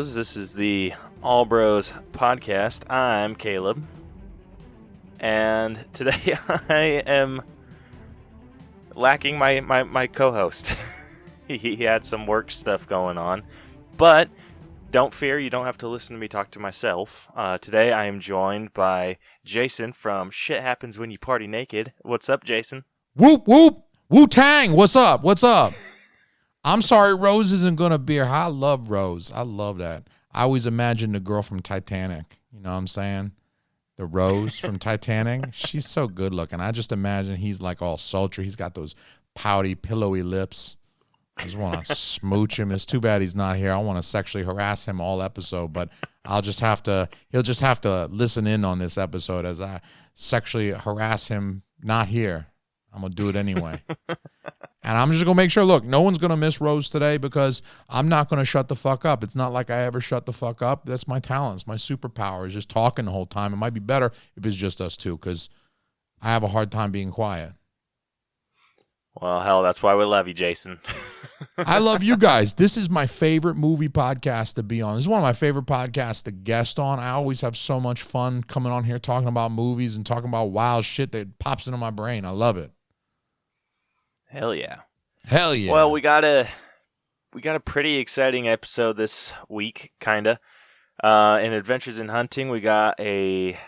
Bros. This is the All Bros podcast. I'm Caleb. And today I am lacking my co-host. he had some work stuff going on. But don't fear, you don't have to listen to me talk to myself. Today I am joined by Jason from Shit Happens When You Party Naked. What's up, Jason? Whoop, whoop. Wu-Tang. What's up? What's up? I'm sorry Rose isn't going to be here. I love Rose. I love that. I always imagine the girl from Titanic. You know what I'm saying? The Rose from Titanic. She's so good looking. I just imagine he's like all sultry. He's got those pouty, pillowy lips. I just want to smooch him. It's too bad he's not here. I want to sexually harass him all episode, but he'll just have to listen in on this episode as I sexually harass him not here. I'm going to do it anyway. And I'm just going to make sure, look, no one's going to miss Rose today because I'm not going to shut the fuck up. It's not like I ever shut the fuck up. That's my talent. It's my superpower is just talking the whole time. It might be better if it's just us two because I have a hard time being quiet. Well, hell, that's why we love you, Jason. I love you guys. This is my favorite movie podcast to be on. This is one of my favorite podcasts to guest on. I always have so much fun coming on here talking about movies and talking about wild shit that pops into my brain. I love it. Hell yeah. Hell yeah. Well, we got a pretty exciting episode this week, kinda. In Adventures in Hunting, we got a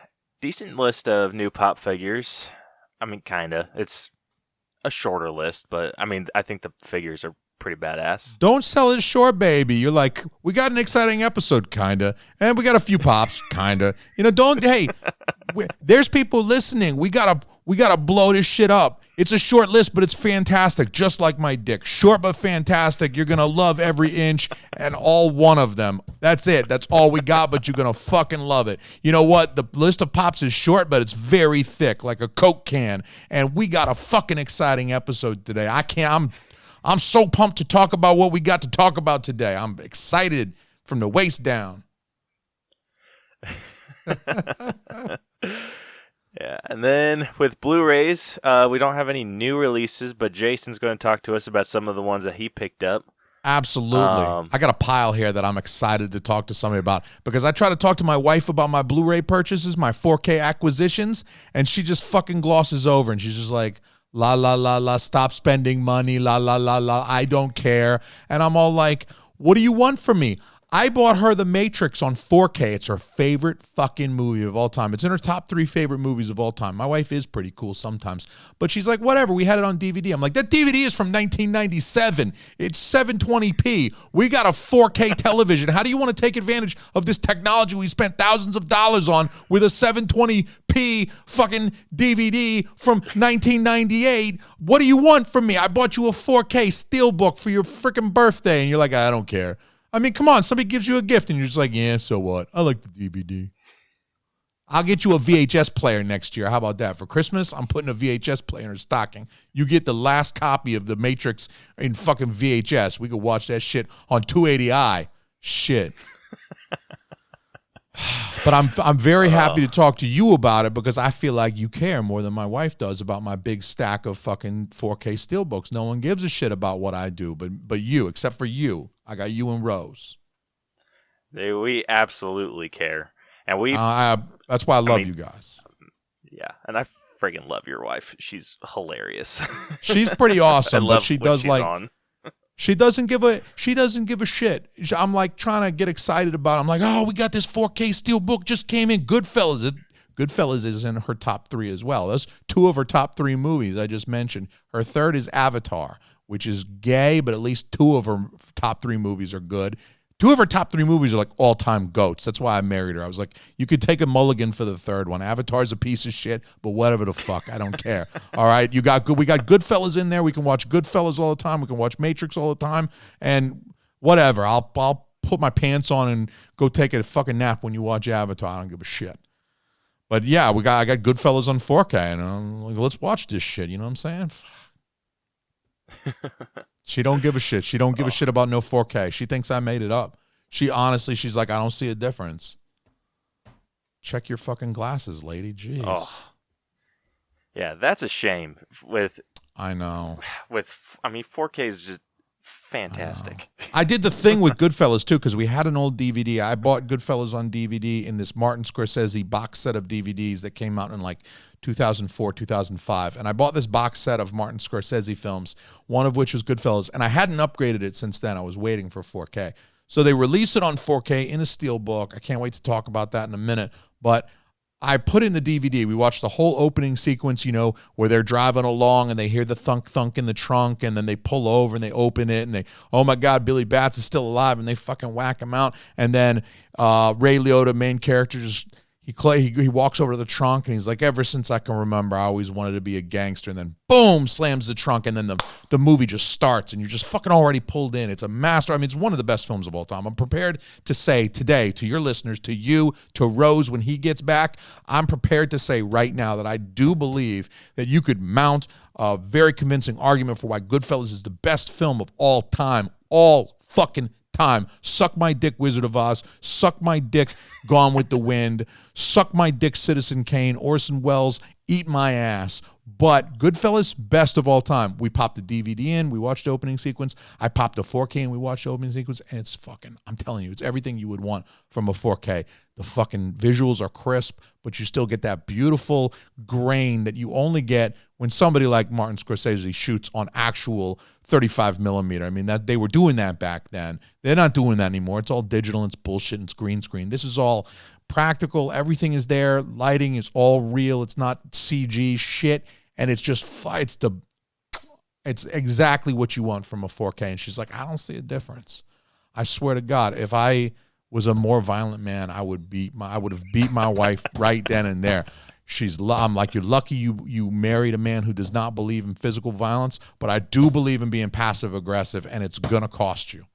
decent list of new pop figures. I mean, kinda. It's a shorter list, but I mean, I think the figures are pretty badass. Don't sell it short, baby. You're like, we got an exciting episode, kinda, and we got a few pops, kinda. You know, there's people listening. We gotta blow this shit up. It's a short list, but it's fantastic, just like my dick. Short but fantastic. You're gonna love every inch and all one of them. That's it. That's all we got, but you're gonna fucking love it. You know what? The list of pops is short, but it's very thick, like a Coke can. And we got a fucking exciting episode today. I'm so pumped to talk about what we got to talk about today. I'm excited from the waist down. Yeah, and then with Blu-Rays, we don't have any new releases, but Jason's going to talk to us about some of the ones that he picked up. Absolutely. I got a pile here that I'm excited to talk to somebody about because I try to talk to my wife about my Blu-ray purchases, my 4K acquisitions, and she just fucking glosses over, and she's just like, la, la, la, la, stop spending money, la, la, la, la, I don't care. And I'm all like, what do you want from me? I bought her The Matrix on 4K. It's her favorite fucking movie of all time. It's in her top 3 favorite movies of all time. My wife is pretty cool sometimes. But she's like, whatever, we had it on DVD. I'm like, that DVD is from 1997. It's 720p. We got a 4K television. How do you want to take advantage of this technology we spent thousands of dollars on with a 720p fucking DVD from 1998? What do you want from me? I bought you a 4K steelbook for your freaking birthday. And you're like, I don't care. I mean, come on, somebody gives you a gift and you're just like, yeah, so what? I like the DVD. I'll get you a VHS player next year. How about that? For Christmas, I'm putting a VHS player in her stocking. You get the last copy of The Matrix in fucking VHS. We could watch that shit on 280i. Shit. But I'm very happy to talk to you about it because I feel like you care more than my wife does about my big stack of fucking 4K steelbooks. No one gives a shit about what I do, but you, except for you. I got you and Rose. We absolutely care. And that's why I love you guys. Yeah, and I friggin' love your wife. She's hilarious. She's pretty awesome, but she does like on. She doesn't give a shit. I'm like trying to get excited about it. I'm like, oh, we got this 4K steelbook just came in. Goodfellas is in her top 3 as well. Those 2 of her top 3 movies I just mentioned. Her third is Avatar, which is gay, but at least 2 of her top 3 movies are good. 2 of her top 3 movies are like all-time goats. That's why I married her. I was like, you could take a mulligan for the third one. Avatar's a piece of shit, but whatever the fuck, I don't care. All right, we got Goodfellas in there. We can watch Goodfellas all the time. We can watch Matrix all the time, and whatever. I'll put my pants on and go take a fucking nap when you watch Avatar. I don't give a shit. But yeah, I got Goodfellas on 4K, and I'm like, let's watch this shit. You know what I'm saying? She don't give a shit. She don't give a shit about no 4K. She thinks I made it up. She's like, I don't see a difference. Check your fucking glasses, lady. Jeez. Oh. Yeah, that's a shame. I know. I mean, 4K is just fantastic. I did the thing with Goodfellas, too, because we had an old DVD. I bought Goodfellas on DVD in this Martin Scorsese box set of DVDs that came out in like 2004, 2005. And I bought this box set of Martin Scorsese films, one of which was Goodfellas. And I hadn't upgraded it since then. I was waiting for 4K. So they released it on 4K in a steelbook. I can't wait to talk about that in a minute. But I put in the DVD. We watched the whole opening sequence, you know, where they're driving along and they hear the thunk in the trunk, and then they pull over and they open it and they, oh my God, Billy Batts is still alive, and they fucking whack him out. And then Ray Liotta, main character, just he walks over to the trunk and he's like, ever since I can remember, I always wanted to be a gangster. And then boom, slams the trunk, and then the movie just starts and you're just fucking already pulled in. It's a master. I mean, it's one of the best films of all time. I'm prepared to say today to your listeners, to you, to Rose when he gets back, I'm prepared to say right now that I do believe that you could mount a very convincing argument for why Goodfellas is the best film of all time. All fucking time. Suck my dick, Wizard of Oz. Suck my dick, Gone with the Wind. Suck my dick, Citizen Kane. Orson Welles, eat my ass. But Goodfellas, best of all time. We popped the DVD in. We watched the opening sequence. I popped the 4K and we watched the opening sequence. And it's fucking, I'm telling you, it's everything you would want from a 4K. The fucking visuals are crisp, but you still get that beautiful grain that you only get when somebody like Martin Scorsese shoots on actual 35 millimeter. I mean, that they were doing that back then. They're not doing that anymore. It's all digital. It's bullshit. And it's green screen. This is all practical. Everything is there. Lighting is all real. It's not CG shit. And it's just, it's exactly what you want from a 4K. And she's like, I don't see a difference. I swear to God, if I was a more violent man, I would have beat my wife right then and there. I'm like, you're lucky you married a man who does not believe in physical violence, but I do believe in being passive aggressive, and it's gonna cost you.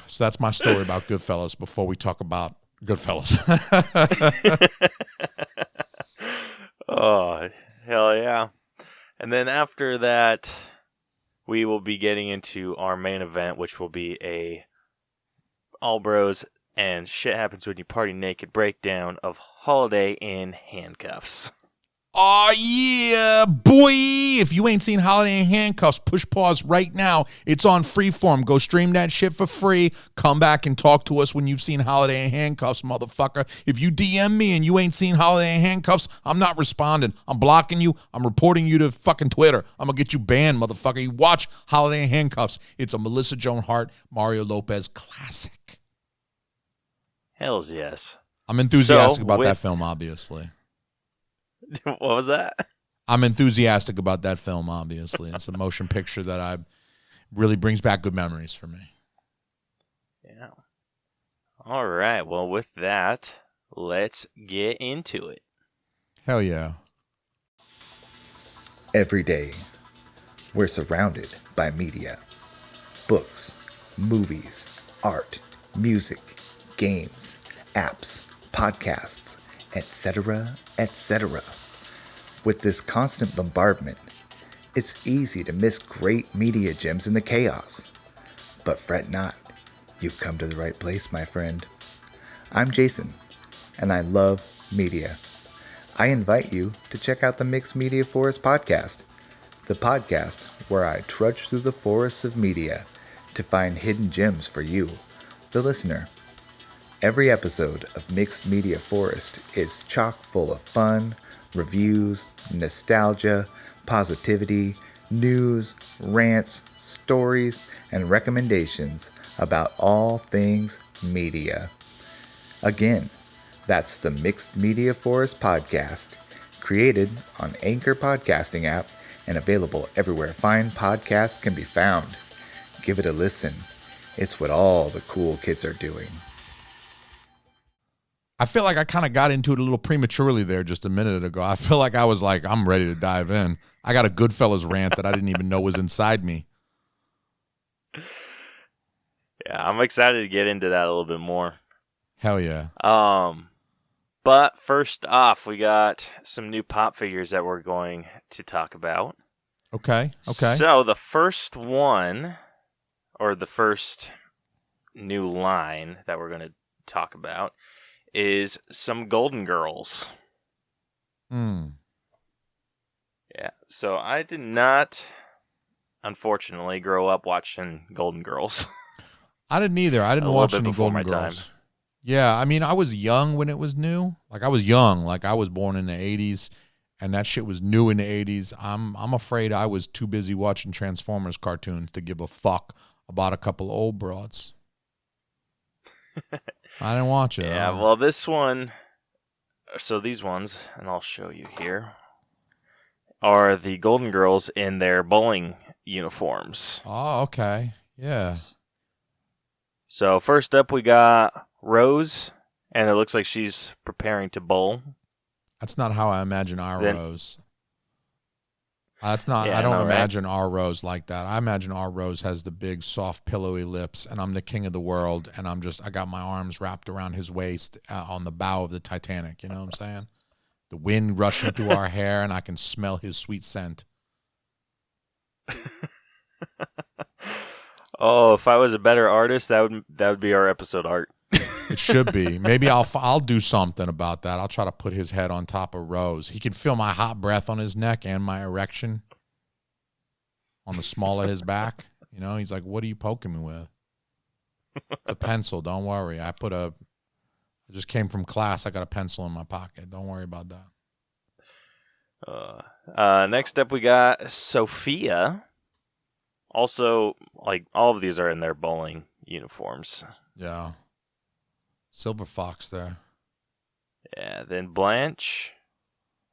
So that's my story about Goodfellas before we talk about Goodfellas. Oh, hell yeah. And then after that, we will be getting into our main event, which will be a All Bros and Shit Happens When You Party Naked breakdown of Holiday in Handcuffs. Oh, yeah, boy. If you ain't seen Holiday in Handcuffs, push pause right now. It's on Freeform. Go stream that shit for free. Come back and talk to us when you've seen Holiday in Handcuffs, motherfucker. If you DM me and you ain't seen Holiday in Handcuffs, I'm not responding. I'm blocking you. I'm reporting you to fucking Twitter. I'm going to get you banned, motherfucker. You watch Holiday in Handcuffs. It's a Melissa Joan Hart, Mario Lopez classic. Hells yes. I'm enthusiastic about that film, obviously. What was that? I'm enthusiastic about that film, obviously. It's a motion picture that really brings back good memories for me. Yeah. All right. Well, with that, let's get into it. Hell yeah. Every day, we're surrounded by media. Books, movies, art, music, games, apps, podcasts, etc., etc. With this constant bombardment, it's easy to miss great media gems in the chaos. But fret not, you've come to the right place, my friend. I'm Jason, and I love media. I invite you to check out the Mixed Media Forest podcast, the podcast where I trudge through the forests of media to find hidden gems for you, the listener. Every episode of Mixed Media Forest is chock full of fun, reviews, nostalgia, positivity, news, rants, stories, and recommendations about all things media. Again, that's the Mixed Media Forest podcast, created on Anchor Podcasting app and available everywhere fine podcasts can be found. Give it a listen. It's what all the cool kids are doing. I feel like I kind of got into it a little prematurely there just a minute ago. I feel like I was like, I'm ready to dive in. I got a Goodfellas rant that I didn't even know was inside me. Yeah, I'm excited to get into that a little bit more. Hell yeah. But first off, we got some new pop figures that we're going to talk about. Okay. So the first one, or the first new line that we're going to talk about, is some Golden Girls. Yeah, so I did not unfortunately, grow up watching Golden Girls. I didn't either. I didn't watch any Golden Girls. Time. Yeah, I mean, I was young when it was new. Like, I was young. Like, I was born in the 80s, and that shit was new in the 80s. I'm afraid I was too busy watching Transformers cartoons to give a fuck about a couple old broads. I didn't watch it. Yeah, well, this one... So these ones, and I'll show you here, are the Golden Girls in their bowling uniforms. Oh, okay. Yeah. So first up, we got Rose, and it looks like she's preparing to bowl. That's not how I imagine our Rose. That's not. Yeah, I don't imagine our Rose like that. I imagine our Rose has the big, soft, pillowy lips, and I'm the king of the world, and I got my arms wrapped around his waist on the bow of the Titanic. You know what I'm saying? The wind rushing through our hair, and I can smell his sweet scent. Oh, if I was a better artist, that would be our episode art. It should be. Maybe I'll do something about that. I'll try to put his head on top of Rose. He can feel my hot breath on his neck and my erection on the small of his back. You know, he's like, "What are you poking me with?" It's a pencil. Don't worry. I just came from class. I got a pencil in my pocket. Don't worry about that. Next up, we got Sophia. Also, like, all of these are in their bowling uniforms. Yeah. Silver Fox there. Yeah, then Blanche.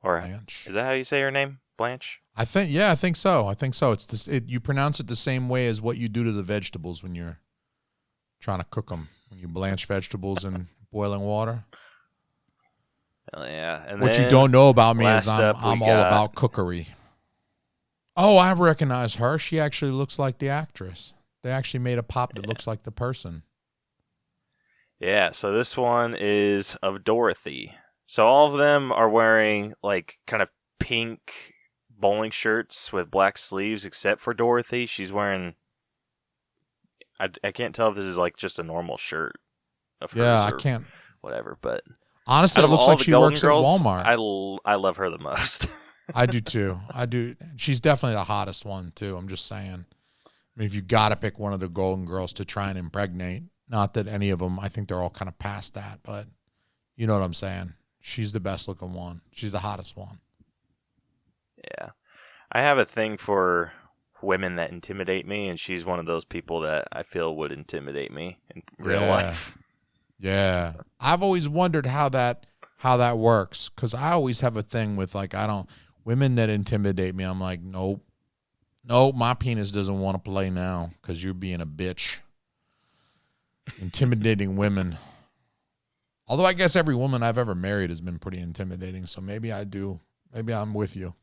Is that how you say her name? Blanche? I think so. It's this, you pronounce it the same way as what you do to the vegetables when you're trying to cook them. When you blanch vegetables in boiling water. Hell yeah. And what you don't know about me is I'm all about cookery. Oh, I recognize her. She actually looks like the actress. They actually made a pop that looks like the person. Yeah, so this one is of Dorothy. So all of them are wearing, like, kind of pink bowling shirts with black sleeves, except for Dorothy. She's wearing... I can't tell if this is, like, just a normal shirt of hers. Yeah, I can't... Whatever, but... Honestly, it looks like she works at Walmart. I love her the most. I do, too. I do. She's definitely the hottest one, too. I'm just saying. I mean, if you got to pick one of the Golden Girls to try and impregnate... Not that any of them, I think they're all kind of past that, but you know what I'm saying. She's the best looking one. She's the hottest one. Yeah. I have a thing for women that intimidate me, and she's one of those people that I feel would intimidate me in real life. Yeah. I've always wondered how that works, because I always have a thing with, like, women that intimidate me, I'm like, nope, my penis doesn't want to play now because you're being a bitch. Intimidating women. Although I guess every woman I've ever married has been pretty intimidating, so maybe I do. Maybe I'm with you.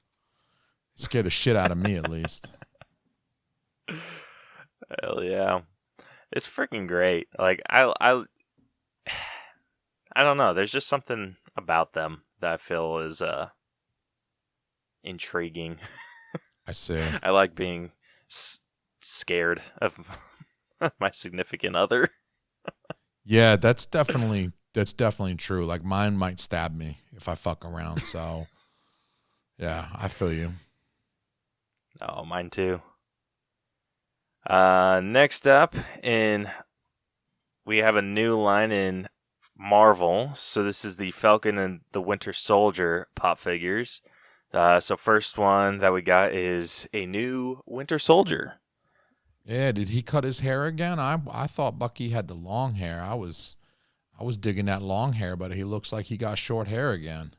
Scare the shit out of me, at least. Hell yeah. It's freaking great. Like, I don't know. There's just something about them that I feel is intriguing. I see. I like being scared of my significant other. Yeah, that's definitely true. Like, mine might stab me if I fuck around. So, yeah, I feel you. Oh, mine too. Next up, we have a new line in Marvel. So this is the Falcon and the Winter Soldier pop figures. So first one that we got is a new Winter Soldier. Yeah, did he cut his hair again? I thought Bucky had the long hair. I was digging that long hair, but he looks like he got short hair again.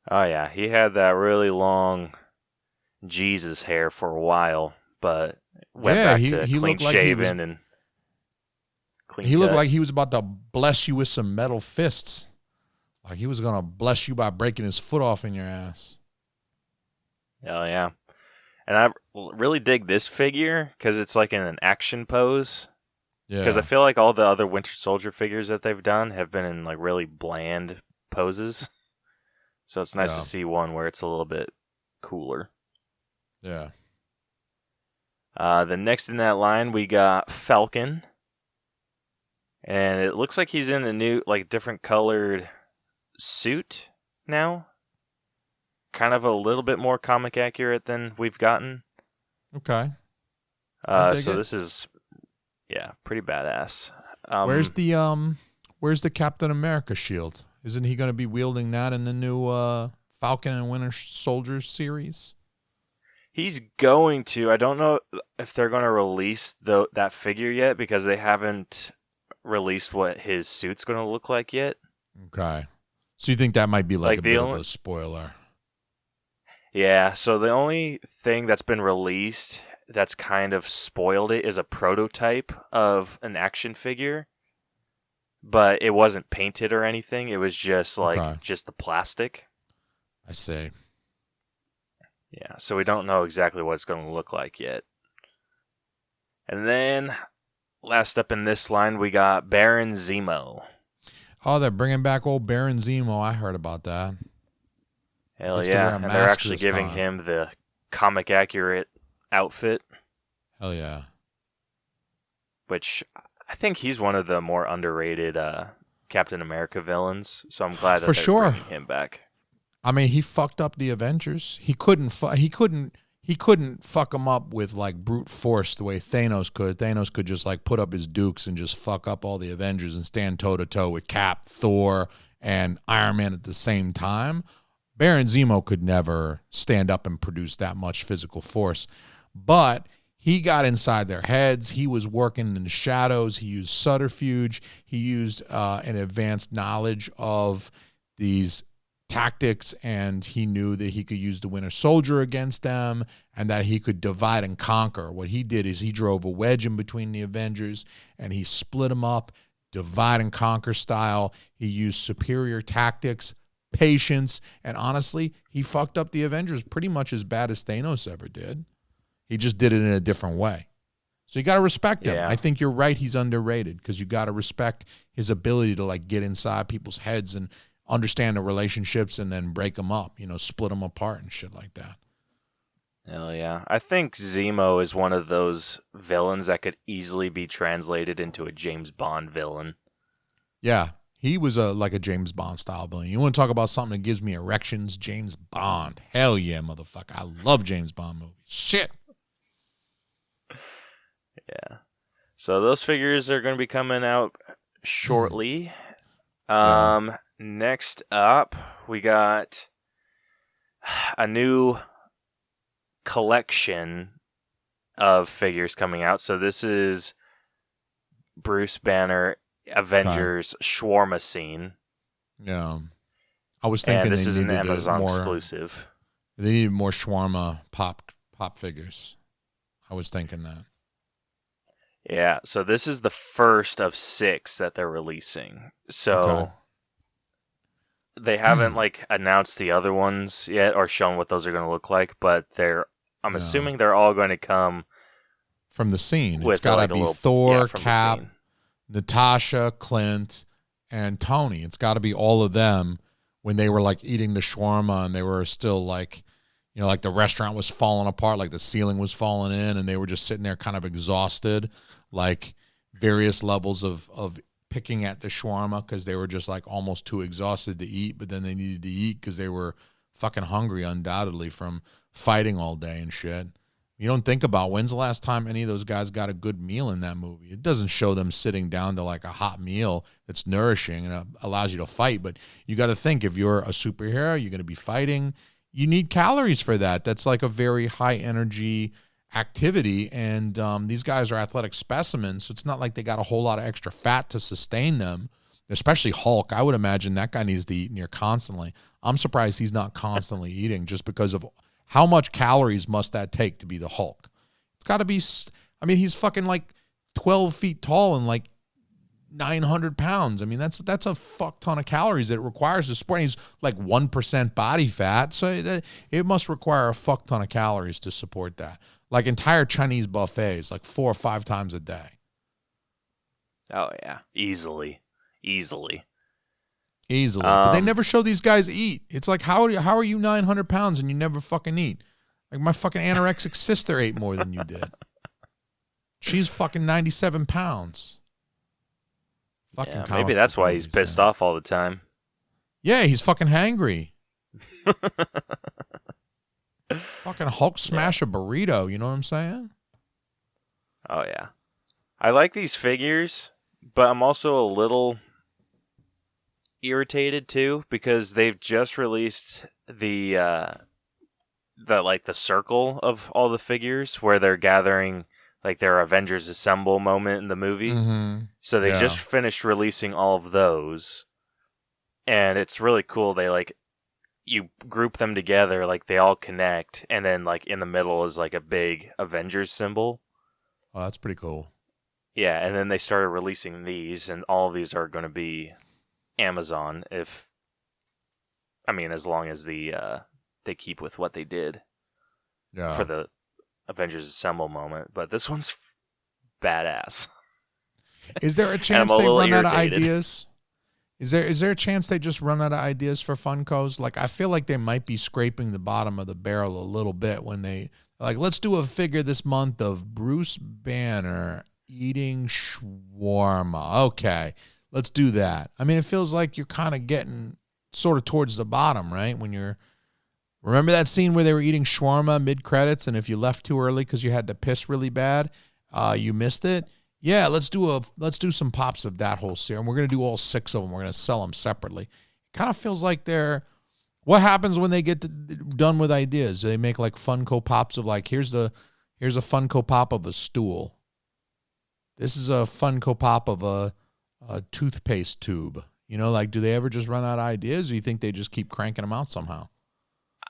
Oh yeah, he had that really long Jesus hair for a while, but went back to clean shaven and clean. He looked like he was about to bless you with some metal fists. Like he was gonna bless you by breaking his foot off in your ass. Hell yeah. And I really dig this figure because it's like in an action pose. Yeah. Because I feel like all the other Winter Soldier figures that they've done have been in like really bland poses. So it's nice to see one where it's a little bit cooler. Yeah. The next in that line, we got Falcon. And it looks like he's in a new, like, different colored suit now. Kind of a little bit more comic accurate than we've gotten. Okay. So this is, pretty badass. Where's the Captain America shield? Isn't he going to be wielding that in the new Falcon and Winter Soldier series? He's going to. I don't know if they're going to release that figure yet because they haven't released what his suit's going to look like yet. Okay. So you think that might be like a bit of a spoiler? Yeah, so the only thing that's been released that's kind of spoiled it is a prototype of an action figure, but it wasn't painted or anything. It was just just the plastic. I see. Yeah, so we don't know exactly what it's going to look like yet. And then, last up in this line, we got Baron Zemo. Oh, they're bringing back old Baron Zemo. I heard about that. Hell yeah, and they're actually giving him the comic-accurate outfit. Hell yeah. Which, I think he's one of the more underrated Captain America villains, so I'm glad that they're bringing him back. I mean, he fucked up the Avengers. He couldn't fuck them up with like brute force the way Thanos could. Thanos could just like put up his dukes and just fuck up all the Avengers and stand toe to toe with Cap, Thor, and Iron Man at the same time. Baron Zemo could never stand up and produce that much physical force, but he got inside their heads. He was working in the shadows. He used subterfuge. He used an advanced knowledge of these tactics, and he knew that he could use the Winter Soldier against them and that he could divide and conquer. What he did is he drove a wedge in between the Avengers and he split them up, divide and conquer style. He used superior tactics, patience, and honestly, he fucked up the Avengers pretty much as bad as Thanos ever did. He just did it in a different way. So you got to respect him. Yeah. I think you're right. He's underrated because you got to respect his ability to like get inside people's heads and understand the relationships and then break them up, split them apart and shit like that. Hell yeah. I think Zemo is one of those villains that could easily be translated into a James Bond villain. Yeah, he was like a James Bond style villain. You want to talk about something that gives me erections? James Bond. Hell yeah, motherfucker. I love James Bond movies. Shit. Yeah. So those figures are going to be coming out shortly. Next up, we got a new collection of figures coming out. So this is Bruce Banner Avengers Shawarma Scene. Yeah. I was thinking this is an Amazon exclusive. They needed more shawarma pop figures. I was thinking that. Yeah, so this is the first of 6 that they're releasing. So they haven't announced the other ones yet or shown what those are going to look like, but I'm assuming they're all going to come from the scene. It's got to be Thor, Cap, Natasha, Clint, and Tony. It's got to be all of them when they were like eating the shawarma and they were still like the restaurant was falling apart, like the ceiling was falling in, and they were just sitting there kind of exhausted, like various levels of picking at the shawarma because they were just like almost too exhausted to eat, but then they needed to eat because they were fucking hungry, undoubtedly, from fighting all day and shit. You don't think about when's the last time any of those guys got a good meal in that movie. It doesn't show them sitting down to like a hot meal that's nourishing and allows you to fight, but you got to think if you're a superhero, you're going to be fighting. You need calories for that. That's like a very high energy activity, and these guys are athletic specimens, so it's not like they got a whole lot of extra fat to sustain them, especially Hulk. I would imagine that guy needs to eat near constantly. I'm surprised he's not constantly eating just because of how much calories must that take to be the Hulk. It's got to be, I mean, he's fucking like 12 feet tall and like 900 pounds. I mean, that's a fuck ton of calories that it requires to support. He's like 1% body fat, so it must require a fuck ton of calories to support that. Like entire Chinese buffets, like 4 or 5 times a day. Oh yeah, easily. But they never show these guys eat. It's like how are you 900 pounds and you never fucking eat? Like my fucking anorexic sister ate more than you did. She's fucking 97 pounds. Yeah, maybe that's why he's pissed off all the time. Yeah, he's fucking hangry. Fucking fucking Hulk smash a burrito. You know what I'm saying? Oh, yeah. I like these figures, but I'm also a little irritated, too, because they've just released the circle of all the figures where they're gathering like their Avengers Assemble moment in the movie. Mm-hmm. So they just finished releasing all of those. And it's really cool. They you group them together, like they all connect, and then like in the middle is like a big Avengers symbol. Oh, that's pretty cool. Yeah, and then they started releasing these, and all of these are going to be Amazon as long as they keep with what they did for the Avengers Assemble moment. But this one's badass. Is there a chance they run out of ideas? Is there a chance they just run out of ideas for Funkos? Like, I feel like they might be scraping the bottom of the barrel a little bit when they, like, let's do a figure this month of Bruce Banner eating shawarma. Okay, let's do that. I mean, it feels like you're kind of getting sort of towards the bottom, right? Remember that scene where they were eating shawarma mid-credits, and if you left too early because you had to piss really bad, you missed it? Yeah, let's do some pops of that whole serum. We're going to do all 6 of them. We're going to sell them separately. It kind of feels like what happens when they get done with ideas? They make like Funko Pops of like, here's a Funko Pop of a stool. This is a Funko Pop of a toothpaste tube. You know, like, do they ever just run out of ideas, or do you think they just keep cranking them out somehow?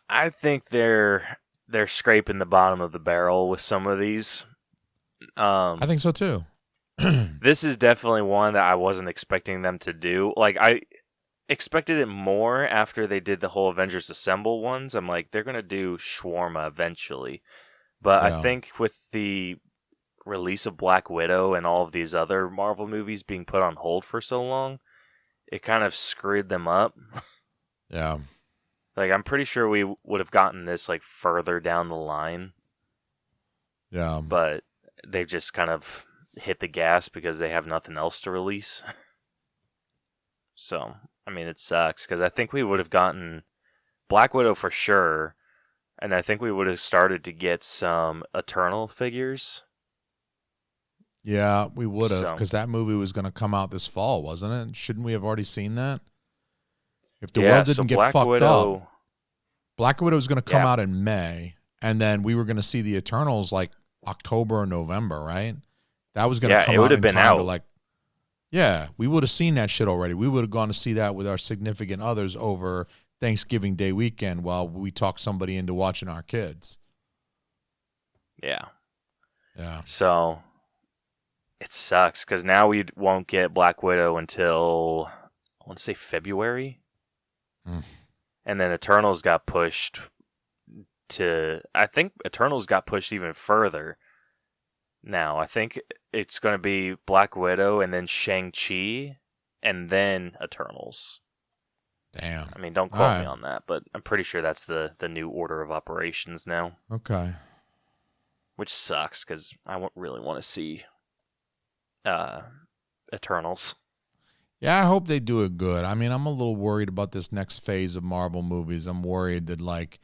I think they're scraping the bottom of the barrel with some of these. I think so too. This is definitely one that I wasn't expecting them to do. Like, I expected it more after they did the whole Avengers Assemble ones. I'm like, they're going to do shawarma eventually. But I think with the release of Black Widow and all of these other Marvel movies being put on hold for so long, it kind of screwed them up. Yeah. Like, I'm pretty sure we would have gotten this, like, further down the line. Yeah. But they've just kind of hit the gas because they have nothing else to release. So, I mean, it sucks because I think we would have gotten Black Widow for sure, and I think we would have started to get some Eternal figures. Yeah, we would have, because that movie was going to come out this fall, wasn't it? Shouldn't we have already seen that? If the world didn't get fucked up, Black Widow was going to come out in May, and then we were going to see the Eternals like October or November, right? That was going to come out in time to like, we would have seen that shit already. We would have gone to see that with our significant others over Thanksgiving Day weekend while we talk somebody into watching our kids. Yeah. Yeah. So it sucks because now we won't get Black Widow until, I want to say February. And then Eternals got pushed I think Eternals got pushed even further. Now, I think it's going to be Black Widow and then Shang-Chi and then Eternals. Damn. I mean, don't quote me on that, but I'm pretty sure that's the new order of operations now. Okay. Which sucks because I really want to see Eternals. Yeah, I hope they do it good. I mean, I'm a little worried about this next phase of Marvel movies. I'm worried that, like,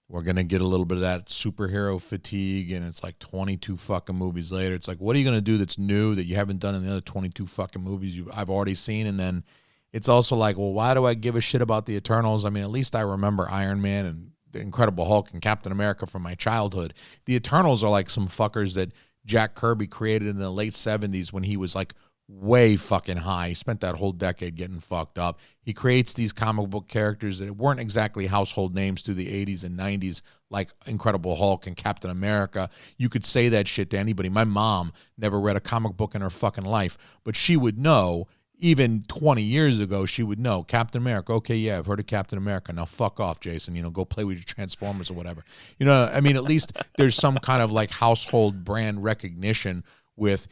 we're going to get a little bit of that superhero fatigue, and it's like 22 fucking movies later. It's like, what are you going to do that's new that you haven't done in the other 22 fucking movies I've already seen? And then it's also like, well, why do I give a shit about the Eternals? I mean, at least I remember Iron Man and the Incredible Hulk and Captain America from my childhood. The Eternals are like some fuckers that Jack Kirby created in the late 70s when he was like way fucking high. He spent that whole decade getting fucked up. He creates these comic book characters that weren't exactly household names through the 80s and 90s, like Incredible Hulk and Captain America. You could say that shit to anybody. My mom never read a comic book in her fucking life, but she would know, even 20 years ago, she would know Captain America. Okay, yeah, I've heard of Captain America. Now fuck off, Jason. You know, go play with your Transformers or whatever. You know, I mean, at least there's some kind of like household brand recognition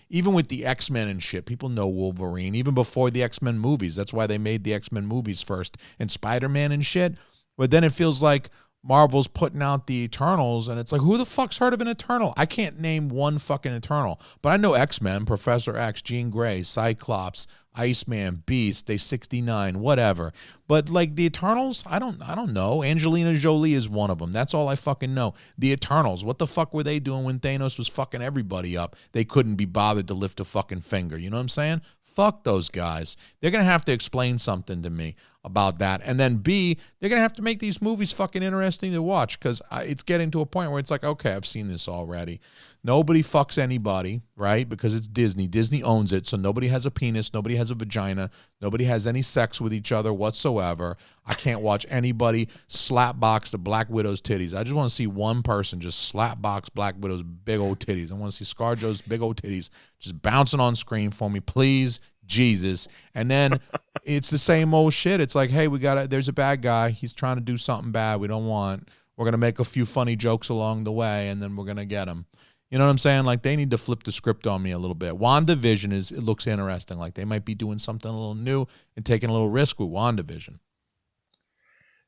even with the X-Men and shit. People know Wolverine even before the X-Men movies. That's why they made the X-Men movies first, and Spider-Man and shit. But then it feels like Marvel's putting out the Eternals, and it's like, who the fuck's heard of an Eternal? I can't name one fucking Eternal, but I know X-Men, Professor X, Jean Grey, Cyclops, Iceman, Beast, Day 69, whatever. But like the Eternals, I don't know. Angelina Jolie is one of them. That's all I fucking know. The Eternals, what the fuck were they doing when Thanos was fucking everybody up? They couldn't be bothered to lift a fucking finger. You know what I'm saying? Fuck those guys. They're going to have to explain something to me about that. And then B, they're going to have to make these movies fucking interesting to watch, because it's getting to a point where it's like, okay, I've seen this already. Nobody fucks anybody, right? Because it's Disney. Disney owns it, so nobody has a penis, nobody has a vagina, nobody has any sex with each other whatsoever. I can't watch anybody slap box the Black Widow's titties. I just want to see one person just slap box Black Widow's big old titties. I want to see ScarJo's big old titties just bouncing on screen for me, please, Jesus. And then it's the same old shit. It's like, hey, there's a bad guy. He's trying to do something bad we don't want. We're going to make a few funny jokes along the way, and then we're going to get him. You know what I'm saying? Like, they need to flip the script on me a little bit. WandaVision it looks interesting. Like, they might be doing something a little new and taking a little risk with WandaVision.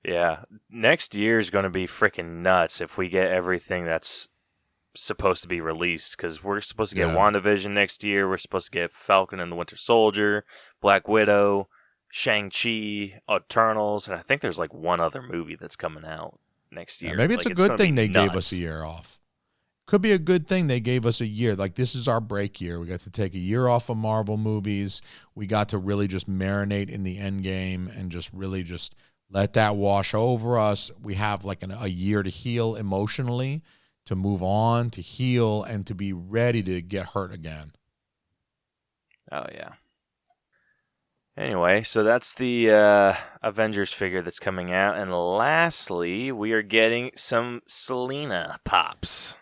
Yeah. Next year is going to be freaking nuts if we get everything that's supposed to be released, because we're supposed to get WandaVision next year. We're supposed to get Falcon and the Winter Soldier, Black Widow, Shang-Chi, Eternals, and I think there's like one other movie that's coming out next year. Maybe it's a good thing they gave us a year off. Could be a good thing they gave us a year. Like, this is our break year. We got to take a year off of Marvel movies. We got to really just marinate in the end game and just really just let that wash over us. We have like a year to heal emotionally, to move on, to heal, and to be ready to get hurt again. Oh, yeah. Anyway, so that's the Avengers figure that's coming out. And lastly, we are getting some Selena pops.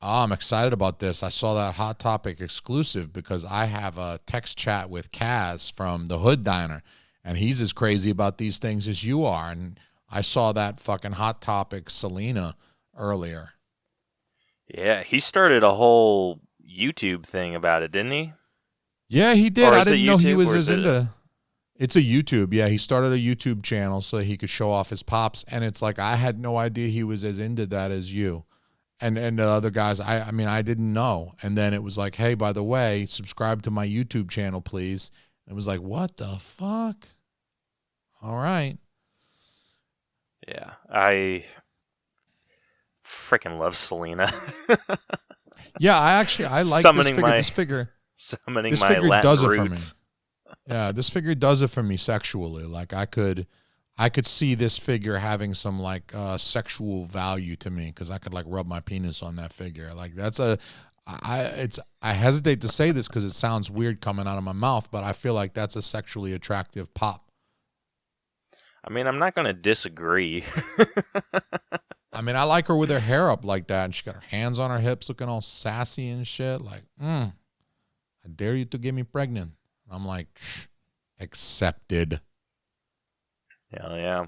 Oh, I'm excited about this. I saw that Hot Topic exclusive because I have a text chat with Kaz from the Hood Diner, and he's as crazy about these things as you are. And I saw that fucking Hot Topic Selena earlier. Yeah, he started a whole YouTube thing about it, didn't he? Yeah, he did. I didn't know he was as into... It's a YouTube. Yeah, he started a YouTube channel so he could show off his pops, and it's like, I had no idea he was as into that as you. And the other guys, I mean, I didn't know. And then it was like, hey, by the way, subscribe to my YouTube channel, please. And it was like, what the fuck? All right. Yeah, I freaking love Selena. Yeah, I like this figure. Summoning this my figure Latin does roots. It for me. Yeah, this figure does it for me sexually. Like, I could see this figure having some like sexual value to me, because I could like rub my penis on that figure. Like, I hesitate to say this because it sounds weird coming out of my mouth, but I feel like that's a sexually attractive pop. I mean, I'm not going to disagree. I mean, I like her with her hair up like that, and she got her hands on her hips looking all sassy and shit. Like, I dare you to get me pregnant. I'm like, accepted. Hell yeah.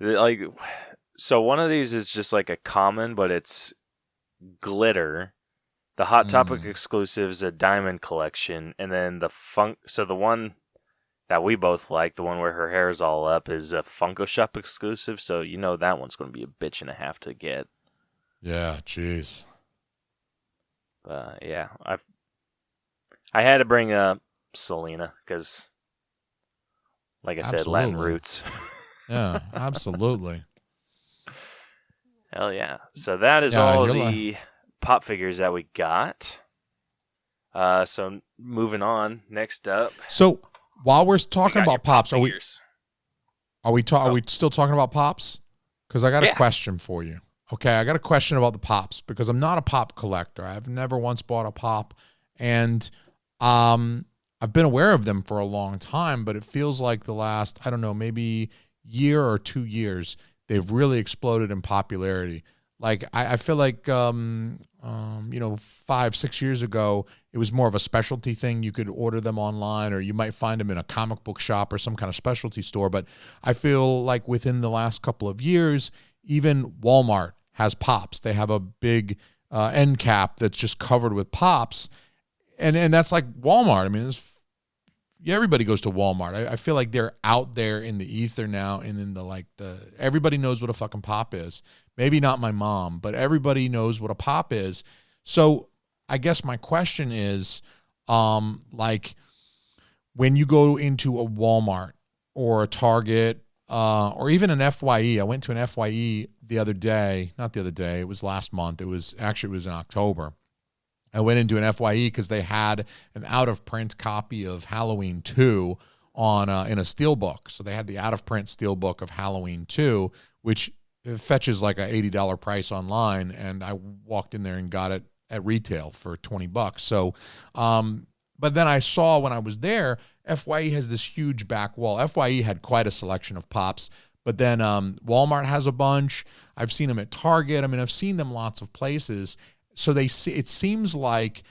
Like, so one of these is just like a common, but it's glitter. The Hot Topic exclusive is a diamond collection, and then so the one that we both like, the one where her hair is all up, is a Funko Shop exclusive, so you know that one's going to be a bitch and a half to get. Yeah, jeez. Yeah, I had to bring up Selena, because, like I said, Latin roots. Yeah, absolutely. Hell yeah. So that is all the pop figures that we got. So moving on, next up. So while we're talking about pops, are we still talking about pops? Because I got a question for you. Okay, I got a question about the pops, because I'm not a pop collector. I've never once bought a pop, and I've been aware of them for a long time, but it feels like the last, I don't know, maybe year or 2 years, they've really exploded in popularity. Like, I feel like, 5-6 years ago, it was more of a specialty thing. You could order them online, or you might find them in a comic book shop or some kind of specialty store. But I feel like within the last couple of years, even Walmart has pops. They have a big end cap that's just covered with pops. And that's like Walmart. I mean, everybody goes to Walmart. I feel like they're out there in the ether now, and in the everybody knows what a fucking pop is. Maybe not my mom, but everybody knows what a pop is. So I guess my question is, like, when you go into a Walmart or a Target, or even an FYE. I went to an FYE the other day. Not the other day. It was last month. It was in October. I went into an FYE because they had an out-of-print copy of Halloween 2 on in a steelbook. So they had the out-of-print steelbook of Halloween 2, which fetches like a $80 price online, and I walked in there and got it at retail for $20. So, but then I saw when I was there, FYE has this huge back wall. FYE had quite a selection of pops, but then Walmart has a bunch. I've seen them at Target. I mean, I've seen them lots of places. So it seems like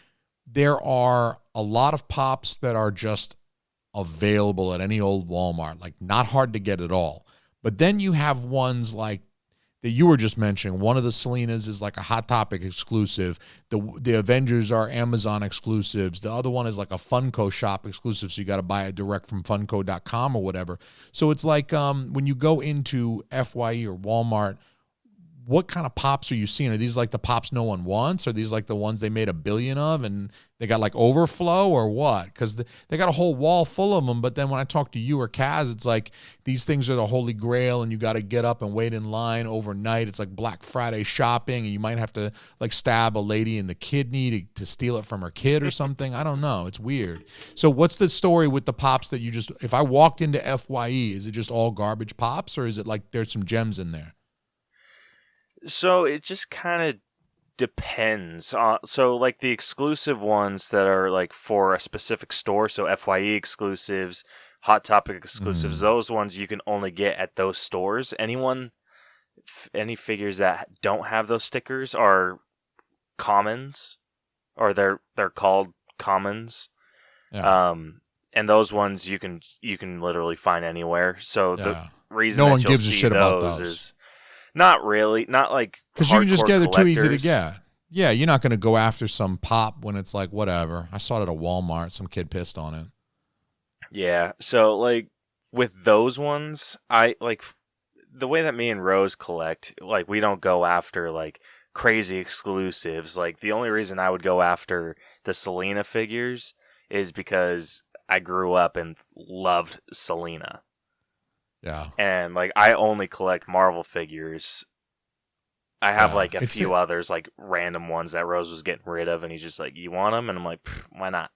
there are a lot of pops that are just available at any old Walmart, like not hard to get at all. But then you have ones like that you were just mentioning. One of the Selenas is like a Hot Topic exclusive. The Avengers are Amazon exclusives. The other one is like a Funko shop exclusive, so you got to buy it direct from Funko.com or whatever. So it's like when you go into FYE or Walmart, what kind of pops are you seeing? Are these like the pops no one wants? Are these like the ones they made 1 billion of and they got like overflow, or what? Because they got a whole wall full of them. But then when I talk to you or Kaz, it's like these things are the holy grail and you got to get up and wait in line overnight. It's like Black Friday shopping, and you might have to like stab a lady in the kidney to steal it from her kid or something. I don't know. It's weird. So what's the story with the pops that you just, if I walked into FYE, is it just all garbage pops, or is it like there's some gems in there? So it just kind of depends. So like the exclusive ones that are like for a specific store, so FYE exclusives, Hot Topic exclusives, those ones you can only get at those stores. Any figures that don't have those stickers are commons, or they're called commons. Yeah. And those ones you can literally find anywhere. So the reason no that one you'll gives a see shit about those those is not really, not like because you can just get it too easy to collectors. get. Yeah, you're not going to go after some pop when it's like whatever. I saw it at a Walmart. Some kid pissed on it. Yeah, so like with those ones, I like the way that me and Rose collect. Like we don't go after like crazy exclusives. Like the only reason I would go after the Selena figures is because I grew up and loved Selena. Yeah. And like I only collect Marvel figures. I have like a few others, like random ones that Rose was getting rid of, and he's just like, "You want them?" And I'm like, "Why not?"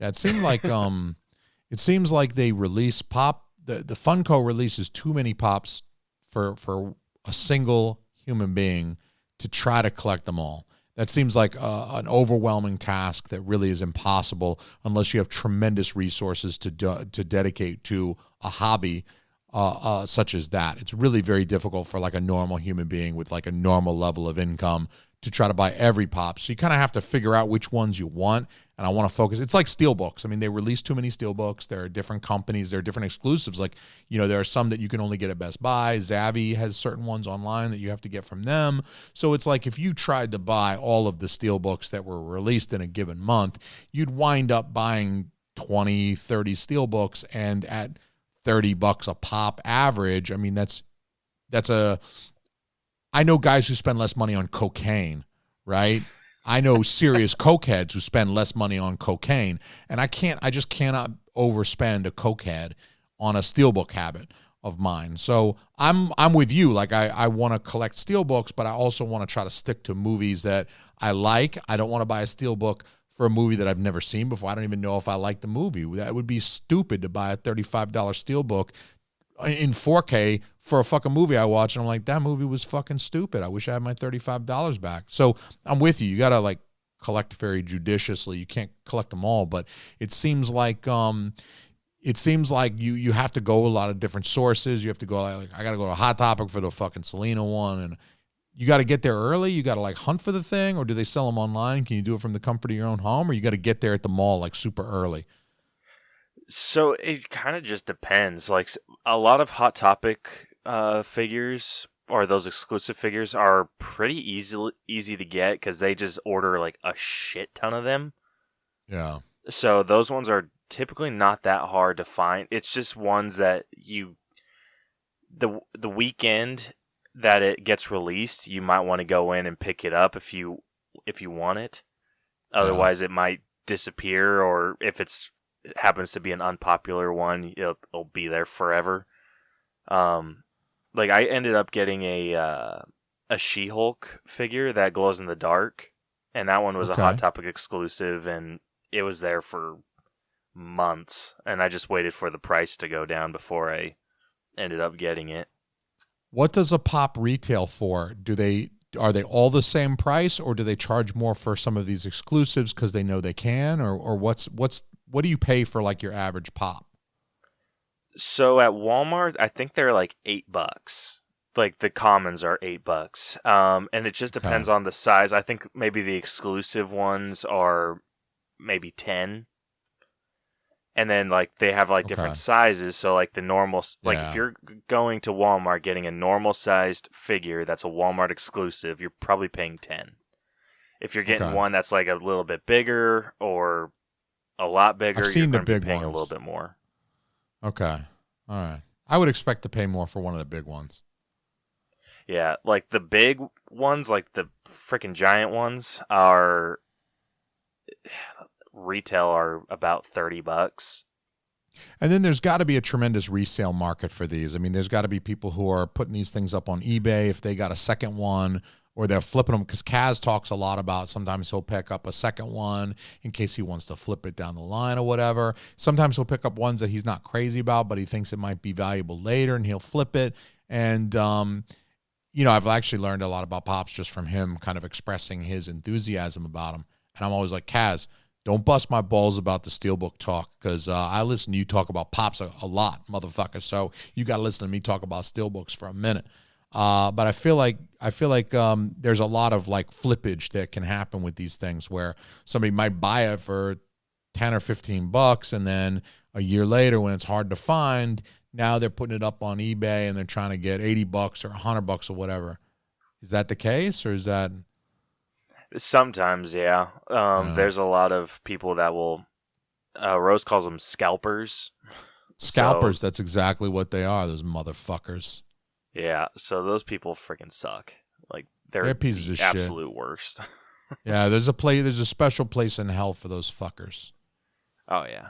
Yeah, it seemed like it seems like they release pop. The Funko releases too many pops for a single human being to try to collect them all. That seems like an overwhelming task that really is impossible unless you have tremendous resources to dedicate to a hobby such as that. It's really very difficult for like a normal human being with like a normal level of income to try to buy every pop. So you kind of have to figure out which ones you want. And I want to focus. It's like steelbooks. I mean, they release too many steelbooks. There are different companies. There are different exclusives. Like, you know, there are some that you can only get at Best Buy. Zabby has certain ones online that you have to get from them. So it's like if you tried to buy all of the steelbooks that were released in a given month, you'd wind up buying 20, 30 steelbooks, and at $30 a pop average. I mean, I know guys who spend less money on cocaine, right? I know serious cokeheads who spend less money on cocaine, and I just cannot overspend a cokehead on a steelbook habit of mine. So I'm with you. Like I want to collect steelbooks, but I also want to try to stick to movies that I like. I don't want to buy a steelbook for a movie that I've never seen before. I don't even know if I like the movie. That would be stupid to buy a $35 steelbook in 4K for a fucking movie I watched, and I'm like, that movie was fucking stupid. I wish I had my $35 back. So I'm with you. You got to like collect very judiciously. You can't collect them all, but it seems like you have to go a lot of different sources. You have to go like, I got to go to Hot Topic for the fucking Selena one, and you got to get there early. You got to like hunt for the thing, or do they sell them online? Can you do it from the comfort of your own home, or you got to get there at the mall like super early? So it kind of just depends. Like a lot of Hot Topic figures, or those exclusive figures, are pretty easy to get because they just order like a shit ton of them. Yeah. So those ones are typically not that hard to find. It's just ones that the weekend that it gets released, you might want to go in and pick it up if you want it. Otherwise, it might disappear, or if it happens to be an unpopular one, it'll be there forever. Like I ended up getting a She-Hulk figure that glows in the dark, and that one was a Hot Topic exclusive, and it was there for months, and I just waited for the price to go down before I ended up getting it. What does a pop retail for? Are they all the same price, or do they charge more for some of these exclusives because they know they can, or what do you pay for like your average pop? So at Walmart, I think they're like $8. Like the commons are $8. And it just depends on the size. I think maybe the exclusive ones are maybe 10. And then like they have like different sizes. So like the normal, like if you're going to Walmart getting a normal sized figure that's a Walmart exclusive, you're probably paying 10. If you're getting one that's like a little bit bigger or a lot bigger, you're going to be paying a little bit more. Okay. All right. I would expect to pay more for one of the big ones. Yeah, like the big ones, like the freaking giant ones, are retail are about $30. And then there's got to be a tremendous resale market for these. I mean, there's got to be people who are putting these things up on eBay if they got a second one, or they're flipping them, because Kaz talks a lot about sometimes he'll pick up a second one in case he wants to flip it down the line or whatever. Sometimes he'll pick up ones that he's not crazy about, but he thinks it might be valuable later, and he'll flip it. And, I've actually learned a lot about pops just from him kind of expressing his enthusiasm about them. And I'm always like, Kaz, don't bust my balls about the Steelbook talk, because I listen to you talk about pops a lot, motherfucker. So you got to listen to me talk about Steelbooks for a minute. But I feel like there's a lot of like flippage that can happen with these things, where somebody might buy it for $10 or $15, and then a year later, when it's hard to find, now they're putting it up on eBay and they're trying to get $80 or $100 or whatever. Is that the case, or is that? Sometimes, yeah. There's a lot of people that will. Rose calls them scalpers. Scalpers. That's exactly what they are. Those motherfuckers. Yeah, so those people freaking suck. Like they're pieces of absolute shit. Worst. Yeah, there's a special place in hell for those fuckers. Oh yeah.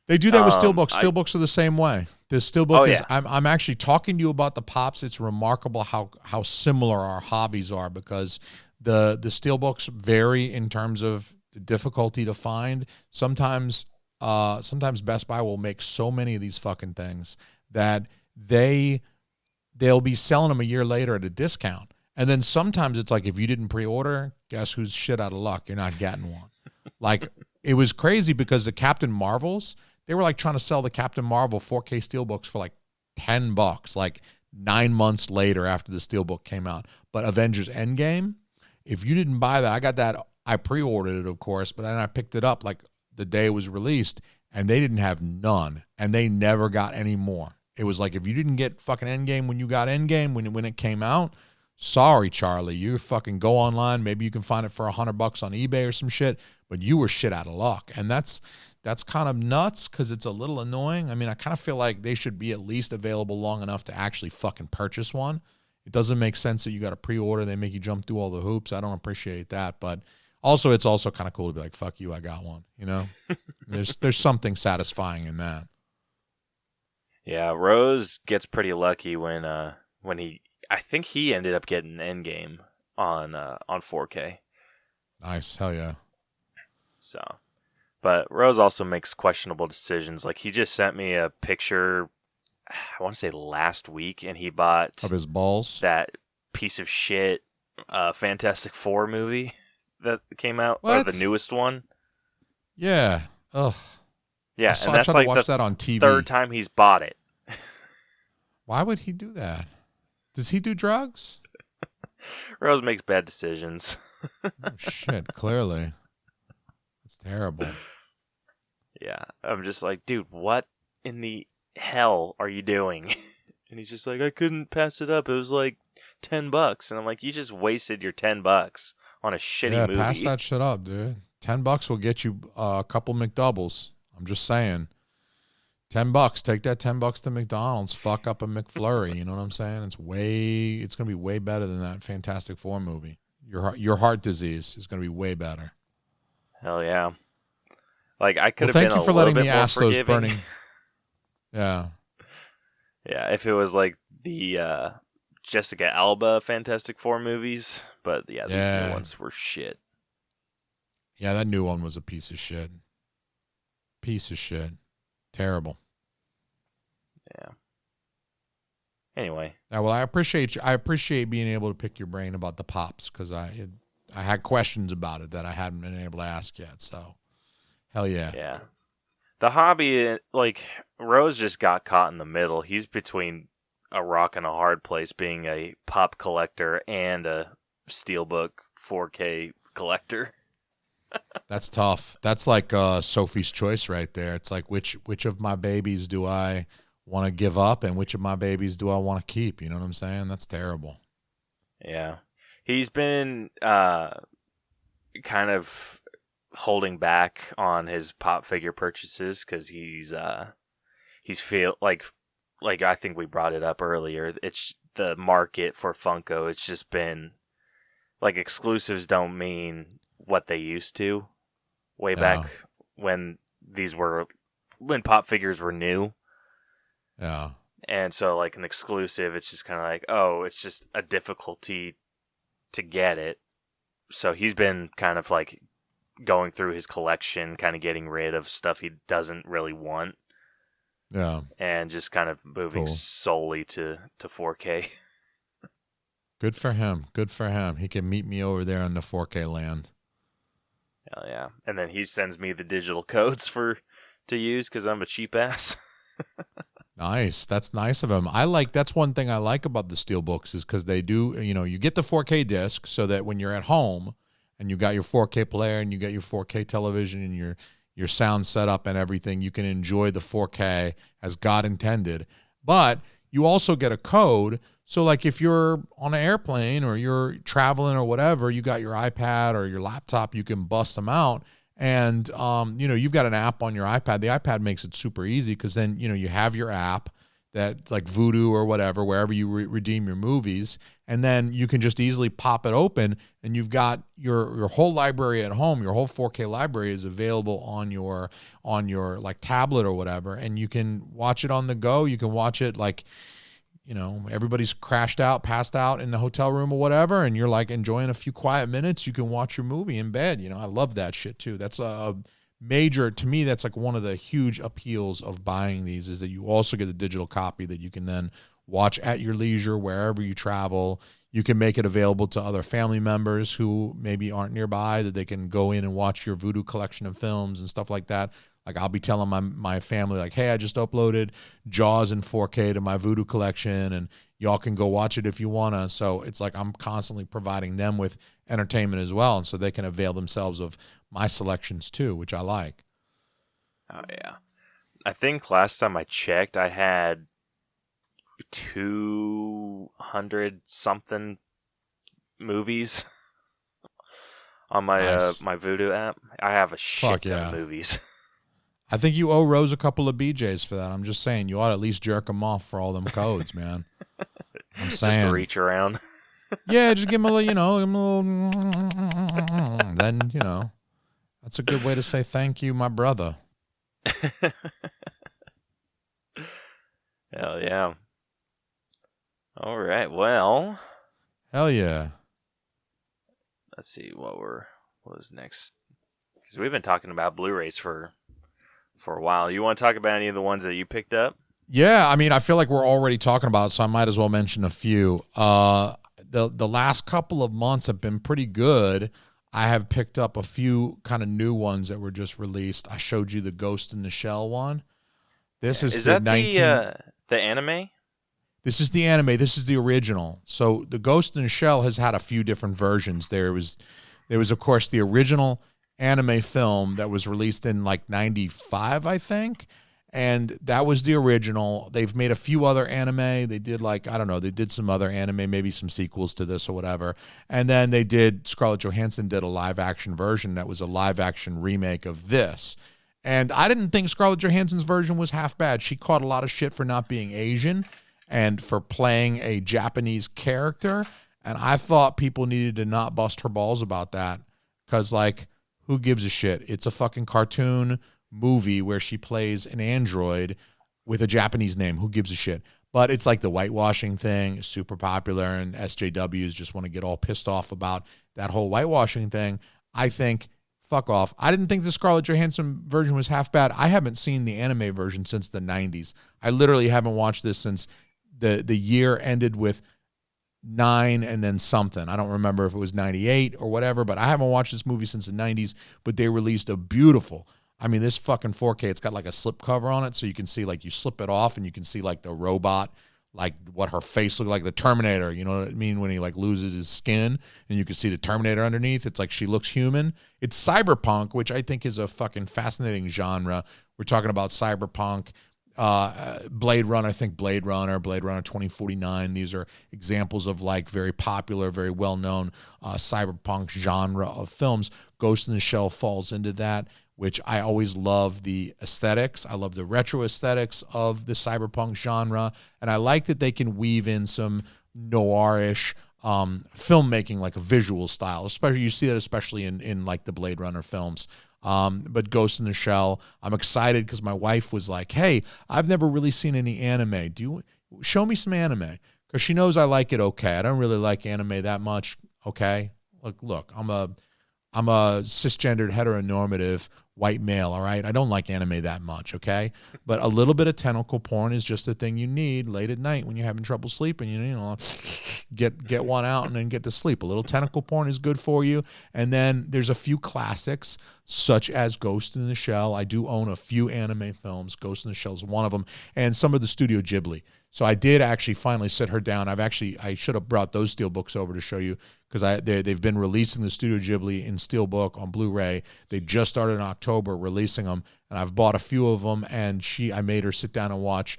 They do that with Steelbooks. Steelbooks are the same way. The Steelbook is. Yeah. I'm actually talking to you about the pops. It's remarkable how similar our hobbies are, because the Steelbooks vary in terms of the difficulty to find. Sometimes Best Buy will make so many of these fucking things that they'll be selling them a year later at a discount. And then sometimes it's like, if you didn't pre-order, guess who's shit out of luck? You're not getting one. Like, it was crazy because the Captain Marvels, they were like trying to sell the Captain Marvel 4K Steelbooks for like $10, like 9 months later after the Steelbook came out. But Avengers Endgame, if you didn't buy that, I got that. I pre-ordered it, of course, but then I picked it up like the day it was released, and they didn't have none, and they never got any more. It was like, if you didn't get fucking Endgame when you got Endgame, when it came out, sorry, Charlie, you fucking go online. Maybe you can find it for $100 on eBay or some shit, but you were shit out of luck. And that's kind of nuts, because it's a little annoying. I mean, I kind of feel like they should be at least available long enough to actually fucking purchase one. It doesn't make sense that you got to pre-order. They make you jump through all the hoops. I don't appreciate that. But also, it's also kind of cool to be like, fuck you, I got one. You know, there's something satisfying in that. Yeah, Rose gets pretty lucky when I think he ended up getting Endgame on 4K. Nice, hell yeah. So, but Rose also makes questionable decisions. Like, he just sent me a picture, I want to say last week, and he bought of his balls, that piece of shit Fantastic Four movie that came out, what? or the newest one. Yeah. Ugh. Yeah, I tried to watch that on TV. Third time he's bought it. Why would he do that? Does he do drugs? Rose makes bad decisions. Oh, shit, clearly. That's terrible. Yeah, I'm just like, dude, what in the hell are you doing? And he's just like, I couldn't pass it up. It was like $10. And I'm like, you just wasted your $10 on a shitty movie. Yeah, pass that shit up, dude. $10 will get you a couple McDoubles. I'm just saying. $10. Take that $10 to McDonald's. Fuck up a McFlurry. You know what I'm saying? It's gonna be way better than that Fantastic Four movie. Your heart disease is gonna be way better. Hell yeah! Like I could have thank been you a for little letting bit me more ask those forgiving. burning. Yeah. Yeah, if it was like the Jessica Alba Fantastic Four movies, but yeah, these new ones were shit. Yeah, that new one was a piece of shit. Piece of shit. Terrible. Yeah. Anyway. Yeah, well, I appreciate you. I appreciate being able to pick your brain about the pops because I had questions about it that I hadn't been able to ask yet. So, hell yeah. Yeah. The hobby, like, Rose just got caught in the middle. He's between a rock and a hard place, being a pop collector and a Steelbook 4K collector. That's tough. That's like Sophie's Choice right there. It's like which of my babies do I want to give up and which of my babies do I want to keep? You know what I'm saying? That's terrible. Yeah. He's been kind of holding back on his pop figure purchases because he's feel like I think we brought it up earlier. It's the market for Funko. It's just been like exclusives don't mean what they used to way back when pop figures were new. Yeah. And so like an exclusive, it's just kind of like, oh, it's just a difficulty to get it. So he's been kind of like going through his collection, kind of getting rid of stuff he doesn't really want. Yeah. And just kind of moving solely to 4K. Good for him. Good for him. He can meet me over there in the 4K land. Hell yeah. And then he sends me the digital codes to use because I'm a cheap ass. Nice. That's nice of him. That's one thing I like about the Steelbooks is because they do, you get the 4K disc so that when you're at home and you got your 4K player and you got your 4K television and your sound set up and everything, you can enjoy the 4K as God intended. But you also get a code. So like if you're on an airplane or you're traveling or whatever, you got your iPad or your laptop, you can bust them out. And, you've got an app on your iPad. The iPad makes it super easy because then, you have your app that like Vudu or whatever, wherever you redeem your movies. And then you can just easily pop it open and you've got your whole library at home. Your whole 4K library is available on your like tablet or whatever. And you can watch it on the go. You can watch it like, everybody's passed out in the hotel room or whatever, and you're like enjoying a few quiet minutes. You can watch your movie in bed. I love that shit too. That's a major, to me, that's like one of the huge appeals of buying these is that you also get a digital copy that you can then watch at your leisure wherever you travel. You can make it available to other family members who maybe aren't nearby that they can go in and watch your Vudu collection of films and stuff like that. Like I'll be telling my family like, hey, I just uploaded Jaws in 4K to my Vudu collection and y'all can go watch it if you want to. So it's like I'm constantly providing them with entertainment as well. And so they can avail themselves of my selections too, which I like. Oh, yeah. I think last time I checked, I had 200-something movies on my Nice. My Vudu app. I have a shit ton yeah. of movies. I think you owe Rose a couple of BJs for that. I'm just saying, you ought to at least jerk them off for all them codes, man. I'm saying. Just reach around. Yeah, just give him a little, then, that's a good way to say thank you, my brother. Hell yeah. All right, well. Hell yeah. Let's see what was next. Because we've been talking about Blu-rays for a while. You want to talk about any of the ones that you picked up? Yeah, I mean, I feel like we're already talking about it, so I might as well mention a few. The last couple of months have been pretty good. I have picked up a few kind of new ones that were just released. I showed you the Ghost in the Shell one. This is that 19... the anime? This is the anime. This is the original. So the Ghost in the Shell has had a few different versions. There was of course the original anime film that was released in like 95, I think. And that was the original. They've made a few other anime. They did they did some other anime, maybe some sequels to this or whatever. And then Scarlett Johansson did a live action version that was a live action remake of this. And I didn't think Scarlett Johansson's version was half bad. She caught a lot of shit for not being Asian and for playing a Japanese character. And I thought people needed to not bust her balls about that because, like, who gives a shit? It's a fucking cartoon movie where she plays an android with a Japanese name. Who gives a shit? But it's like the whitewashing thing is super popular, and SJWs just want to get all pissed off about that whole whitewashing thing. I think, fuck off. I didn't think the Scarlett Johansson version was half bad. I haven't seen the anime version since the 90s. I literally haven't watched this since the year ended with 9 and then something. I don't remember if it was 98 or whatever, but I haven't watched this movie since the 90s, but they released a beautiful, I mean, this fucking 4K, it's got like a slip cover on it, so you can see, like, you slip it off and you can see, like, the robot, like, what her face looked like, the Terminator, you know what I mean, when he, like, loses his skin and you can see the Terminator underneath. It's like she looks human. It's cyberpunk, which I think is a fucking fascinating genre. We're talking about cyberpunk, Blade Runner, I think Blade Runner 2049. These are examples of, like, very popular, very well-known cyberpunk genre of films. Ghost in the Shell falls into that, which I always love the aesthetics. I love the retro aesthetics of the cyberpunk genre. And I like that they can weave in some noirish filmmaking, like a visual style. Especially, you see that especially in like the Blade Runner films. But Ghost in the Shell, I'm excited because my wife was like, hey, I've never really seen any anime. Show me some anime? Because she knows I like it okay. I don't really like anime that much, okay? Look, I'm a cisgendered, heteronormative white male, all right? I don't like anime that much, okay? But a little bit of tentacle porn is just a thing you need late at night when you're having trouble sleeping. You know, get one out and then get to sleep. A little tentacle porn is good for you. And then there's a few classics, such as Ghost in the Shell. I do own a few anime films. Ghost in the Shell is one of them. And some of the Studio Ghibli. So I did actually finally sit her down. I should have brought those steelbooks over to show you because they've been releasing the Studio Ghibli in steelbook on Blu-ray. They just started in October releasing them, and I've bought a few of them. And I made her sit down and watch.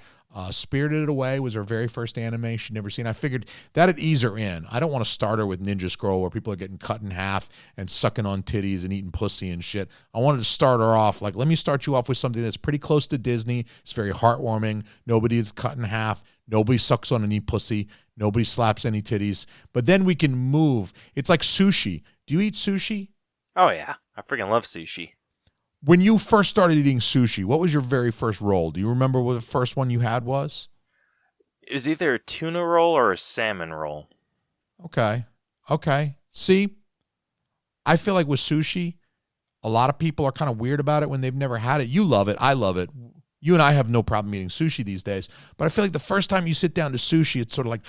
Spirited Away was her very first anime she'd never seen. I figured that'd ease her in. I don't want to start her with Ninja Scroll where people are getting cut in half and sucking on titties and eating pussy and shit. I wanted to start her off like, let me start you off with something that's pretty close to Disney. It's very heartwarming. Nobody is cut in half. Nobody sucks on any pussy. Nobody slaps any titties. But then we can move. It's like sushi. Do you eat sushi? Oh, yeah. I freaking love sushi. When you first started eating sushi, what was your very first roll? Do you remember what the first one you had was? It was either a tuna roll or a salmon roll. Okay. See, I feel like with sushi, a lot of people are kind of weird about it when they've never had it. You love it. I love it. You and I have no problem eating sushi these days. But I feel like the first time you sit down to sushi, it's sort of like,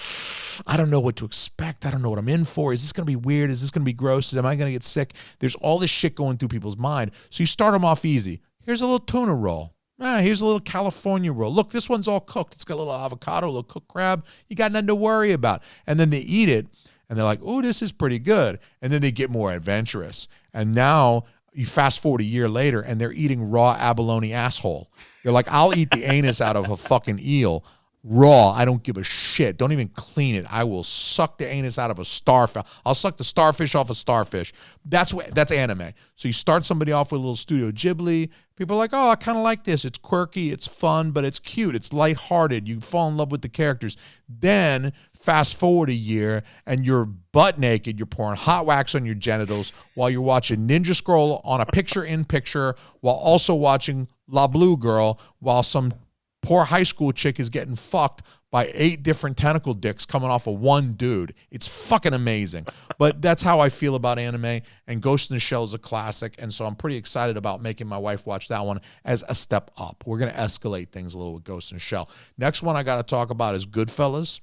I don't know what to expect. I don't know what I'm in for. Is this going to be weird? Is this going to be gross? Am I going to get sick? There's all this shit going through people's mind. So you start them off easy. Here's a little tuna roll. Here's a little California roll. Look, this one's all cooked. It's got a little avocado, a little cooked crab. You got nothing to worry about. And then they eat it, and they're like, oh, this is pretty good. And then they get more adventurous. And now you fast forward a year later, and they're eating raw abalone asshole. They're like, I'll eat the anus out of a fucking eel raw. I don't give a shit. Don't even clean it. I will suck the anus out of a starfish. I'll suck the starfish off a starfish. That's anime. So you start somebody off with a little Studio Ghibli. People are like, oh, I kind of like this. It's quirky. It's fun, but it's cute. It's lighthearted. You fall in love with the characters. Then fast forward a year and you're butt naked. You're pouring hot wax on your genitals while you're watching Ninja Scroll on a picture-in-picture while also watching La Blue Girl while some poor high school chick is getting fucked by 8 different tentacle dicks coming off of one dude. It's fucking amazing. But that's how I feel about anime, and Ghost in the Shell is a classic, and so I'm pretty excited about making my wife watch that one as a step up. We're going to escalate things a little with Ghost in the Shell. Next one I got to talk about is Goodfellas.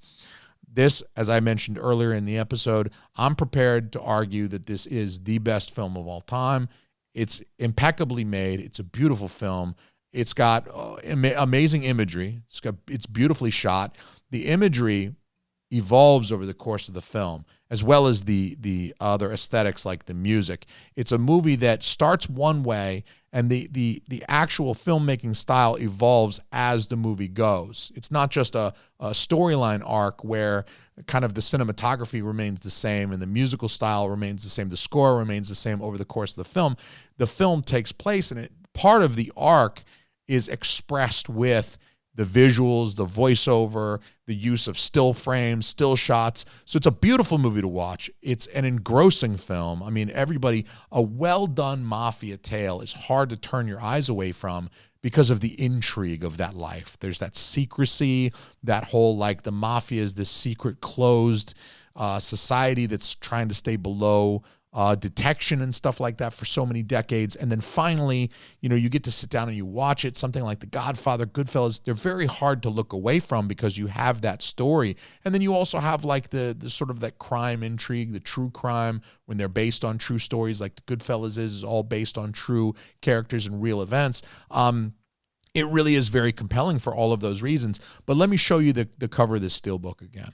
This, as I mentioned earlier in the episode, I'm prepared to argue that this is the best film of all time. It's impeccably made. It's a beautiful film. It's got amazing imagery. It's beautifully shot. The imagery evolves over the course of the film, as well as the other aesthetics like the music. It's a movie that starts one way, and the actual filmmaking style evolves as the movie goes. It's not just a storyline arc where kind of the cinematography remains the same and the musical style remains the same. The score remains the same over the course of the film. The film takes place, and it part of the arc is expressed with the visuals, the voiceover, the use of still frames, still shots. So it's a beautiful movie to watch. It's an engrossing film. I mean, a well-done mafia tale is hard to turn your eyes away from because of the intrigue of that life. There's that secrecy, that whole, like, the mafia is this secret closed society that's trying to stay below detection and stuff like that for so many decades. And then finally, you get to sit down and you watch it. Something like The Godfather, Goodfellas, they're very hard to look away from because you have that story. And then you also have like the sort of that crime intrigue, the true crime, when they're based on true stories, like The Goodfellas is all based on true characters and real events. It really is very compelling for all of those reasons. But let me show you the cover of this steelbook again.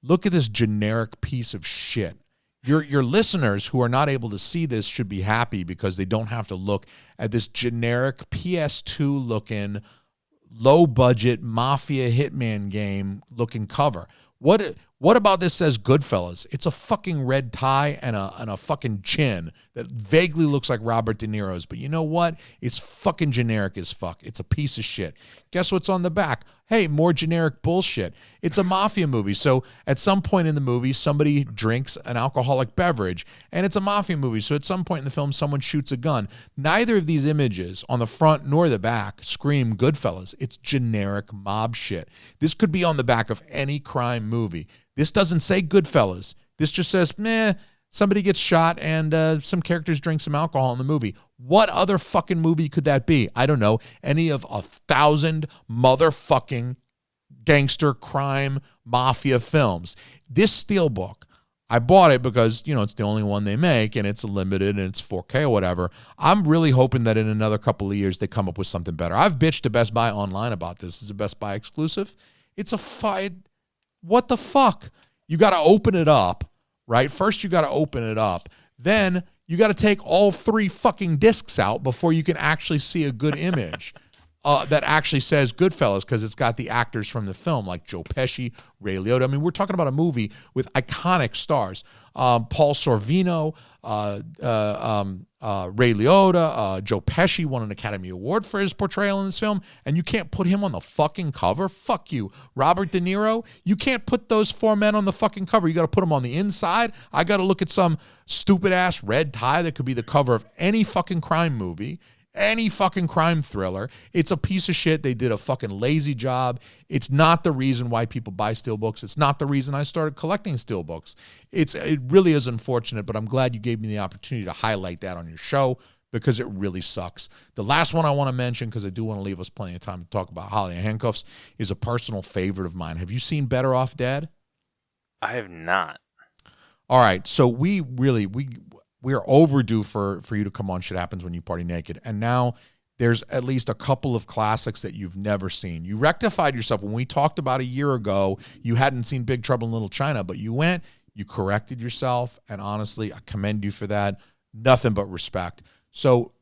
Look at this generic piece of shit. Your listeners who are not able to see this should be happy because they don't have to look at this generic PS2 looking, low budget mafia hitman game looking cover. What about this says Goodfellas? It's a fucking red tie and a fucking chin that vaguely looks like Robert De Niro's. But you know what? It's fucking generic as fuck. It's a piece of shit. Guess what's on the back? Hey, more generic bullshit. It's a mafia movie. So at some point in the movie, somebody drinks an alcoholic beverage, and it's a mafia movie. So at some point in the film, someone shoots a gun. Neither of these images on the front nor the back scream Goodfellas. It's generic mob shit. This could be on the back of any crime movie. This doesn't say Goodfellas. This just says, somebody gets shot and some characters drink some alcohol in the movie. What other fucking movie could that be? I don't know. Any of 1,000 motherfucking gangster crime mafia films. This steelbook, I bought it because, it's the only one they make and it's limited and it's 4K or whatever. I'm really hoping that in another couple of years they come up with something better. I've bitched to Best Buy online about this. It's a Best Buy exclusive. It's a fight. What the fuck? You got to open it up, right? First, you got to open it up. Then you got to take all 3 fucking discs out before you can actually see a good image that actually says Goodfellas, because it's got the actors from the film like Joe Pesci, Ray Liotta. I mean, we're talking about a movie with iconic stars. Paul Sorvino, Ray Liotta, Joe Pesci won an Academy Award for his portrayal in this film, and you can't put him on the fucking cover? Fuck you. Robert De Niro, you can't put those 4 men on the fucking cover. You got to put them on the inside. I got to look at some stupid-ass red tie that could be the cover of any fucking crime movie, any fucking crime thriller. It's a piece of shit. They did a fucking lazy job. It's not the reason why people buy steelbooks. It's not the reason I started collecting steelbooks. It really is unfortunate, but I'm glad you gave me the opportunity to highlight that on your show because it really sucks. The last one I want to mention, because I do want to leave us plenty of time to talk about Holiday Handcuffs, is a personal favorite of mine. Have you seen Better Off Dead? I have not. All right, so we are overdue for you to come on Shit Happens When You Party Naked. And now there's at least a couple of classics that you've never seen. You rectified yourself. When we talked about a year ago, you hadn't seen Big Trouble in Little China, but you went, you corrected yourself, and honestly, I commend you for that. Nothing but respect. So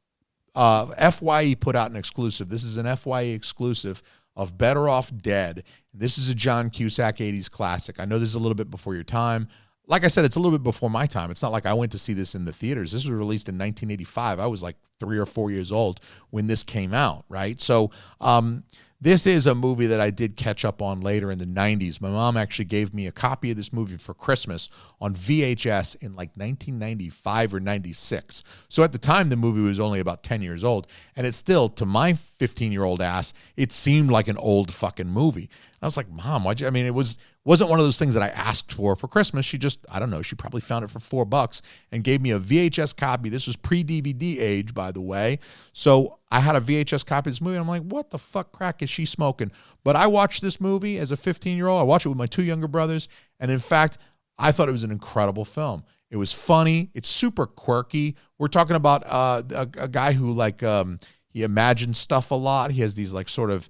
FYE put out an exclusive. This is an FYE exclusive of Better Off Dead. This is a John Cusack 80s classic. I know this is a little bit before your time. Like I said, it's a little bit before my time. It's not like I went to see this in the theaters. This was released in 1985. I was like 3 or 4 years old when this came out, right? So this is a movie that I did catch up on later in the 90s. My mom actually gave me a copy of this movie for Christmas on VHS in like 1995 or 96. So at the time, the movie was only about 10 years old. And it still, to my 15-year-old ass, it seemed like an old fucking movie. And I was like, Mom, why'd you? I mean, it wasn't one of those things that I asked for Christmas. She just, I don't know, she probably found it for $4 and gave me a VHS copy. This was pre-DVD age, by the way. So I had a VHS copy of this movie, and I'm like, what the fuck crack is she smoking? But I watched this movie as a 15-year-old. I watched it with my 2 younger brothers, and in fact, I thought it was an incredible film. It was funny. It's super quirky. We're talking about a guy who, like, he imagines stuff a lot. He has these, like, sort of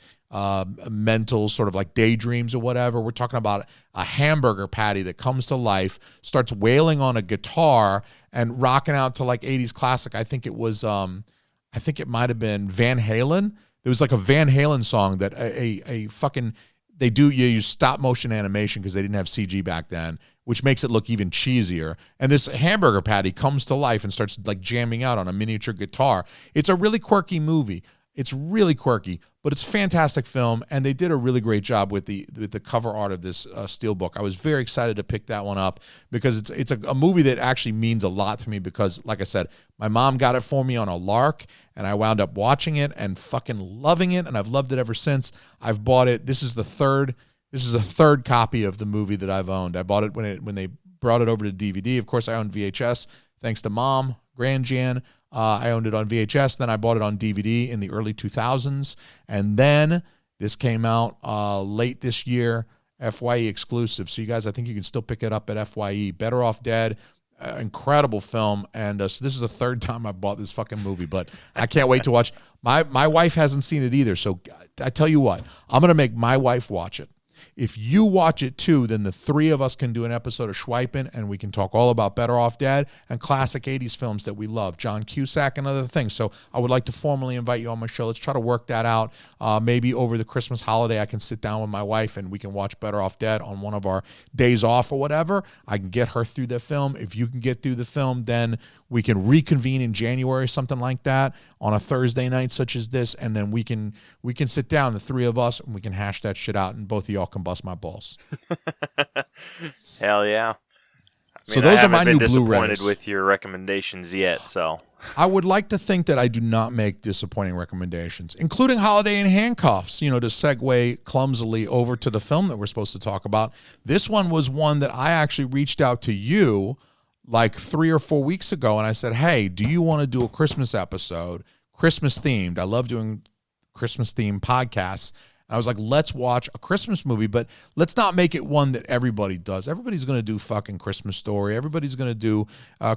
mental sort of like daydreams or whatever. We're talking about a hamburger patty that comes to life, starts wailing on a guitar and rocking out to like 80s classic. I think it was, I think it might have been Van Halen. There was like a Van Halen song that a fucking, you use stop motion animation because they didn't have CG back then, which makes it look even cheesier. And this hamburger patty comes to life and starts like jamming out on a miniature guitar. It's a really quirky movie. It's really quirky, but it's a fantastic film, and they did a really great job with the cover art of this steelbook. I was very excited to pick that one up because it's a movie that actually means a lot to me because, like I said, my mom got it for me on a lark, and I wound up watching it and fucking loving it, and I've loved it ever since. I've bought it. This is a third copy of the movie that I've owned. I bought it when they brought it over to DVD. Of course, I owned VHS thanks to Mom, Grand Jan. I owned it on VHS. Then I bought it on DVD in the early 2000s. And then this came out late this year, FYE exclusive. So you guys, I think you can still pick it up at FYE. Better Off Dead, incredible film. And so this is the third time I bought this fucking movie, but I can't wait to watch. My wife hasn't seen it either. So I tell you what, I'm going to make my wife watch it. If you watch it too, then the three of us can do an episode of Schweipin, and we can talk all about Better Off Dead and classic 80s films that we love, John Cusack and other things. So I would like to formally invite you on my show. Let's try to work that out. Maybe over the Christmas holiday, I can sit down with my wife and we can watch Better Off Dead on one of our days off or whatever. I can get her through the film. If you can get through the film, then we can reconvene in January, something like that, on a Thursday night such as this, and then we can sit down, the three of us, and we can hash that shit out, and both of y'all can bust my balls. Hell yeah! So those are my new Blu-rays. Disappointed with your recommendations yet, so I would like to think that I do not make disappointing recommendations, including Holiday in Handcuffs. To segue clumsily over to the film that we're supposed to talk about. This one was one that I actually reached out to you like 3 or 4 weeks ago, and I said, hey, do you want to do a Christmas episode, Christmas themed? I love doing Christmas themed podcasts. And I was like, let's watch a Christmas movie, but let's not make it one that everybody does. Everybody's going to do fucking Christmas Story. Everybody's going to do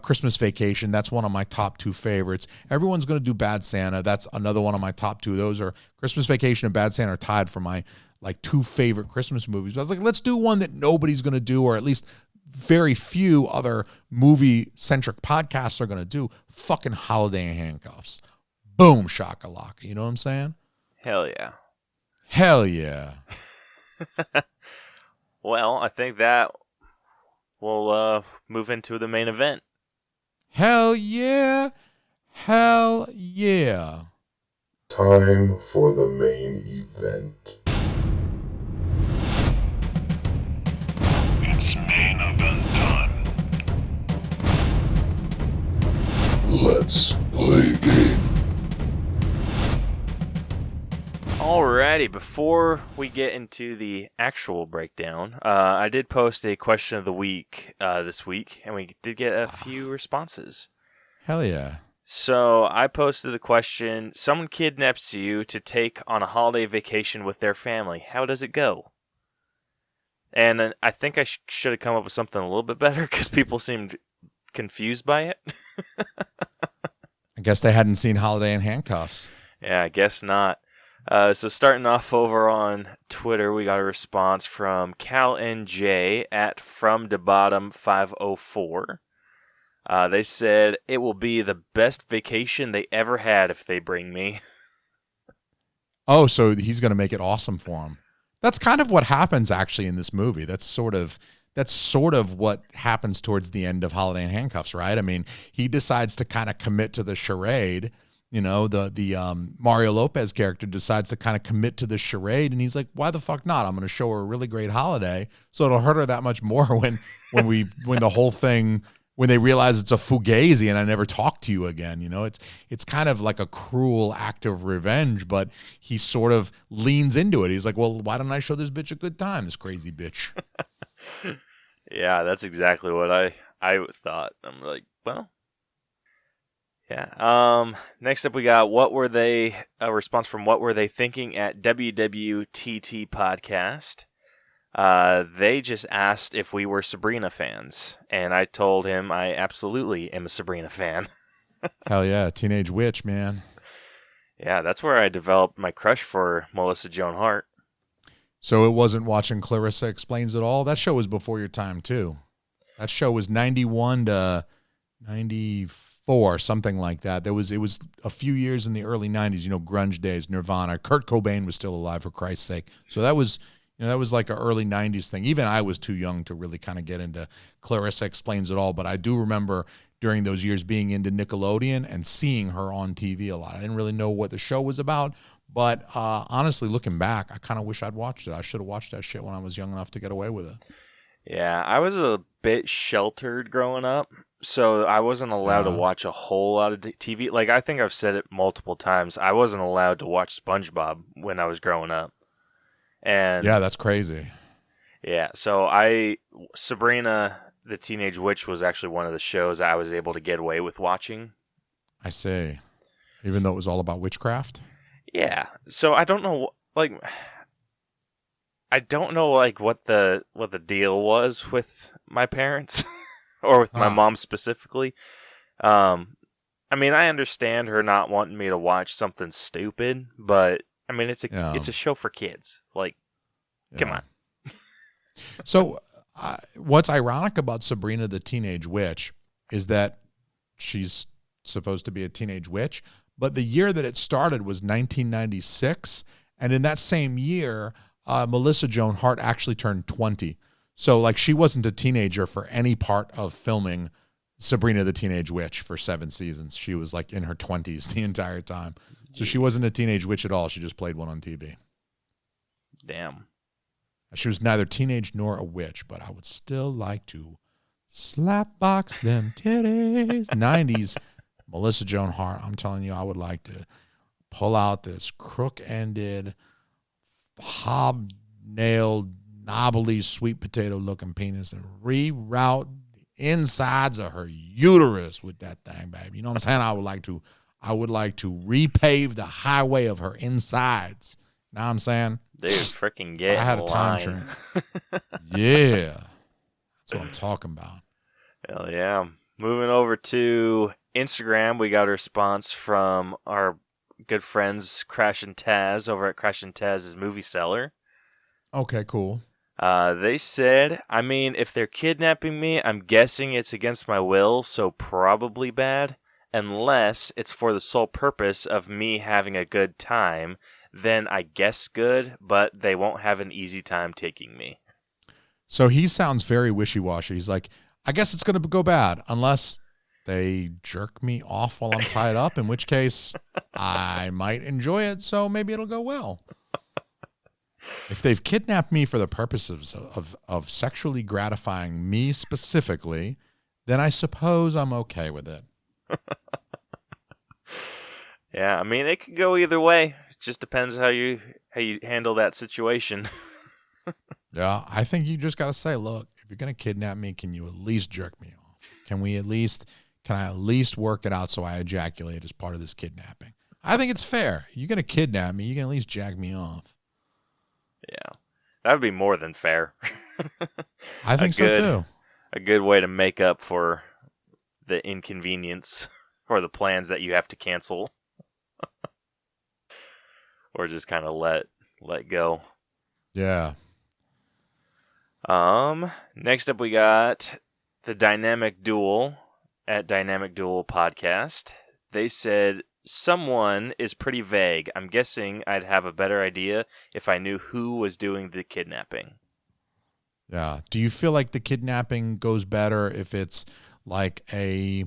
Christmas Vacation. That's one of my top 2 favorites. Everyone's going to do Bad Santa. That's another one of my top 2. Those are Christmas Vacation and Bad Santa are tied for my like 2 favorite Christmas movies. But I was like, let's do one that nobody's going to do, or at least very few other movie-centric podcasts are going to do. Fucking Holiday in Handcuffs. Boom, shakalaka. You know what I'm saying? hell yeah. Hell yeah. Well, I think that we'll move into the main event. Hell yeah. Hell yeah. Time for the main event. It's main event time. Let's play a game. Alrighty, before we get into the actual breakdown, I did post a question of the week this week, and we did get a few responses. Hell yeah. So I posted the question, someone kidnaps you to take on a holiday vacation with their family. How does it go? And I think I should have come up with something a little bit better because people seemed confused by it. I guess they hadn't seen Holiday in Handcuffs. Yeah, I guess not. So starting off over on Twitter, we got a response from Cal NJ at FromTheBottom504. They said, it will be the best vacation they ever had if they bring me. Oh, so he's going to make it awesome for him. That's kind of what happens actually in this movie. That's sort of what happens towards the end of Holiday in Handcuffs, right? I mean, he decides to kind of commit to the charade. You know, the Mario Lopez character decides to kind of commit to the charade, and he's like, why the fuck not? I'm going to show her a really great holiday, so it'll hurt her that much more when the whole thing, when they realize it's a fugazi and I never talk to you again. You know, it's kind of like a cruel act of revenge, but he sort of leans into it. He's like, well, why don't I show this bitch a good time, this crazy bitch? Yeah, that's exactly what I thought. I'm like, well, yeah. Next up, we got a response from What Were They Thinking at WWTT Podcast. They just asked if we were Sabrina fans, and I told him I absolutely am a Sabrina fan. Hell yeah, Teenage Witch, man. Yeah, that's where I developed my crush for Melissa Joan Hart. So it wasn't watching Clarissa Explains It All? That show was before your time, too. That show was 91 to 94, something like that. It was a few years in the early 90s, grunge days, Nirvana. Kurt Cobain was still alive, for Christ's sake. So that was That was like an early 90s thing. Even I was too young to really kind of get into Clarissa Explains It All, but I do remember during those years being into Nickelodeon and seeing her on TV a lot. I didn't really know what the show was about, but honestly, looking back, I kind of wish I'd watched it. I should have watched that shit when I was young enough to get away with it. Yeah, I was a bit sheltered growing up, so I wasn't allowed to watch a whole lot of TV. Like, I think I've said it multiple times. I wasn't allowed to watch SpongeBob when I was growing up. And yeah, that's crazy. Yeah, so Sabrina the Teenage Witch was actually one of the shows I was able to get away with watching. I see. Even though it was all about witchcraft? Yeah. So I don't know what the deal was with my parents or with my mom specifically. I mean, I understand her not wanting me to watch something stupid, but I mean, it's a show for kids. Like, come on. So, what's ironic about Sabrina the Teenage Witch is that she's supposed to be a teenage witch, but the year that it started was 1996, and in that same year, Melissa Joan Hart actually turned 20. So, like, she wasn't a teenager for any part of filming Sabrina the Teenage Witch for 7 seasons. She was, like, in her 20s the entire time. So she wasn't a teenage witch at all. She just played one on TV. Damn. She was neither teenage nor a witch, but I would still like to slap box them titties. 90s, Melissa Joan Hart. I'm telling you, I would like to pull out this crook-ended, hob-nailed, knobbly, sweet potato-looking penis and reroute the insides of her uterus with that thing, baby. You know what I'm saying? I would like to repave the highway of her insides. Know what I'm saying? Dude, freaking get I had a time train. Yeah. That's what I'm talking about. Hell yeah. Moving over to Instagram, we got a response from our good friends Crash and Taz over at Crash and Taz's Movie Cellar. Okay, cool. They said, I mean, if they're kidnapping me, I'm guessing it's against my will, so probably bad. Unless it's for the sole purpose of me having a good time, then I guess good, but they won't have an easy time taking me. So he sounds very wishy-washy. He's like, I guess it's going to go bad unless they jerk me off while I'm tied up, in which case I might enjoy it, so maybe it'll go well. If they've kidnapped me for the purposes of sexually gratifying me specifically, then I suppose I'm okay with it. Yeah, I mean, it could go either way. It just depends how you handle that situation. Yeah, I think you just got to say, look, if you're going to kidnap me, can you at least jerk me off? Can I at least work it out so I ejaculate as part of this kidnapping? I think it's fair. You're going to kidnap me, you can at least jack me off. Yeah, that would be more than fair. I think so too. A good way to make up for the inconvenience or the plans that you have to cancel. Or just kind of let go. Yeah. Next up we got the Dynamic Duel at Dynamic Duel Podcast. They said, someone is pretty vague. I'm guessing I'd have a better idea if I knew who was doing the kidnapping. Yeah. Do you feel like the kidnapping goes better if it's like a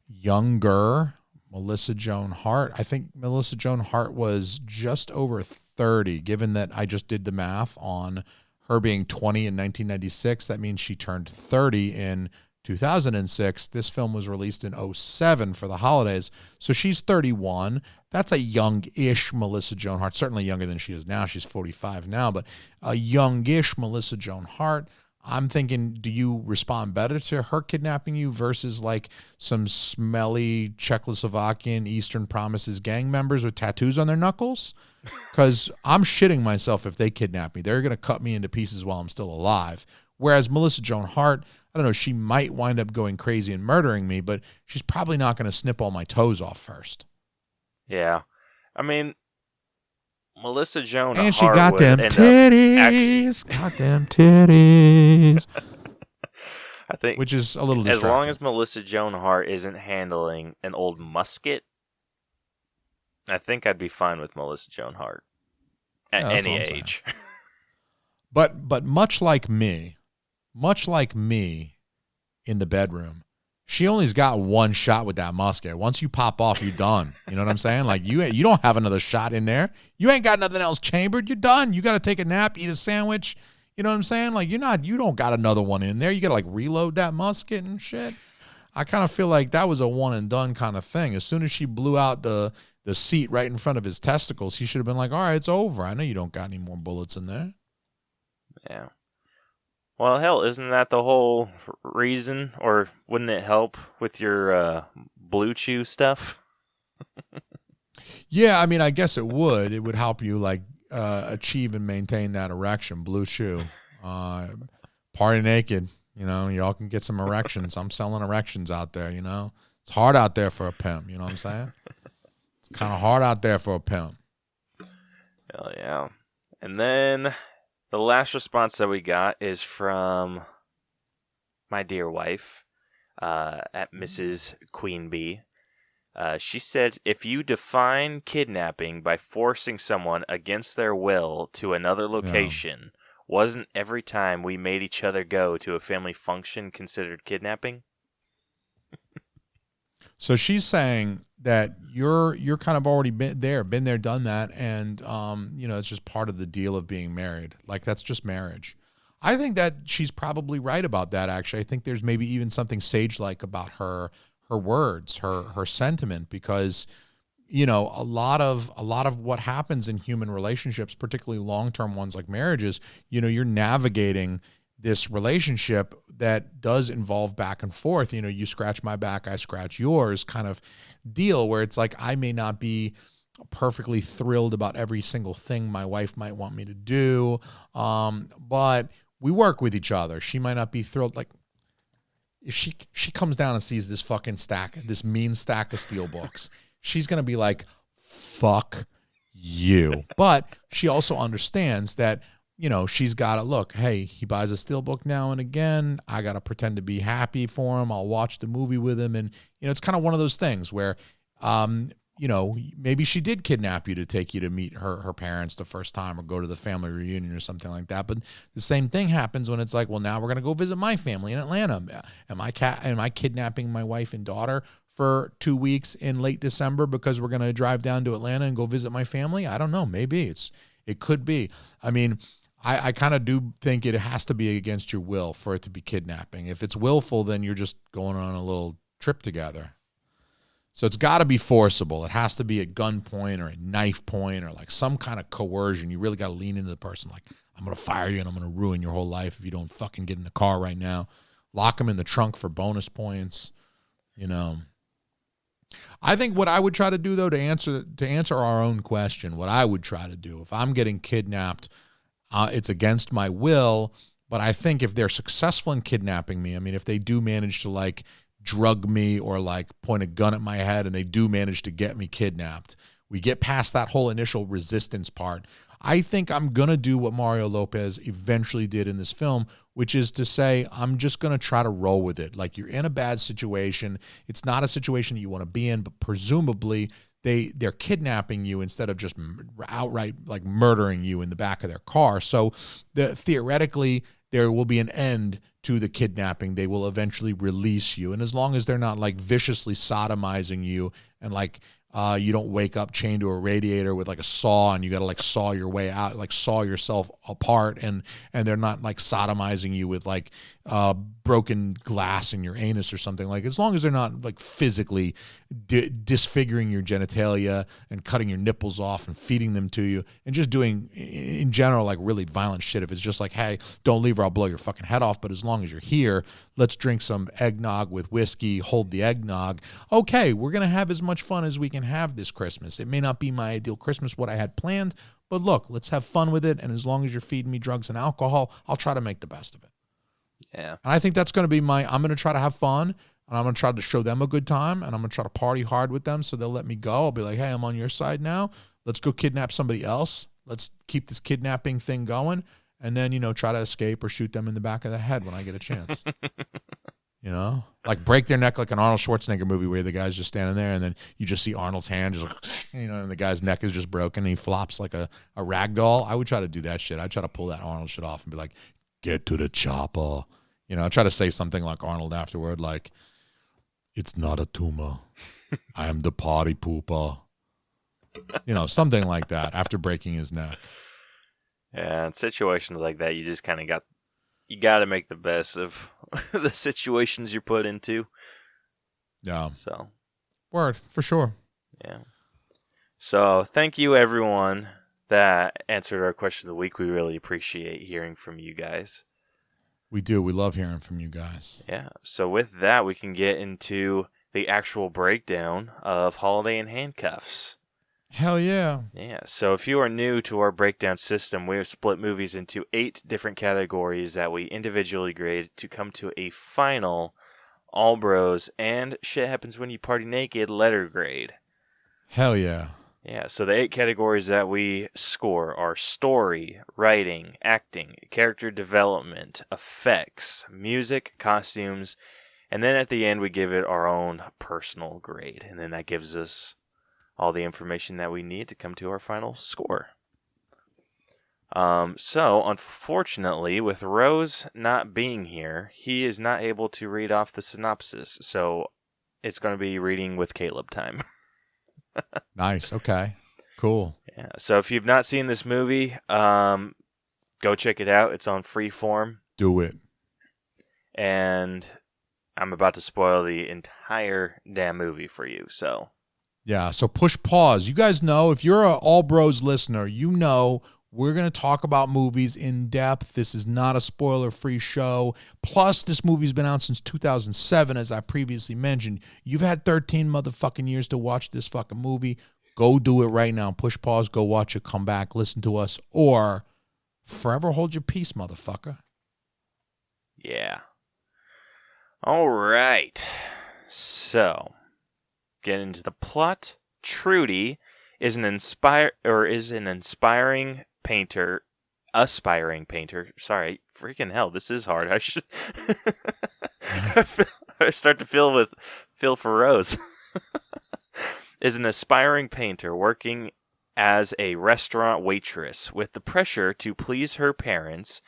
younger Melissa Joan Hart? I think Melissa Joan Hart was just over 30, given that I just did the math on her being 20 in 1996. That means she turned 30 in 2006. This film was released in 2007 for the holidays. So she's 31. That's a young-ish Melissa Joan Hart. Certainly younger than she is now. She's 45 now, but a young-ish Melissa Joan Hart. I'm thinking, do you respond better to her kidnapping you versus like some smelly Czechoslovakian Eastern Promises gang members with tattoos on their knuckles? Because I'm shitting myself if they kidnap me. They're going to cut me into pieces while I'm still alive. Whereas Melissa Joan Hart, I don't know, she might wind up going crazy and murdering me, but she's probably not going to snip all my toes off first. Yeah. I mean, Melissa Joan and Hart she got them titties. Got them titties. I think, which is a little distracting. As long as Melissa Joan Hart isn't handling an old musket, I think I'd be fine with Melissa Joan Hart at any age. But much like me in the bedroom, she only's got one shot with that musket. Once you pop off, you're done. You know what I'm saying? Like you don't have another shot in there. You ain't got nothing else chambered. You're done. You got to take a nap, eat a sandwich. You know what I'm saying? Like you don't got another one in there. You got to like reload that musket and shit. I kind of feel like that was a one and done kind of thing. As soon as she blew out the seat right in front of his testicles, he should have been like, all right, it's over. I know you don't got any more bullets in there. Yeah. Well, hell, isn't that the whole reason? Or wouldn't it help with your Blue Chew stuff? Yeah, I mean, I guess it would. It would help you like achieve and maintain that erection. Blue Chew. Party naked. You know, y'all can get some erections. I'm selling erections out there, you know. It's hard out there for a pimp, you know what I'm saying? It's kind of hard out there for a pimp. Hell yeah. And then the last response that we got is from my dear wife, at Mrs. Queen Bee. She said, if you define kidnapping by forcing someone against their will to another location, wasn't every time we made each other go to a family function considered kidnapping? So she's saying that you're kind of already been there, done that, and you know, it's just part of the deal of being married. Like that's just marriage. I think that she's probably right about that. Actually, I think there's maybe even something sage-like about her words, her sentiment, because you know, a lot of what happens in human relationships, particularly long-term ones like marriages, you know, you're navigating this relationship that does involve back and forth. You know, you scratch my back, I scratch yours kind of deal, where it's like I may not be perfectly thrilled about every single thing my wife might want me to do, but we work with each other. She might not be thrilled. Like if she comes down and sees this fucking stack, this mean stack of steel books, she's going to be like, fuck you. But she also understands that, you know, she's got to look, hey, he buys a steelbook now and again. I got to pretend to be happy for him. I'll watch the movie with him. And, you know, it's kind of one of those things where, you know, maybe she did kidnap you to take you to meet her parents the first time or go to the family reunion or something like that. But the same thing happens when it's like, well, now we're going to go visit my family in Atlanta. Am I kidnapping my wife and daughter for 2 weeks in late December because we're going to drive down to Atlanta and go visit my family? I don't know. Maybe it could be. I mean, I kind of do think it has to be against your will for it to be kidnapping. If it's willful, then you're just going on a little trip together. So it's got to be forcible. It has to be at gunpoint or at knife point or like some kind of coercion. You really got to lean into the person like, I'm going to fire you and I'm going to ruin your whole life if you don't fucking get in the car right now. Lock them in the trunk for bonus points, you know. I think what I would try to do, though, to answer our own question, what I would try to do if I'm getting kidnapped, it's against my will, but I think if they're successful in kidnapping me, I mean, if they do manage to like drug me or like point a gun at my head and they do manage to get me kidnapped, we get past that whole initial resistance part. I think I'm going to do what Mario Lopez eventually did in this film, which is to say, I'm just going to try to roll with it. Like you're in a bad situation. It's not a situation that you want to be in, but presumably they're kidnapping you instead of just outright like murdering you in the back of their car. So theoretically, there will be an end to the kidnapping. They will eventually release you. And as long as they're not like viciously sodomizing you and like you don't wake up chained to a radiator with like a saw and you got to like saw your way out, like saw yourself apart, and they're not like sodomizing you with like broken glass in your anus or something. Like as long as they're not like physically disfiguring your genitalia and cutting your nipples off and feeding them to you and just doing in general like really violent shit. If it's just like, hey, don't leave or I'll blow your fucking head off, but as long as you're here, let's drink some eggnog with whiskey, hold the eggnog. Okay, we're gonna have as much fun as we can have this Christmas. It may not be my ideal Christmas, what I had planned, but look, let's have fun with it. And as long as you're feeding me drugs and alcohol, I'll try to make the best of it. Yeah. And I think that's going to be I'm going to try to have fun and I'm going to try to show them a good time and I'm going to try to party hard with them so they'll let me go. I'll be like, hey, I'm on your side now. Let's go kidnap somebody else. Let's keep this kidnapping thing going. And then, you know, try to escape or shoot them in the back of the head when I get a chance. You know, like break their neck like an Arnold Schwarzenegger movie where the guy's just standing there and then you just see Arnold's hand just like, and the guy's neck is just broken and he flops like a rag doll. I would try to do that shit. I'd try to pull that Arnold shit off and be like, get to the chopper. I'd try to say something like Arnold afterward, like, it's not a tumor. I am the party pooper. Something like that after breaking his neck. Yeah, in situations like that, you just kind of got to make the best of the situations you're put into. Yeah. So. Word, for sure. Yeah. So, thank you, everyone that answered our question of the week. We really appreciate hearing from you guys. We do. We love hearing from you guys. Yeah. So, with that, we can get into the actual breakdown of Holiday in Handcuffs. Hell yeah. Yeah, so if you are new to our breakdown system, we have split movies into 8 different categories that we individually grade to come to a final all bros and shit happens when you party naked letter grade. Hell yeah. Yeah, so the 8 categories that we score are story, writing, acting, character development, effects, music, costumes, and then at the end we give it our own personal grade, and then that gives us all the information that we need to come to our final score. So, unfortunately, with Rose not being here, he is not able to read off the synopsis. So, it's going to be reading with Caleb time. Nice. Okay. Cool. Yeah. So, if you've not seen this movie, go check it out. It's on Freeform. Do it. And I'm about to spoil the entire damn movie for you, so... Yeah, so push pause. You guys know, if you're an All Bros listener, you know we're going to talk about movies in depth. This is not a spoiler-free show. Plus, this movie's been out since 2007, as I previously mentioned. You've had 13 motherfucking years to watch this fucking movie. Go do it right now. Push pause, go watch it, come back, listen to us, or forever hold your peace, motherfucker. Yeah. All right. So... get into the plot. Trudy is an aspiring painter. Sorry, freaking hell, this is hard. I should. I start to feel for Rose. Is an aspiring painter working as a restaurant waitress with the pressure to please her parents.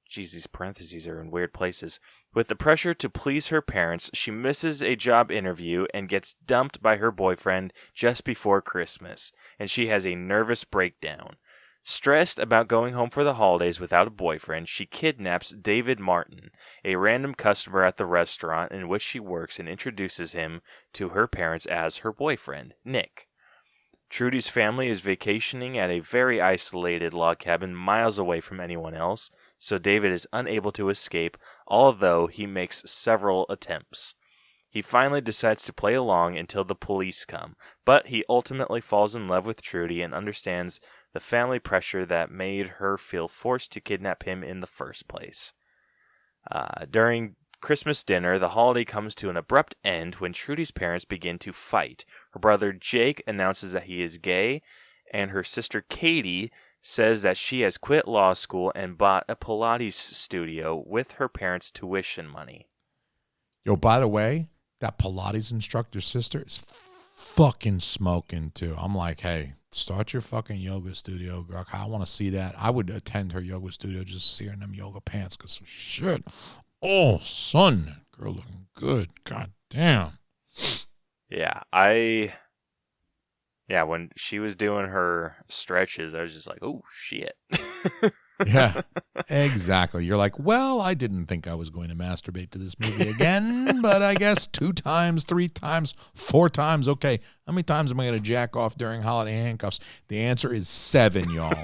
Geez, these parentheses are in weird places. With the pressure to please her parents, she misses a job interview and gets dumped by her boyfriend just before Christmas, and she has a nervous breakdown. Stressed about going home for the holidays without a boyfriend, she kidnaps David Martin, a random customer at the restaurant in which she works, and introduces him to her parents as her boyfriend, Nick. Trudy's family is vacationing at a very isolated log cabin miles away from anyone else, so David is unable to escape, although he makes several attempts. He finally decides to play along until the police come, but he ultimately falls in love with Trudy and understands the family pressure that made her feel forced to kidnap him in the first place. During Christmas dinner, the holiday comes to an abrupt end when Trudy's parents begin to fight. Her brother Jake announces that he is gay, and her sister Katie says that she has quit law school and bought a Pilates studio with her parents' tuition money. Yo, by the way, that Pilates instructor sister is fucking smoking too. I'm like, hey, start your fucking yoga studio, girl. I want to see that. I would attend her yoga studio just to see her in them yoga pants because shit. Oh, son, girl looking good. God damn. Yeah, when she was doing her stretches, I was just like, oh, shit. Yeah, exactly. You're like, well, I didn't think I was going to masturbate to this movie again, but I guess 2 times, 3 times, 4 times. Okay, how many times am I going to jack off during Holiday Handcuffs? The answer is 7, y'all.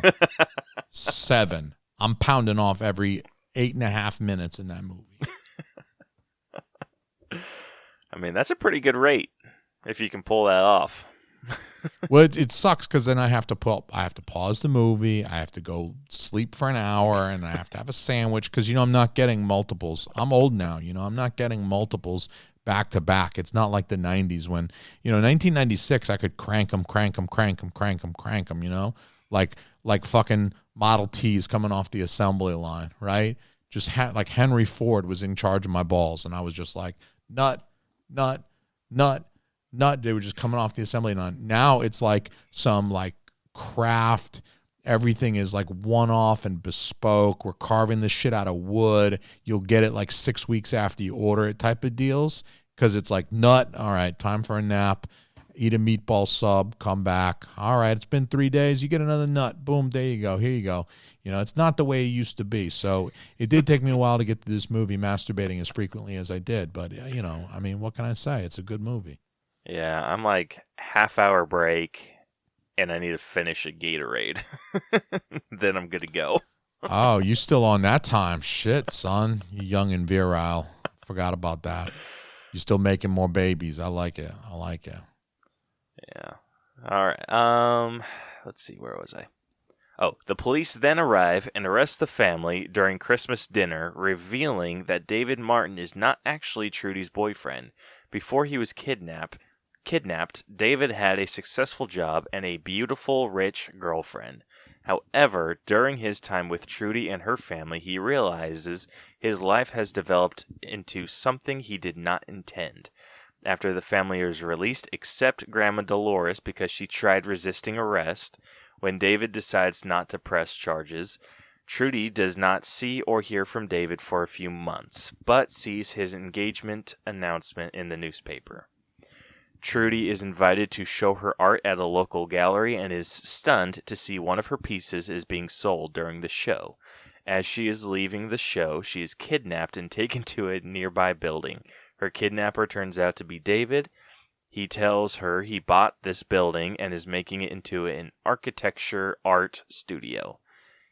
7. I'm pounding off every 8.5 minutes in that movie. I mean, that's a pretty good rate if you can pull that off. Well, it sucks because then I have to pause the movie. I have to go sleep for an hour, and I have to have a sandwich because I'm not getting multiples. I'm old now, I'm not getting multiples back to back. It's not like the 90s when 1996 I could crank them. Like like fucking Model Ts coming off the assembly line, right? Just like Henry Ford was in charge of my balls, and I was just like, nut. They were just coming off the assembly line. Now it's like some like craft. Everything is like one-off and bespoke. We're carving this shit out of wood. You'll get it like 6 weeks after you order it type of deals, because it's like, nut, all right, time for a nap. Eat a meatball sub, come back. All right, it's been 3 days. You get another nut. Boom, there you go. Here you go. You know, it's not the way it used to be. So it did take me a while to get to this movie, masturbating as frequently as I did. But, you know, I mean, what can I say? It's a good movie. Yeah, I'm like half-hour break, and I need to finish a Gatorade. Then I'm good to go. Oh, you still on that time? Shit, son. You young and virile. Forgot about that. You're still making more babies. I like it. Yeah. All right. Let's see. Where was I? Oh, the police then arrive and arrest the family during Christmas dinner, revealing that David Martin is not actually Trudy's boyfriend. Before he was kidnapped, David had a successful job and a beautiful, rich girlfriend. However, during his time with Trudy and her family, he realizes his life has developed into something he did not intend. After the family is released, except Grandma Dolores because she tried resisting arrest, when David decides not to press charges, Trudy does not see or hear from David for a few months, but sees his engagement announcement in the newspaper. Trudy is invited to show her art at a local gallery and is stunned to see one of her pieces is being sold during the show. As she is leaving the show, she is kidnapped and taken to a nearby building. Her kidnapper turns out to be David. He tells her he bought this building and is making it into an architecture art studio.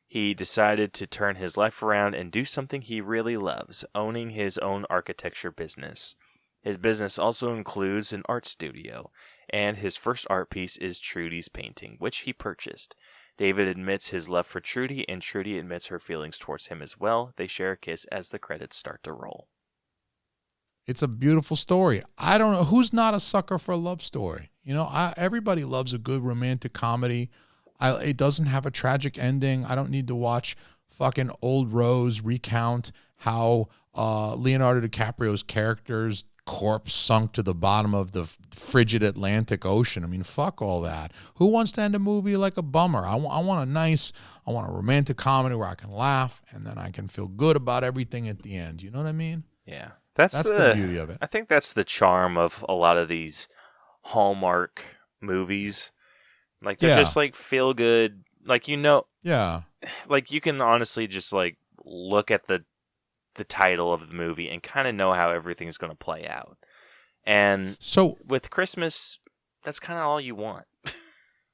He decided to turn his life around and do something he really loves, owning his own architecture business. His business also includes an art studio, and his first art piece is Trudy's painting, which he purchased. David admits his love for Trudy, and Trudy admits her feelings towards him as well. They share a kiss as the credits start to roll. It's a beautiful story. I don't know who's not a sucker for a love story. You know, everybody loves a good romantic comedy. It doesn't have a tragic ending. I don't need to watch fucking Old Rose recount how Leonardo DiCaprio's character's corpse sunk to the bottom of the frigid Atlantic Ocean. I mean, fuck all that. Who wants to end a movie like a bummer? I want a romantic comedy where I can laugh and then I can feel good about everything at the end. You know what I mean? Yeah. That's the beauty of it. I think that's the charm of a lot of these Hallmark movies. Like, they're just, like, feel good. Like, you know. Yeah. Like, you can honestly just, like, look at the title of the movie and kind of know how everything's going to play out. And so with Christmas, that's kind of all you want.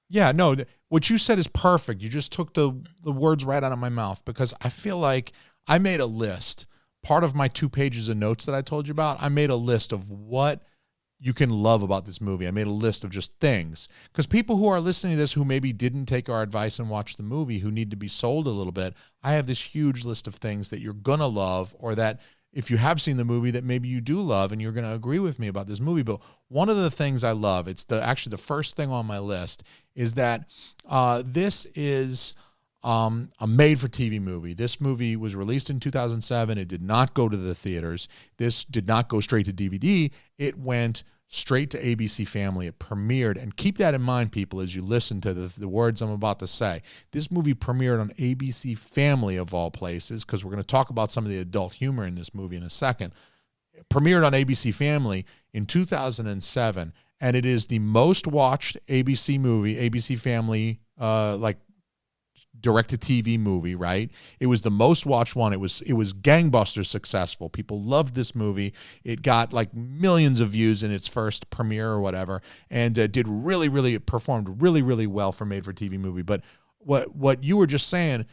Yeah, no, what you said is perfect. You just took the words right out of my mouth, because I feel like I made a list. Part of my 2 pages of notes that I told you about, I made a list of what you can love about this movie. I made a list of just things. Because people who are listening to this who maybe didn't take our advice and watch the movie, who need to be sold a little bit, I have this huge list of things that you're going to love, or that if you have seen the movie that maybe you do love and you're going to agree with me about this movie. But one of the things I love, it's actually the first thing on my list, is that this is a made-for-TV movie. This movie was released in 2007. It did not go to the theaters. This did not go straight to DVD. It went straight to ABC Family. It premiered, and keep that in mind, people, as you listen to the words I'm about to say. This movie premiered on ABC Family, of all places, because we're going to talk about some of the adult humor in this movie in a second. It premiered on ABC Family in 2007, and it is the most watched ABC movie, ABC Family, direct-to-TV movie, right? It was the most watched one. It was gangbusters successful. People loved this movie. It got like millions of views in its first premiere or whatever, and it performed really, really well for made-for-TV movie. But what you were just saying,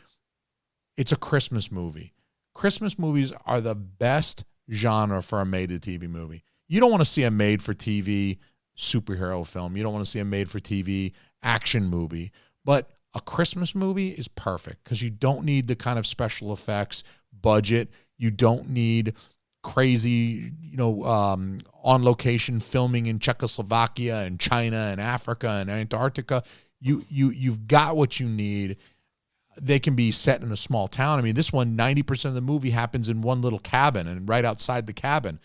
it's a Christmas movie. Christmas movies are the best genre for a made-to-TV movie. You don't want to see a made-for-TV superhero film. You don't want to see a made-for-TV action movie. But a Christmas movie is perfect, because you don't need the kind of special effects budget. You don't need crazy, on location filming in Czechoslovakia and China and Africa and Antarctica. You've got what you need. they can be set in a small town. I mean, this one, 90% of the movie happens in one little cabin and right outside the cabin.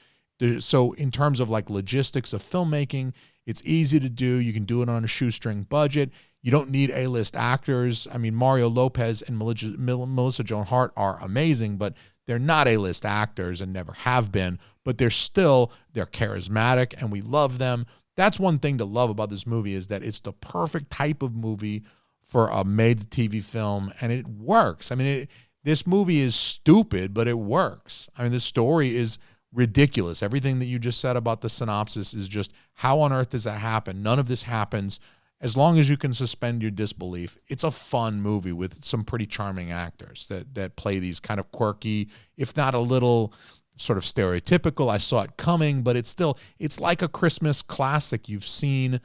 So in terms of like logistics of filmmaking, it's easy to do. You can do it on a shoestring budget. You don't need A-list actors. I mean, Mario Lopez and Melissa Joan Hart are amazing, but they're not A-list actors and never have been, but they're charismatic and we love them. That's one thing to love about this movie, is that it's the perfect type of movie for a made-to-TV film, and it works. I mean, this movie is stupid, but it works. I mean, the story is ridiculous. Everything that you just said about the synopsis is just, how on earth does that happen? None of this happens. As long as you can suspend your disbelief, it's a fun movie with some pretty charming actors that play these kind of quirky, if not a little sort of stereotypical. I saw it coming, but it's like a Christmas classic. You've seen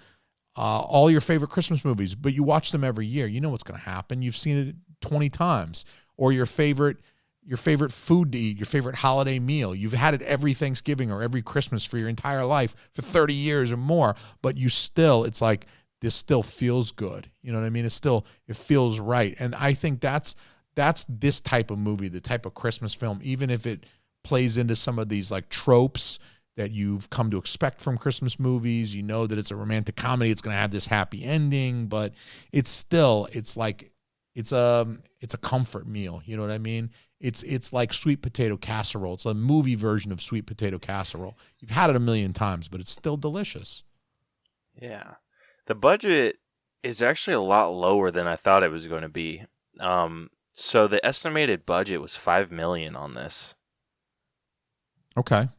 all your favorite Christmas movies, but you watch them every year. You know what's going to happen. You've seen it 20 times. Or your favorite food to eat, your favorite holiday meal. You've had it every Thanksgiving or every Christmas for your entire life for 30 years or more, but it's like, this still feels good. You know what I mean? It feels right. And I think that's this type of movie, the type of Christmas film, even if it plays into some of these like tropes that you've come to expect from Christmas movies. You know that it's a romantic comedy. It's going to have this happy ending, but it's a comfort meal. You know what I mean? It's like sweet potato casserole. It's a movie version of sweet potato casserole. You've had it a million times, but it's still delicious. Yeah. The budget is actually a lot lower than I thought it was going to be. So the estimated budget was $5 million on this. Okay.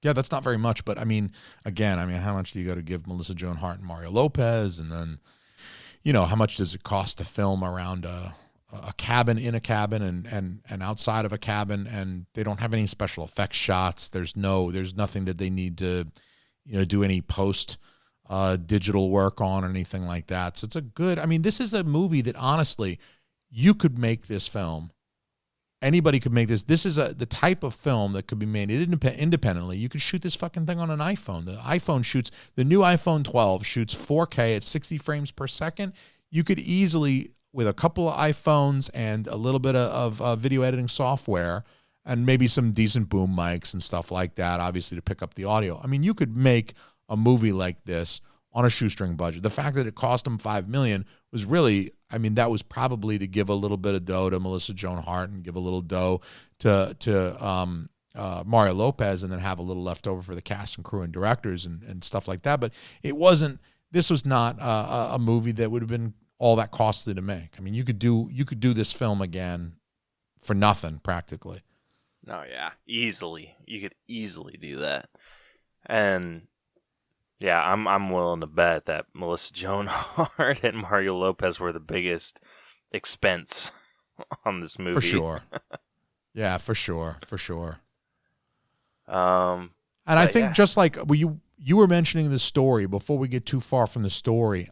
Yeah, that's not very much, but I mean, again, how much do you got to give Melissa Joan Hart and Mario Lopez? And then, how much does it cost to film around a cabin, in a cabin and outside of a cabin? And they don't have any special effects shots. There's nothing that they need to, do any post digital work on or anything like that. So this is a movie that honestly, you could make this film. Anybody could make this. This is the type of film that could be made independently. You could shoot this fucking thing on an iPhone. The new iPhone 12 shoots 4K at 60 frames per second. You could easily, with a couple of iPhones and a little bit of video editing software and maybe some decent boom mics and stuff like that, obviously to pick up the audio. You could make a movie like this on a shoestring budget. The fact that it cost them $5 million was really, that was probably to give a little bit of dough to Melissa Joan Hart and give a little dough to Mario Lopez, and then have a little left over for the cast and crew and directors and stuff like that. But this was not a movie that would have been all that costly to make. You could do this film again for nothing practically. Oh yeah, easily. You could easily do that. And yeah, I'm willing to bet that Melissa Joan Hart and Mario Lopez were the biggest expense on this movie. For sure. Yeah, for sure. And I think just like you were mentioning the story, before we get too far from the story,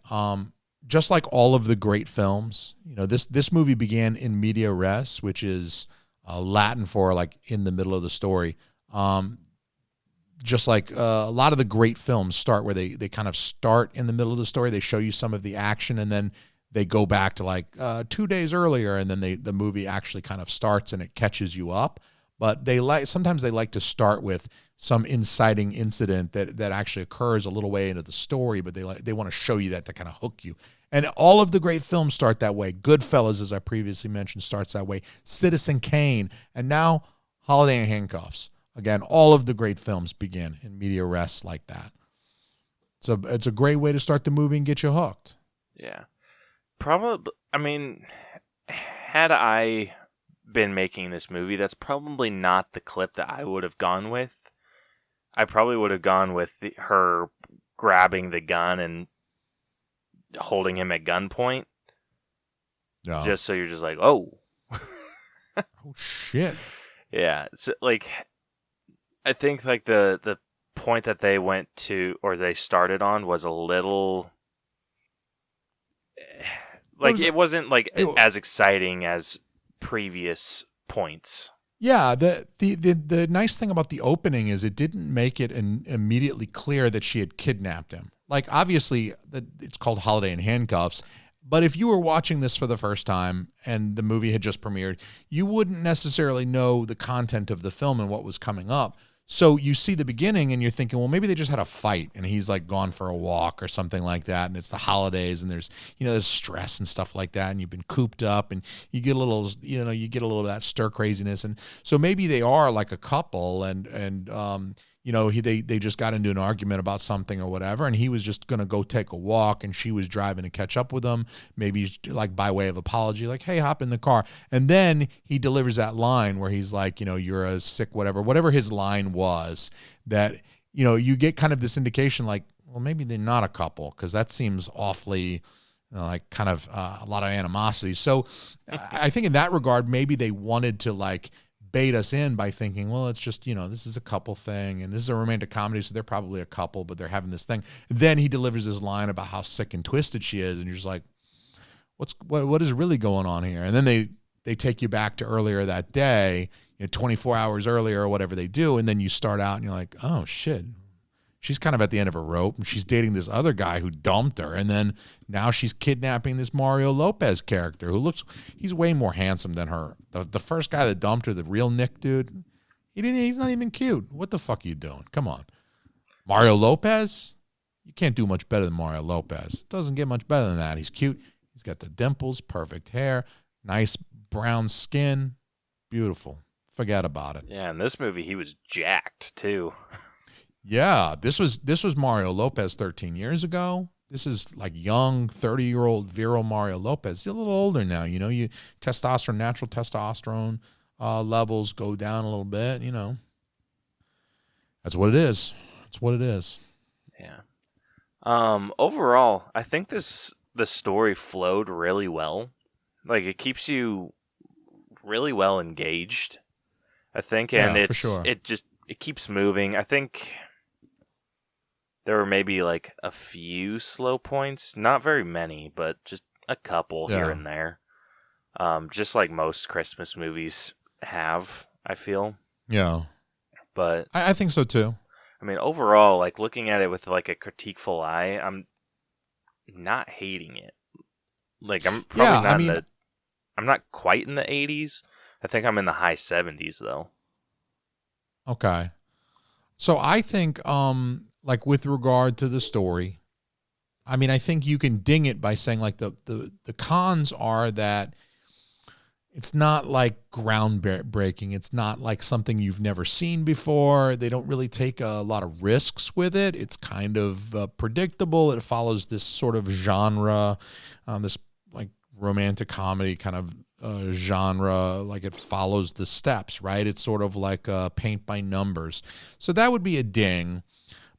just like all of the great films, this movie began in media res, which is Latin for like in the middle of the story. Just like a lot of the great films start where they kind of start in the middle of the story. They show you some of the action, and then they go back to like 2 days earlier, and then the movie actually kind of starts and it catches you up. But sometimes they like to start with some inciting incident that actually occurs a little way into the story, but they want to show you that to kind of hook you. And all of the great films start that way. Goodfellas, as I previously mentioned, starts that way. Citizen Kane, and now Holiday in Handcuffs. Again, all of the great films begin in media res like that. So it's a great way to start the movie and get you hooked. Yeah. Probably, had I been making this movie, that's probably not the clip that I would have gone with. I probably would have gone with her grabbing the gun and holding him at gunpoint. No. Just so you're just like, oh. Oh, shit. Yeah. So, I think the point that they went to, or they started on, was a little it wasn't as exciting as previous points. Yeah, the nice thing about the opening is it didn't make it immediately clear that she had kidnapped him. Like, obviously, it's called Holiday in Handcuffs. But if you were watching this for the first time and the movie had just premiered, you wouldn't necessarily know the content of the film and what was coming up. So you see the beginning and you're thinking, well, maybe they just had a fight and he's like gone for a walk or something like that. And it's the holidays and there's, there's stress and stuff like that. And you've been cooped up and you get a little, you get a little of that stir craziness. And so maybe they are like a couple and they just got into an argument about something or whatever, and he was just going to go take a walk, and she was driving to catch up with him, maybe like by way of apology, like, hey, hop in the car. And then he delivers that line where he's like, you're a sick whatever his line was, that, you get kind of this indication like, well, maybe they're not a couple, because that seems awfully like kind of a lot of animosity. So I think in that regard, maybe they wanted to like bait us in by thinking, well, it's just, this is a couple thing and this is a romantic comedy, so they're probably a couple, but they're having this thing. Then he delivers this line about how sick and twisted she is, and you're just like, what is really going on here? And then they take you back to earlier that day, 24 hours earlier or whatever they do, and then you start out and you're like, oh shit, she's kind of at the end of her rope, and she's dating this other guy who dumped her, and then now she's kidnapping this Mario Lopez character he's way more handsome than her. The first guy that dumped her, the real Nick dude, he's not even cute. What the fuck are you doing? Come on. Mario Lopez? You can't do much better than Mario Lopez. Doesn't get much better than that. He's cute. He's got the dimples, perfect hair, nice brown skin. Beautiful. Forget about it. Yeah, in this movie, he was jacked, too. Yeah, this was Mario Lopez 13 years ago. This is like young 30-year-old virile Mario Lopez. He's a little older now, natural testosterone levels go down a little bit, That's what it is. That's what it is. Yeah. Overall, I think the story flowed really well. Like, it keeps you really well engaged, I think, and for sure. it keeps moving. I think there were maybe like a few slow points, not very many, but just a couple here and there. Just like most Christmas movies have, I feel. Yeah. But I think so too. I mean, overall, like looking at it with like a critiqueful eye, I'm not hating it. Like I'm probably I'm not quite in the 80s. I think I'm in the high 70s though. Okay. So I think like with regard to the story, I mean, I think you can ding it by saying like the cons are that it's not like groundbreaking. It's not like something you've never seen before. They don't really take a lot of risks with it. It's kind of predictable. It follows this sort of genre, this like romantic comedy kind of genre, like it follows the steps, right? It's sort of like paint by numbers. So that would be a ding.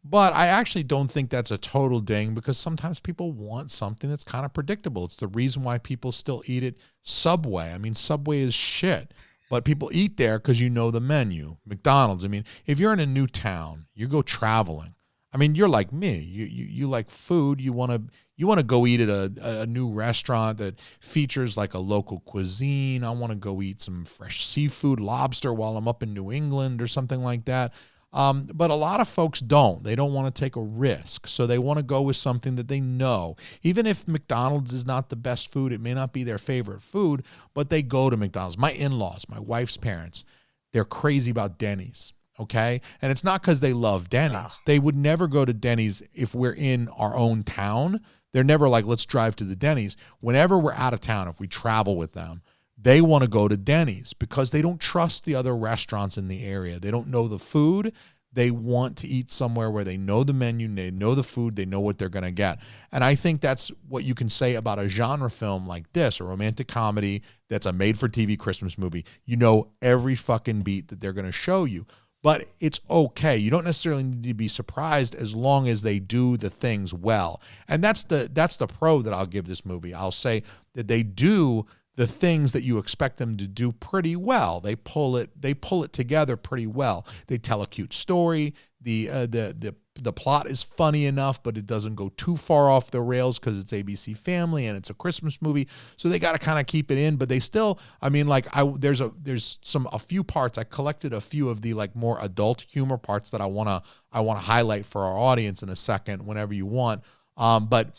But I actually don't think that's a total ding, because sometimes people want something that's kind of predictable. It's the reason why people still eat at Subway. I mean, Subway is shit, but people eat there because you know the menu. McDonald's, I mean, if you're in a new town, you go traveling. I mean, you're like me. You like food. You want to go eat at a new restaurant that features like a local cuisine. I want to go eat some fresh seafood, lobster, while I'm up in New England or something like that. But a lot of folks don't. They don't want to take a risk. So they want to go with something that they know. Even if McDonald's is not the best food, it may not be their favorite food, but they go to McDonald's. My in-laws, my wife's parents, they're crazy about Denny's. Okay. And it's not because they love Denny's. They would never go to Denny's if we're in our own town. They're never like, let's drive to the Denny's. Whenever we're out of town, if we travel with them, they want to go to Denny's because they don't trust the other restaurants in the area. They don't know the food. They want to eat somewhere where they know the menu, they know the food, they know what they're going to get. And I think that's what you can say about a genre film like this, a romantic comedy that's a made-for-TV Christmas movie. You know every fucking beat that they're going to show you. But it's okay. You don't necessarily need to be surprised as long as they do the things well. And that's the pro that I'll give this movie. I'll say that they do the things that you expect them to do pretty well. They pull it together pretty well. They tell a cute story. The plot is funny enough, but it doesn't go too far off the rails because it's ABC Family and it's a Christmas movie. So they got to kind of keep it in, but they still, I mean, like there's a few parts. I collected a few of the like more adult humor parts that I want to highlight for our audience in a second whenever you want. But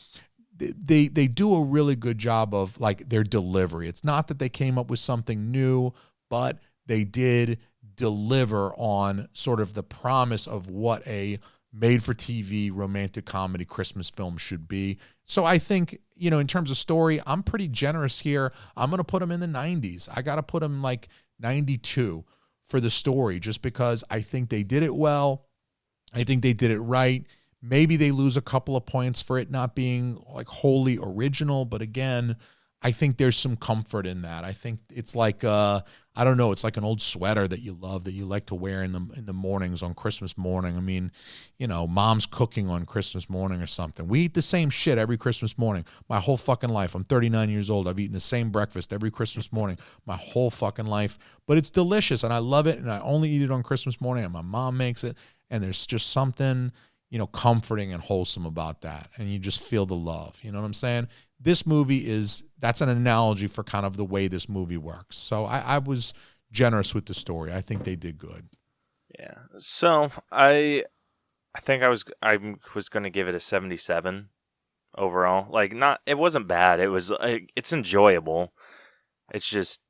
they do a really good job of like their delivery. It's not that they came up with something new, but they did deliver on sort of the promise of what a made-for-TV romantic comedy Christmas film should be. So I think, in terms of story, I'm pretty generous here. I'm going to put them in the 90s. I got to put them like 92 for the story, just because I think they did it well. I think they did it right. Maybe they lose a couple of points for it not being like wholly original, but again, I think there's some comfort in that. I think it's like I don't know, it's like an old sweater that you love, that you like to wear in the mornings on Christmas morning. I mean, mom's cooking on Christmas morning or something. We eat the same shit every Christmas morning. My whole fucking life. I'm 39 years old. I've eaten the same breakfast every Christmas morning my whole fucking life. But it's delicious and I love it, and I only eat it on Christmas morning, and my mom makes it, and there's just something, comforting and wholesome about that. And you just feel the love. You know what I'm saying? This movie that's an analogy for kind of the way this movie works. So I was generous with the story. I think they did good. Yeah. So I think I was going to give it a 77 overall. Like, it wasn't bad. It's enjoyable. It's just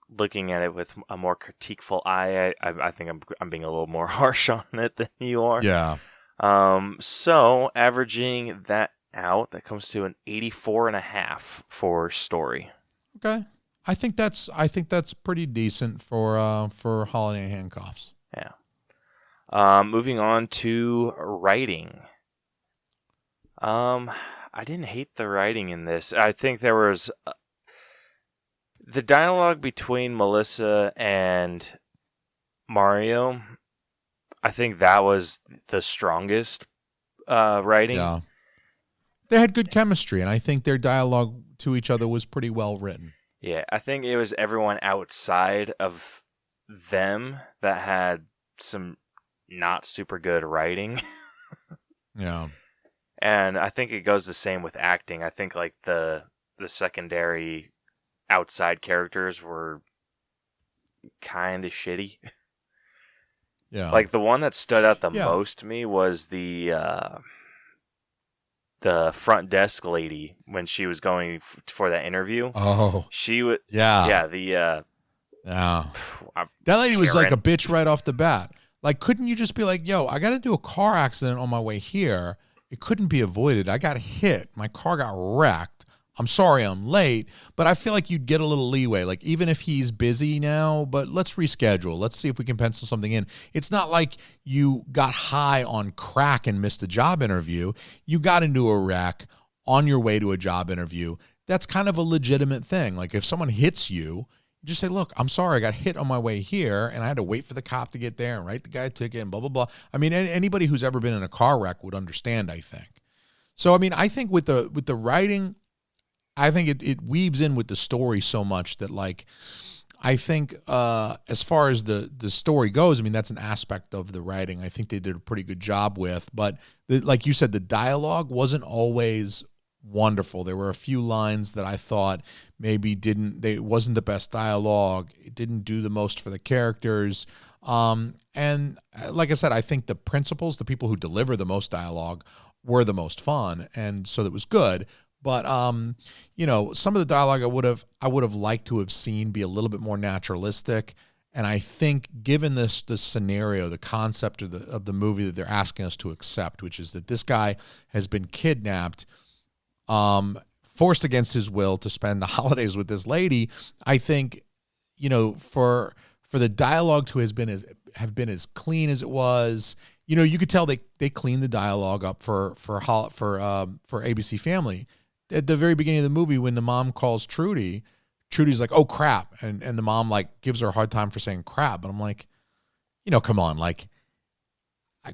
looking at it with a more critiqueful eye. I think I'm being a little more harsh on it than you are. Yeah. So averaging that out, that comes to an 84.5 for story. Okay. I think that's pretty decent for Holiday Handcuffs. Yeah. Moving on to writing. I didn't hate the writing in this. I think there was the dialogue between Melissa and Mario. I think that was the strongest writing. Yeah. They had good chemistry, and I think their dialogue to each other was pretty well written. Yeah, I think it was everyone outside of them that had some not super good writing. Yeah. And I think it goes the same with acting. I think like the secondary outside characters were kind of shitty. Yeah. Like the one that stood out the most to me was the front desk lady when she was going for that interview. Oh. She would. Yeah. Yeah. That lady was like a bitch right off the bat. Like, couldn't you just be like, yo, I got to do a car accident on my way here. It couldn't be avoided. I got hit. My car got wrecked. I'm sorry I'm late, but I feel like you'd get a little leeway. Like, even if he's busy now, but let's reschedule. Let's see if we can pencil something in. It's not like you got high on crack and missed a job interview. You got into a wreck on your way to a job interview. That's kind of a legitimate thing. Like, if someone hits you, just say, look, I'm sorry, I got hit on my way here, and I had to wait for the cop to get there and write the guy a ticket and blah, blah, blah. I mean, anybody who's ever been in a car wreck would understand, I think. So, I mean, I think with the writing, I think it weaves in with the story so much that, like, I think as far as the story goes, I mean, that's an aspect of the writing I think they did a pretty good job with. But like you said, the dialogue wasn't always wonderful. There were a few lines that I thought maybe it wasn't the best dialogue. It didn't do the most for the characters. And like I said, I think the principals, the people who deliver the most dialogue, were the most fun, and so that was good. But some of the dialogue I would have liked to have seen be a little bit more naturalistic. And I think, given this scenario, the concept of the movie that they're asking us to accept, which is that this guy has been kidnapped, forced against his will to spend the holidays with this lady, I think, for the dialogue to have been as clean as it was, you could tell they cleaned the dialogue up for ABC Family. At the very beginning of the movie, when the mom calls Trudy's like, oh crap, and the mom like gives her a hard time for saying crap, and I'm like, come on, like,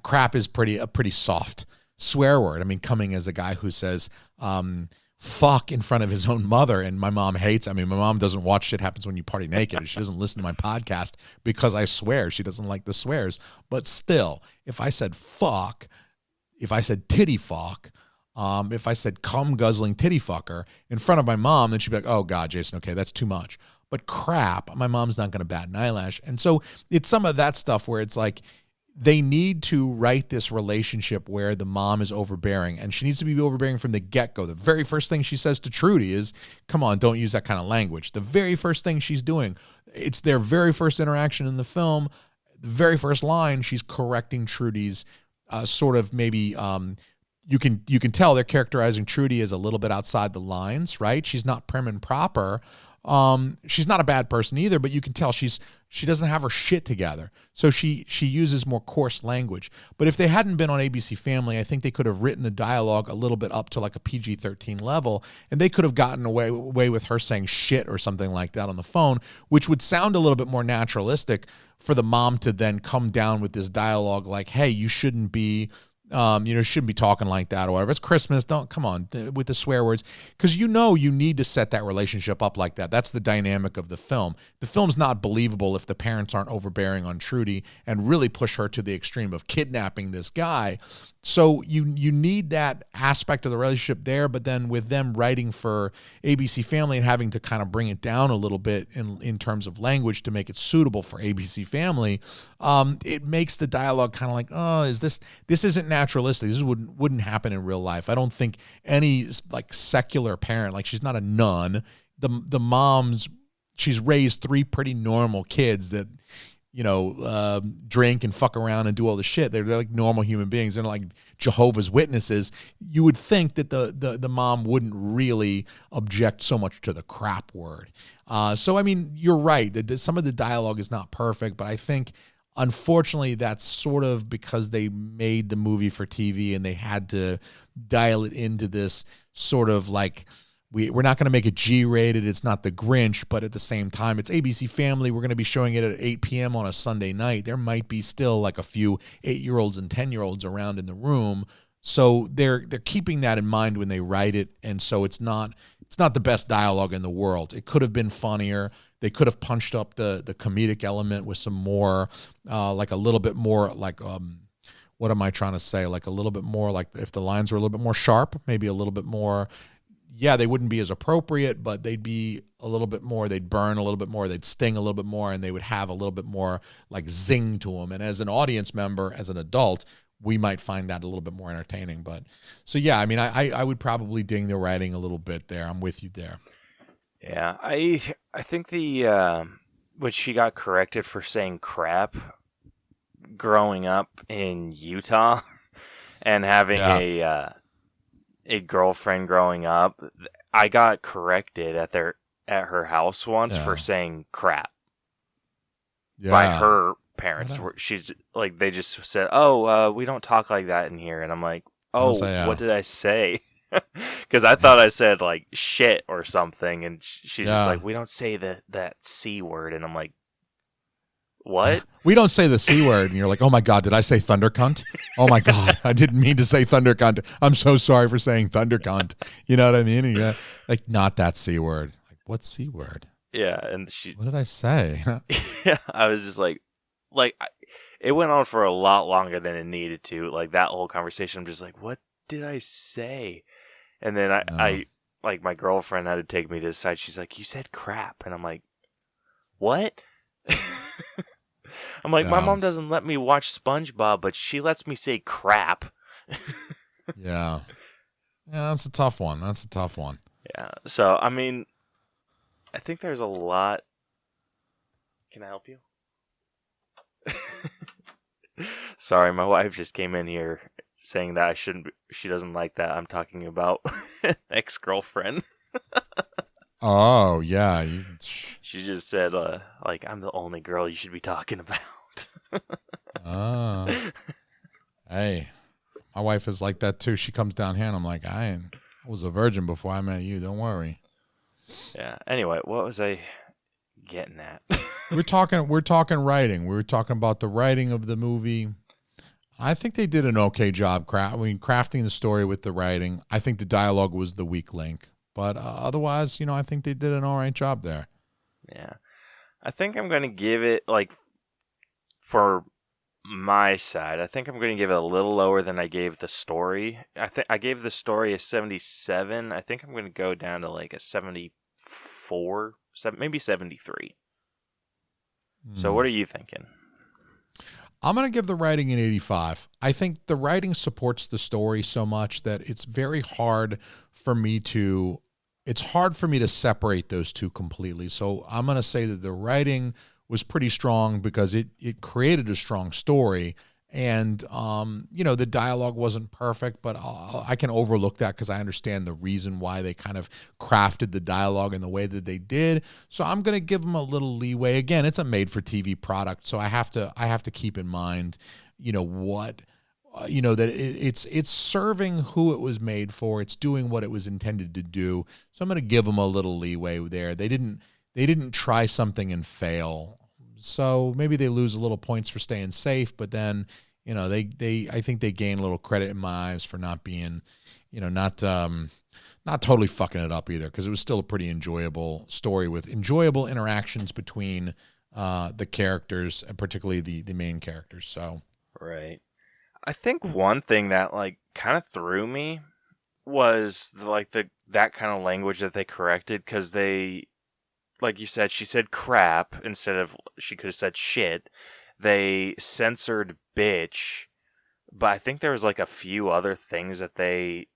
crap is a pretty soft swear word. I mean, coming as a guy who says fuck in front of his own mother, and my mom hates. I mean, my mom doesn't watch Shit Happens When You Party Naked. She doesn't listen to my podcast because I swear. She doesn't like the swears. But still, if I said fuck, if I said titty fuck, if I said cum guzzling titty fucker in front of my mom, then she'd be like, oh God, Jason, okay, that's too much. But crap, my mom's not going to bat an eyelash. And so it's some of that stuff where it's like, they need to write this relationship where the mom is overbearing, and she needs to be overbearing from the get-go. The very first thing she says to Trudy is, come on, don't use that kind of language. The very first thing she's doing, it's their very first interaction in the film. The very first line, she's correcting Trudy's sort of maybe you can tell they're characterizing Trudy as a little bit outside the lines, right? She's not prim and proper. She's not a bad person either, but you can tell she doesn't have her shit together. So she uses more coarse language. But if they hadn't been on ABC Family, I think they could have written the dialogue a little bit up to like a PG-13 level, and they could have gotten away with her saying shit or something like that on the phone, which would sound a little bit more naturalistic for the mom to then come down with this dialogue like, hey, you shouldn't be shouldn't be talking like that or whatever. It's Christmas. Don't come on with the swear words, because you need to set that relationship up like that. That's the dynamic of the film. The film's not believable if the parents aren't overbearing on Trudy and really push her to the extreme of kidnapping this guy. So you need that aspect of the relationship there, but then with them writing for ABC Family and having to kind of bring it down a little bit in terms of language to make it suitable for ABC Family, it makes the dialogue kind of like, oh, this isn't naturalistic. This wouldn't happen in real life. I don't think any like secular parent, like she's not a nun. The mom's, she's raised 3 pretty normal kids that, drink and fuck around and do all the shit. They're like normal human beings. They're not like Jehovah's Witnesses. You would think that the mom wouldn't really object so much to the crap word. So, I mean, you're right. Some of the dialogue is not perfect, but I think, unfortunately, that's sort of because they made the movie for TV and they had to dial it into this sort of like, we're not going to make it G-rated. It's not The Grinch, but at the same time, it's ABC Family. We're going to be showing it at 8 p.m. on a Sunday night. There might be still like a few 8-year-olds and 10-year-olds around in the room. So they're keeping that in mind when they write it. And so it's not the best dialogue in the world. It could have been funnier. They could have punched up the comedic element with some more, like a little bit more like, what am I trying to say? Like a little bit more like if the lines were a little bit more sharp, maybe a little bit more. Yeah, they wouldn't be as appropriate, but they'd be a little bit more, they'd burn a little bit more, they'd sting a little bit more, and they would have a little bit more like zing to them. And as an audience member, as an adult, we might find that a little bit more entertaining. But so, yeah, I mean, I would probably ding the writing a little bit there. I'm with you there. Yeah, I think when she got corrected for saying crap growing up in Utah and having a girlfriend growing up, I got corrected at her house once for saying crap by her parents. She's like, they just said, "Oh, we don't talk like that in here," and I'm like, "Oh, what did I say?" Because I thought I said like shit or something, and she's just like, "We don't say that C word," and I'm like, what? We don't say the C word. And you're like, oh my God, did I say thunder cunt? Oh my God, I didn't mean to say thunder cunt. I'm so sorry for saying thunder cunt. You know what I mean? And you're like, not that C word. Like, what C word? Yeah. And what did I say? Yeah. I was just like, it went on for a lot longer than it needed to. Like that whole conversation, I'm just like, what did I say? And then I like my girlfriend had to take me to the side. She's like, you said crap. And I'm like, what? I'm like, my mom doesn't let me watch SpongeBob, but she lets me say crap. Yeah, that's a tough one. Yeah. So, I mean, I think there's a lot. Can I help you? Sorry, my wife just came in here saying that I shouldn't. She doesn't like that I'm talking about ex-girlfriend. Oh, yeah. She just said, like, I'm the only girl you should be talking about. Hey, my wife is like that too. She comes down here and I'm like, I was a virgin before I met you. Don't worry. Yeah. Anyway, what was I getting at? We're talking writing. We were talking about the writing of the movie. I think they did an okay job crafting the story with the writing. I think the dialogue was the weak link. But otherwise, I think they did an all right job there. Yeah. I think I'm going to give it, like, for my side, I think I'm going to give it a little lower than I gave the story. I think I gave the story a 77. I think I'm going to go down to, like, a 74, maybe 73. So what are you thinking? I'm going to give the writing an 85. I think the writing supports the story so much that it's very hard for me to separate those two completely. So I'm going to say that the writing was pretty strong because it created a strong story. And, the dialogue wasn't perfect, but I can overlook that because I understand the reason why they kind of crafted the dialogue in the way that they did. So I'm going to give them a little leeway. Again, it's a made-for-TV product, so I have to keep in mind, that it's serving who it was made for. It's doing what it was intended to do. So I'm going to give them a little leeway there. They didn't try something and fail. So maybe they lose a little points for staying safe, but then, I think they gain a little credit in my eyes for not being, not totally fucking it up either, because it was still a pretty enjoyable story with enjoyable interactions between the characters, and particularly the main characters. So right. I think one thing that kind of threw me was that kind of language that they corrected, because they, like you said, she said crap instead of, she could have said shit. They censored bitch, but I think there was a few other things that they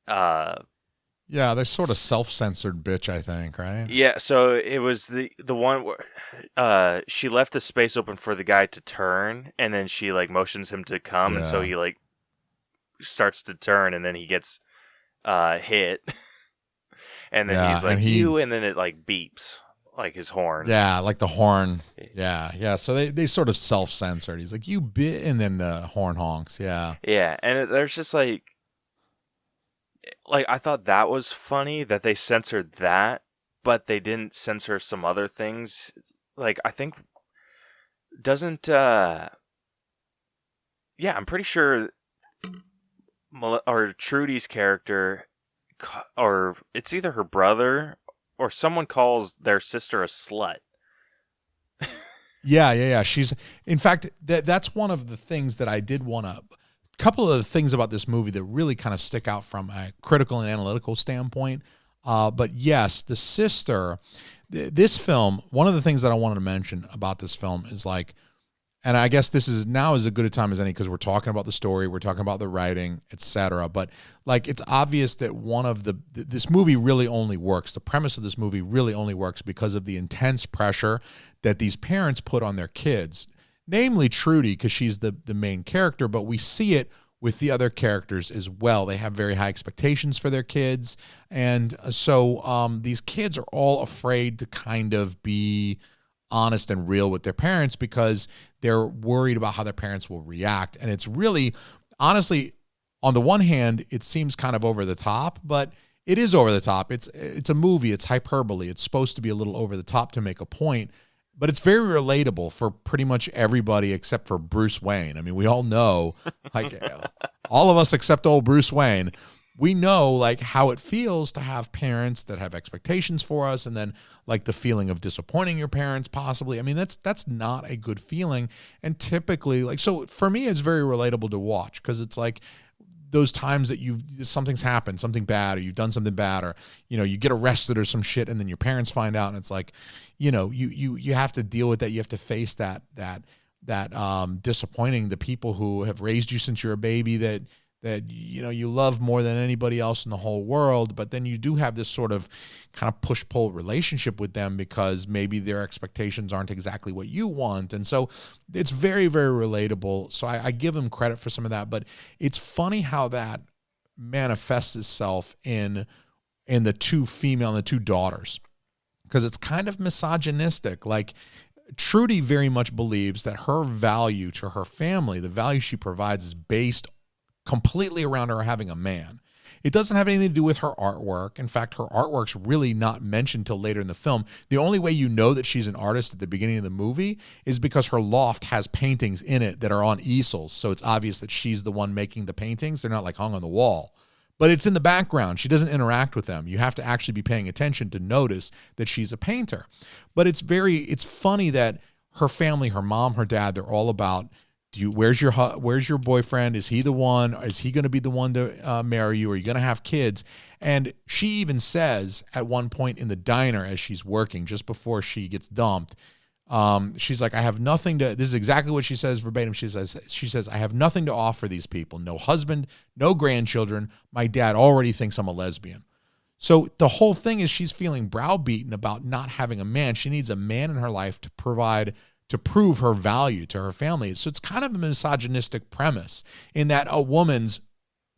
yeah, they sort of self-censored bitch, I think, right? Yeah, so it was the one where she left the space open for the guy to turn, and then she motions him to come, and so he starts to turn, and then he gets hit. And then he's like, you, and then it beeps, his horn. Yeah, the horn. Yeah. So they sort of self-censored. He's like, you bit, and then the horn honks. Yeah. Yeah, and there's just I thought that was funny that they censored that, but they didn't censor some other things. I think, doesn't, yeah, I'm pretty sure, or Trudy's character, or it's either her brother or someone calls their sister a slut. Yeah. She's, in fact, that's one of the things that I did want to, a couple of the things about this movie that really kind of stick out from a critical and analytical standpoint. But yes, the sister, this film, one of the things that I wanted to mention about this film is and I guess this is now as good a time as any, because we're talking about the story, we're talking about the writing, etc. But it's obvious that this movie really only works. The premise of this movie really only works because of the intense pressure that these parents put on their kids, namely Trudy, because she's the main character, but we see it with the other characters as well. They have very high expectations for their kids, and so these kids are all afraid to kind of be honest and real with their parents because they're worried about how their parents will react. And it's really, honestly, on the one hand, it seems kind of over the top, but it is over the top. It's a movie. It's hyperbole. It's supposed to be a little over the top to make a point, but it's very relatable for pretty much everybody except for Bruce Wayne. I mean, we all know, all of us except old Bruce Wayne, we know how it feels to have parents that have expectations for us, and then the feeling of disappointing your parents possibly. I mean, that's not a good feeling. And typically, so for me, it's very relatable to watch, because it's those times that something's happened, something bad, or you've done something bad, or you get arrested or some shit, and then your parents find out, and it's you have to deal with that. You have to face that disappointing the people who have raised you since you're a baby, that you love more than anybody else in the whole world, but then you do have this sort of kind of push-pull relationship with them because maybe their expectations aren't exactly what you want. And so it's very, very relatable. So I give them credit for some of that, but it's funny how that manifests itself in the two daughters, because it's kind of misogynistic. Trudy very much believes that her value to her family, the value she provides, is based completely around her having a man. It doesn't have anything to do with her artwork. In fact, her artwork's really not mentioned till later in the film. The only way you know that she's an artist at the beginning of the movie is because her loft has paintings in it that are on easels. So it's obvious that she's the one making the paintings. They're not hung on the wall. But it's in the background. She doesn't interact with them. You have to actually be paying attention to notice that she's a painter. But it's funny that her family, her mom, her dad, they're all about, where's your boyfriend? Is he the one? Is he going to be the one to marry you? Are you going to have kids? And she even says at one point in the diner as she's working, just before she gets dumped, She's like, I have nothing to, this is exactly what she says verbatim. She says, I have nothing to offer these people. No husband, no grandchildren. My dad already thinks I'm a lesbian. So the whole thing is she's feeling browbeaten about not having a man. She needs a man in her life to prove her value to her family. So it's kind of a misogynistic premise in that a woman's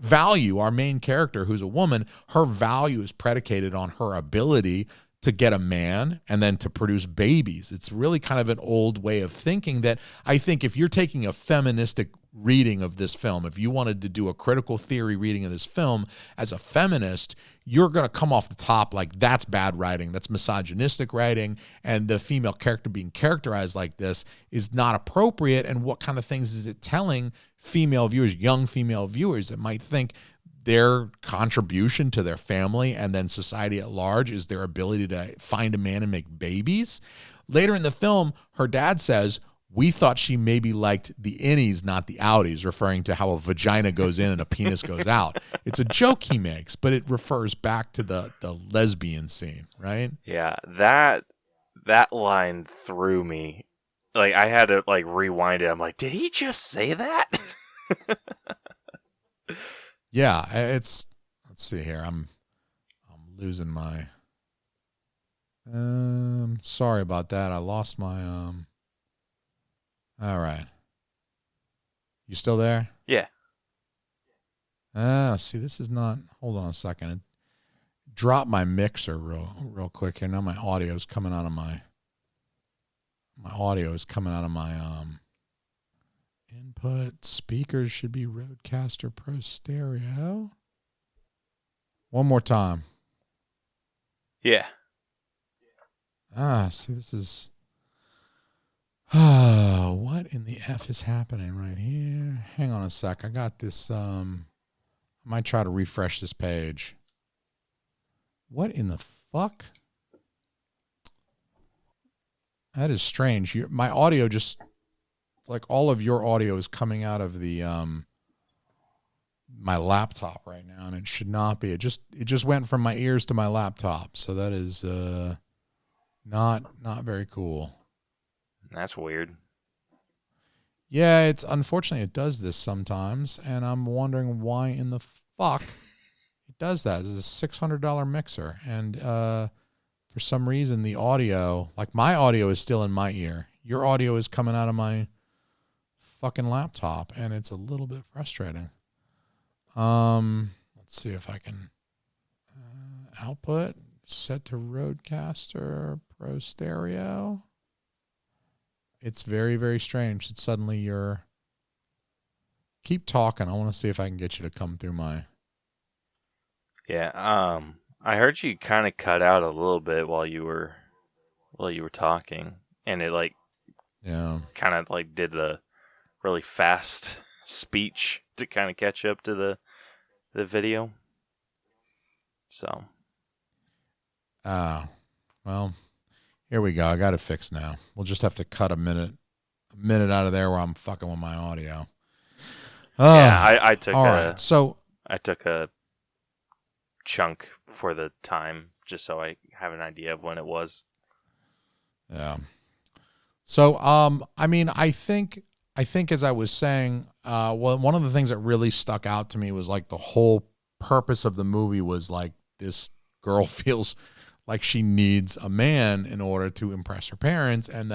value, our main character who's a woman, her value is predicated on her ability to get a man and then to produce babies. It's really kind of an old way of thinking that I think if you're taking a feministic reading of this film, if you wanted to do a critical theory reading of this film as a feminist, you're going to come off the top like that's bad writing, that's misogynistic writing, and the female character being characterized like this is not appropriate. And what kind of things is it telling female viewers, young female viewers that might think their contribution to their family and then society at large is their ability to find a man and make babies? Later in the film, her dad says, we thought she maybe liked the innies, not the outies, referring to how a vagina goes in and a penis goes out. It's a joke he makes, but it refers back to the lesbian scene, right? Yeah, that line threw me. Like, I had to like rewind it. I'm like, did he just say that? Yeah, let's see here. I'm losing my sorry about that. I lost my all right. You still there? Yeah. See, this is not, hold on a second. Drop my mixer real quick here. Now my audio is coming out of my input. Speakers should be Rodecaster Pro Stereo. One more time. Yeah. See, this is, what in the F is happening right here? Hang on a sec. I got this, I might try to refresh this page. What in the fuck? That is strange. My audio just, like all of your audio is coming out of the my laptop right now, and it should not be. It just went from my ears to my laptop, so that is not very cool. That's weird. Yeah, it's unfortunately it does this sometimes, and I'm wondering why in the fuck it does that. This is a $600 mixer, and for some reason the audio, like my audio is still in my ear. Your audio is coming out of my fucking laptop, and it's a little bit frustrating. Let's see if I can output set to Rodecaster Pro Stereo. It's very, very strange that suddenly you're, keep talking. I want to see if I can get you to come through my. Yeah. I heard you kind of cut out a little bit while you were talking, and it like, yeah, kind of like did the really fast speech to kind of catch up to the video. So. Well, here we go. I got it fixed now. We'll just have to cut a minute out of there where I'm fucking with my audio. Yeah, I took I took a chunk for the time just so I have an idea of when it was. Yeah. So, I mean, I think as I was saying, one of the things that really stuck out to me was like the whole purpose of the movie was like this girl feels like she needs a man in order to impress her parents, and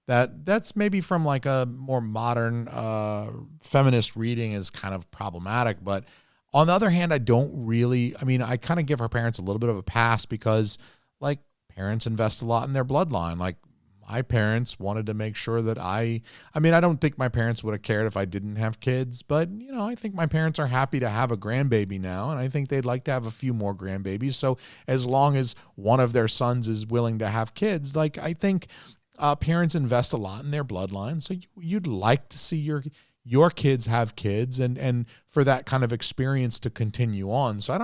that's maybe from like a more modern feminist reading is kind of problematic. But on the other hand, I kind of give her parents a little bit of a pass because like parents invest a lot in their bloodline. Like my parents wanted to make sure that I don't think my parents would have cared if I didn't have kids, but I think my parents are happy to have a grandbaby now, and I think they'd like to have a few more grandbabies. So as long as one of their sons is willing to have kids, like I think parents invest a lot in their bloodline. So you'd like to see your kids have kids and for that kind of experience to continue on. So I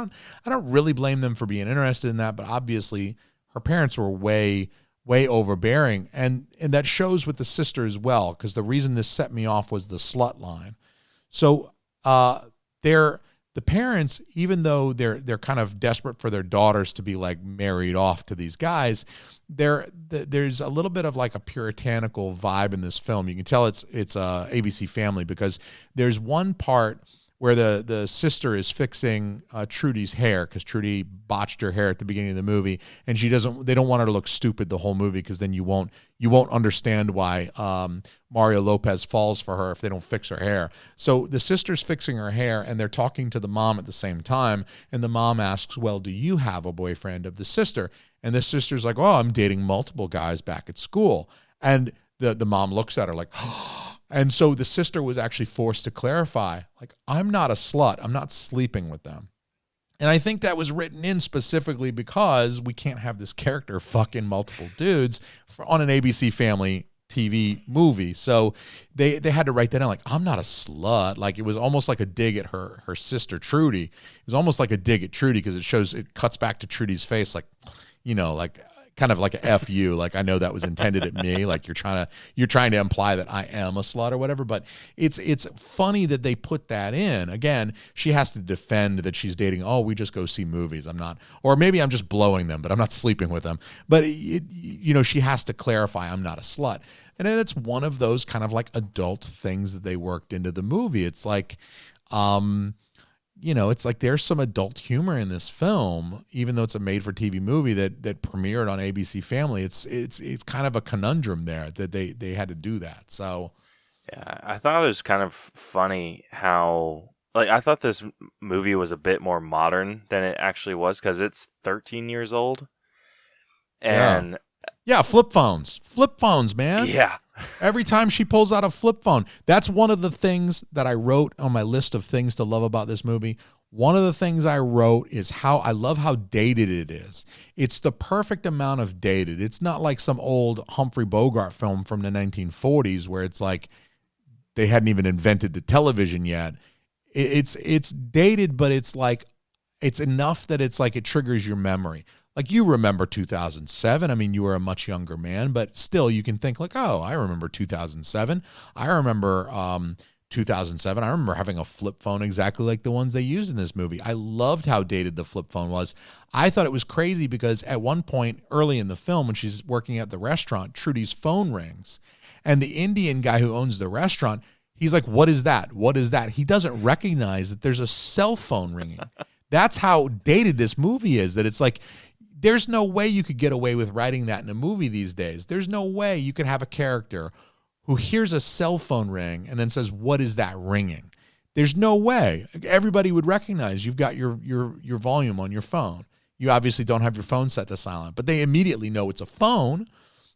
don't really blame them for being interested in that, but obviously her parents were way overbearing, and that shows with the sister as well, because the reason this set me off was the slut line. So the parents, even though they're kind of desperate for their daughters to be like married off to these guys, there's a little bit of like a puritanical vibe in this film. You can tell it's a ABC Family, because there's one part where the sister is fixing Trudy's hair, because Trudy botched her hair at the beginning of the movie, and they don't want her to look stupid the whole movie, because then you won't understand why Mario Lopez falls for her if they don't fix her hair. So the sister's fixing her hair, and they're talking to the mom at the same time, and the mom asks, well, do you have a boyfriend of the sister? And the sister's like, oh, I'm dating multiple guys back at school. And the mom looks at her like, and so the sister was actually forced to clarify, like, I'm not a slut. I'm not sleeping with them. And I think that was written in specifically because we can't have this character fucking multiple dudes on an ABC Family TV movie. So they had to write that in, like, I'm not a slut. Like, it was almost like a dig at her sister Trudy. It was almost like a dig at Trudy, because it cuts back to Trudy's face, like, you know, like kind of like a F you, like, I know that was intended at me, like you're trying to imply that I am a slut or whatever. But it's funny that they put that in. Again, she has to defend that she's dating, oh, we just go see movies. I'm not, or maybe I'm just blowing them, but I'm not sleeping with them. But she has to clarify, I'm not a slut. And then it's one of those kind of like adult things that they worked into the movie. It's like, it's like there's some adult humor in this film, even though it's a made-for-TV movie that premiered on ABC Family. It's kind of a conundrum there that they had to do that. So, yeah, I thought it was kind of funny how, like, I thought this movie was a bit more modern than it actually was, because it's 13 years old. And yeah, flip phones, man. Yeah. Every time she pulls out a flip phone, that's one of the things that I wrote on my list of things to love about this movie. One of the things I wrote is how I love how dated it is. It's the perfect amount of dated. It's not like some old Humphrey Bogart film from the 1940s where it's like they hadn't even invented the television yet. It's dated, but it's like it's enough that it's like it triggers your memory. Like, you remember 2007. I mean, you were a much younger man, but still you can think like, oh, I remember 2007. I remember 2007. I remember having a flip phone exactly like the ones they used in this movie. I loved how dated the flip phone was. I thought it was crazy because at one point early in the film, when she's working at the restaurant, Trudy's phone rings. And the Indian guy who owns the restaurant, he's like, what is that? What is that? He doesn't recognize that there's a cell phone ringing. That's how dated this movie is, that it's like, there's no way you could get away with writing that in a movie these days. There's no way you could have a character who hears a cell phone ring and then says, what is that ringing? There's no way. Everybody would recognize you've got your volume on your phone. You obviously don't have your phone set to silent, but they immediately know it's a phone.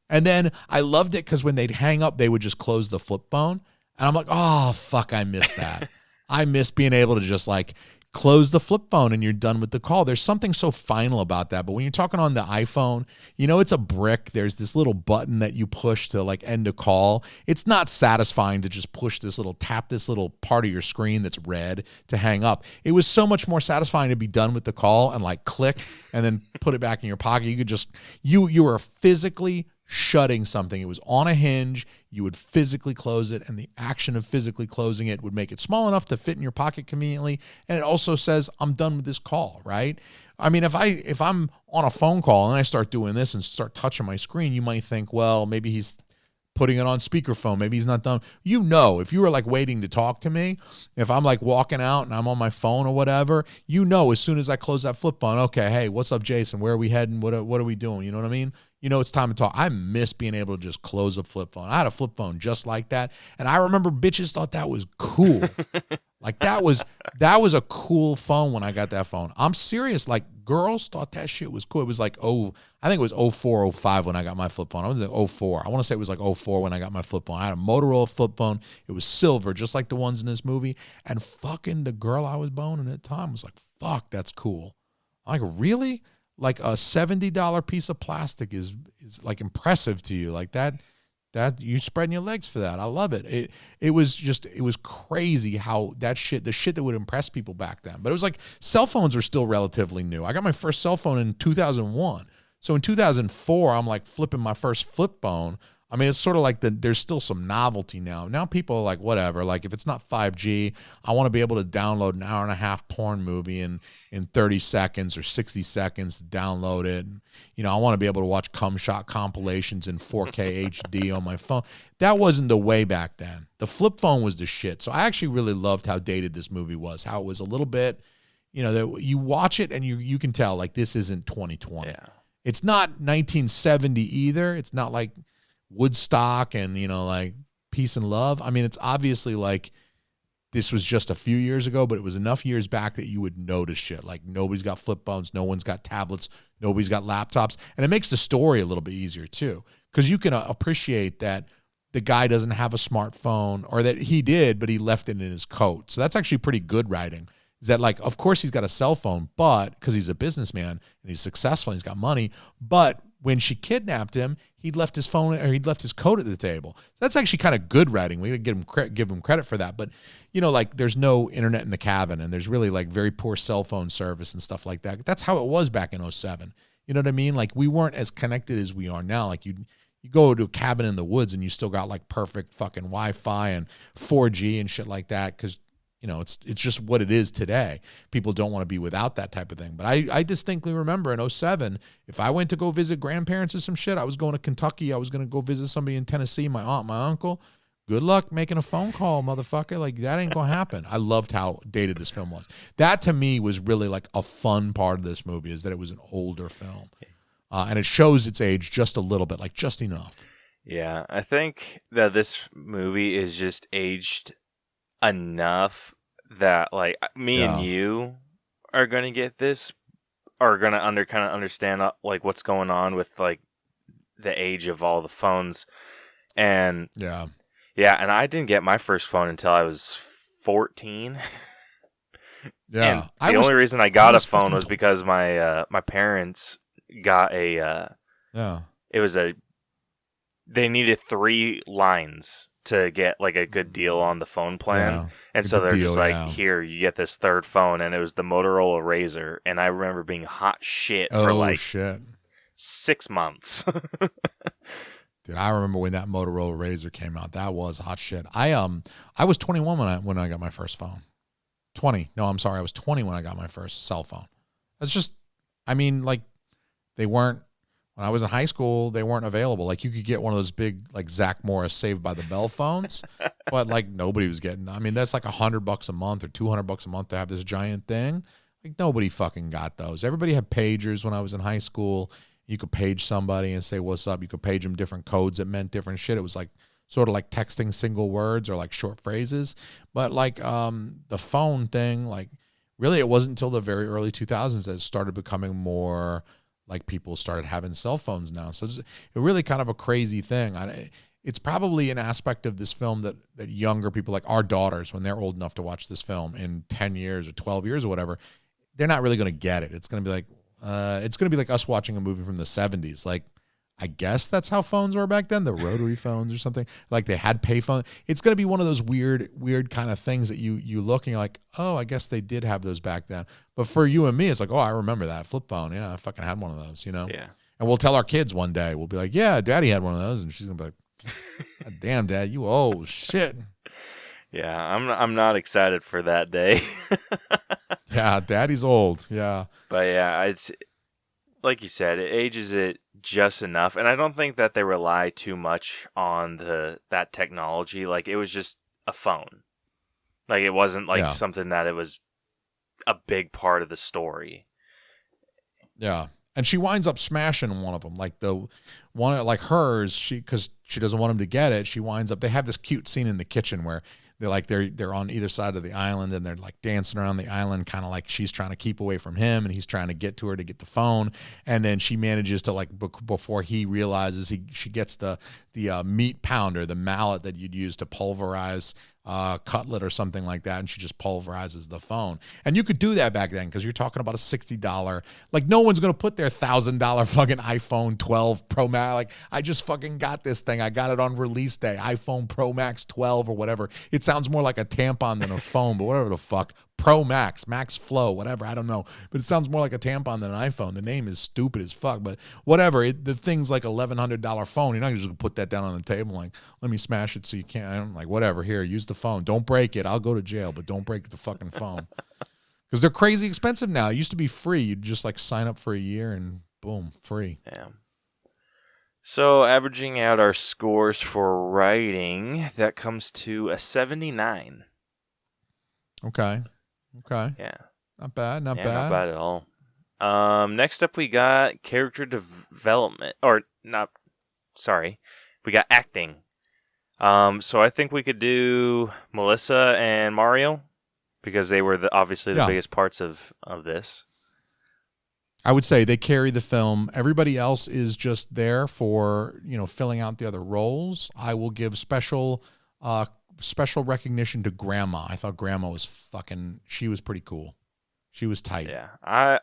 And then I loved it because when they'd hang up, they would just close the flip phone. And I'm like, oh, fuck, I miss that. I miss being able to just like close the flip phone and you're done with the call. There's something so final about that. But when you're talking on the iPhone, it's a brick. There's this little button that you push to like end a call. It's not satisfying to just tap this little part of your screen that's red to hang up. It was so much more satisfying to be done with the call and like click and then put it back in your pocket. You could just, you were physically shutting something. It was on a hinge. You would physically close it, and the action of physically closing it would make it small enough to fit in your pocket conveniently. And it also says, I'm done with this call, right? I mean, if I'm on a phone call and I start doing this and start touching my screen, you might think, well, maybe he's putting it on speakerphone. Maybe he's not done. If you were like waiting to talk to me, if I'm like walking out and I'm on my phone or whatever, as soon as I close that flip phone, okay, hey, what's up, Jason? Where are we heading? What are we doing? You know what I mean? It's time to talk. I miss being able to just close a flip phone. I had a flip phone just like that. And I remember bitches thought that was cool. Like that was a cool phone when I got that phone. I'm serious. Like girls thought that shit was cool. It was like, I think it was 04, 05 when I got my flip phone. I was in 04. I want to say it was like 04 when I got my flip phone. I had a Motorola flip phone. It was silver, just like the ones in this movie. And fucking the girl I was boning at the time was like, fuck, that's cool. I'm like, really? Like a $70 piece of plastic is like impressive to you. Like that you spreading your legs for that. I love it. It was crazy how the shit that would impress people back then. But it was like cell phones are still relatively new. I got my first cell phone in 2001. So in 2004, I'm like flipping my first flip phone. I mean, it's sort of like there's still some novelty now. Now people are like, whatever. Like, if it's not 5G, I want to be able to download an hour and a half porn movie in 30 seconds or 60 seconds to download it. And, you know, I want to be able to watch cum shot compilations in 4K HD on my phone. That wasn't the way back then. The flip phone was the shit. So I actually really loved how dated this movie was, how it was a little bit, you know, that you watch it and you can tell, like, this isn't 2020. Yeah. It's not 1970 either. It's not like Woodstock and, you know, like Peace and Love. I mean, it's obviously like this was just a few years ago, but it was enough years back that you would notice shit. Like, nobody's got flip phones, no one's got tablets, nobody's got laptops. And it makes the story a little bit easier too, because you can appreciate that the guy doesn't have a smartphone, or that he did, but he left it in his coat. So that's actually pretty good writing. Is that, like, of course he's got a cell phone, but because he's a businessman and he's successful and he's got money, but when she kidnapped him, he'd left his phone, or he'd left his coat at the table. So that's actually kind of good writing. We gotta give him credit for that. But, you know, like, there's no internet in the cabin, and there's really, like, very poor cell phone service and stuff like that. That's how it was back in 2007. You know what I mean? Like, we weren't as connected as we are now. Like, you go to a cabin in the woods and you still got, like, perfect fucking Wi-Fi and 4G and shit like that, because, you know, it's just what it is today. People don't want to be without that type of thing. But I distinctly remember in 2007, if I went to go visit grandparents or some shit, I was going to Kentucky, I was going to go visit somebody in Tennessee, my aunt, my uncle. Good luck making a phone call, motherfucker. Like, that ain't going to happen. I loved how dated this film was. That, to me, was really, like, a fun part of this movie, is that it was an older film. And it shows its age just a little bit, like, just enough. Yeah, I think that this movie is just aged enough that, like, me and you are gonna get this, are gonna kind of understand, like, what's going on with, like, the age of all the phones. And and I didn't get my first phone until I was 14. And the only reason I got a phone was because my parents got a it was they needed 3 lines to get, like, a good deal on the phone plan. And so they're just like, here, you get this third phone. And it was the Motorola Razr. And I remember being hot shit for 6 months. Dude, I remember when that Motorola Razr came out. That was hot shit. I was 21 when I got my first phone. 20. No, I'm sorry. I was 20 when I got my first cell phone. That's just, I mean, like, they weren't, when I was in high school, they weren't available. Like, you could get one of those big, like, Zach Morris Saved by the Bell phones, but, like, nobody was getting. I mean, that's like $100 a month or $200 a month to have this giant thing. Like, nobody fucking got those. Everybody had pagers when I was in high school. You could page somebody and say, "What's up?" You could page them different codes that meant different shit. It was like sort of like texting single words or like short phrases. But, like, the phone thing, like, really, it wasn't until the very early 2000s that it started becoming more. Like, people started having cell phones now. So it's really kind of a crazy thing. It's probably an aspect of this film that younger people, like our daughters, when they're old enough to watch this film in 10 years or 12 years or whatever, they're not really going to get it. It's going to be like us watching a movie from the 70s. Like, I guess that's how phones were back then, the rotary phones or something. Like, they had payphone. It's going to be one of those weird kind of things that you look and you're like, oh, I guess they did have those back then. But for you and me, it's like, oh, I remember that flip phone. Yeah, I fucking had one of those, you know? Yeah. And we'll tell our kids one day, we'll be like, yeah, Daddy had one of those. And she's going to be like, God damn, Dad, you old shit. Yeah, I'm not excited for that day. Yeah, Daddy's old. Yeah. But yeah, it's like you said, it ages it just enough, and I don't think that they rely too much on that technology. Like, it was just a phone. Like, it wasn't like something that it was a big part of the story. Yeah. And she winds up smashing one of them, like the one, like hers. Because she doesn't want him to get it. She winds up. They have this cute scene in the kitchen where they're on either side of the island and they're like dancing around the island, kind of like she's trying to keep away from him and he's trying to get to her to get the phone. And then she manages to, like, before he realizes, she gets the meat pounder, the mallet that you'd use to pulverize cutlet or something like that, and she just pulverizes the phone. And you could do that back then because you're talking about a $60, like, no one's gonna put their $1,000 fucking iPhone 12 Pro Max, like, I just fucking got this thing, I got it on release day, iPhone Pro Max 12 or whatever. It's sounds more like a tampon than a phone, but whatever the fuck. Pro Max, Max Flow, whatever, I don't know. But it sounds more like a tampon than an iPhone. The name is stupid as fuck, but whatever. The thing's like $1,100 phone. You're not just going to put that down on the table like, let me smash it so you can't. I'm like, whatever, here, use the phone. Don't break it. I'll go to jail, but don't break the fucking phone. Because they're crazy expensive now. It used to be free. You'd just like sign up for a year and boom, free. Yeah. So averaging out our scores for writing, that comes to a 79. Okay. Yeah. Not bad. Not bad at all. Next up we got character development. We got acting. So I think we could do Melissa and Mario, because they were obviously the biggest parts of this. I would say they carry the film. Everybody else is just there for, filling out the other roles. I will give special recognition to Grandma. I thought Grandma was she was pretty cool. She was tight. Yeah. I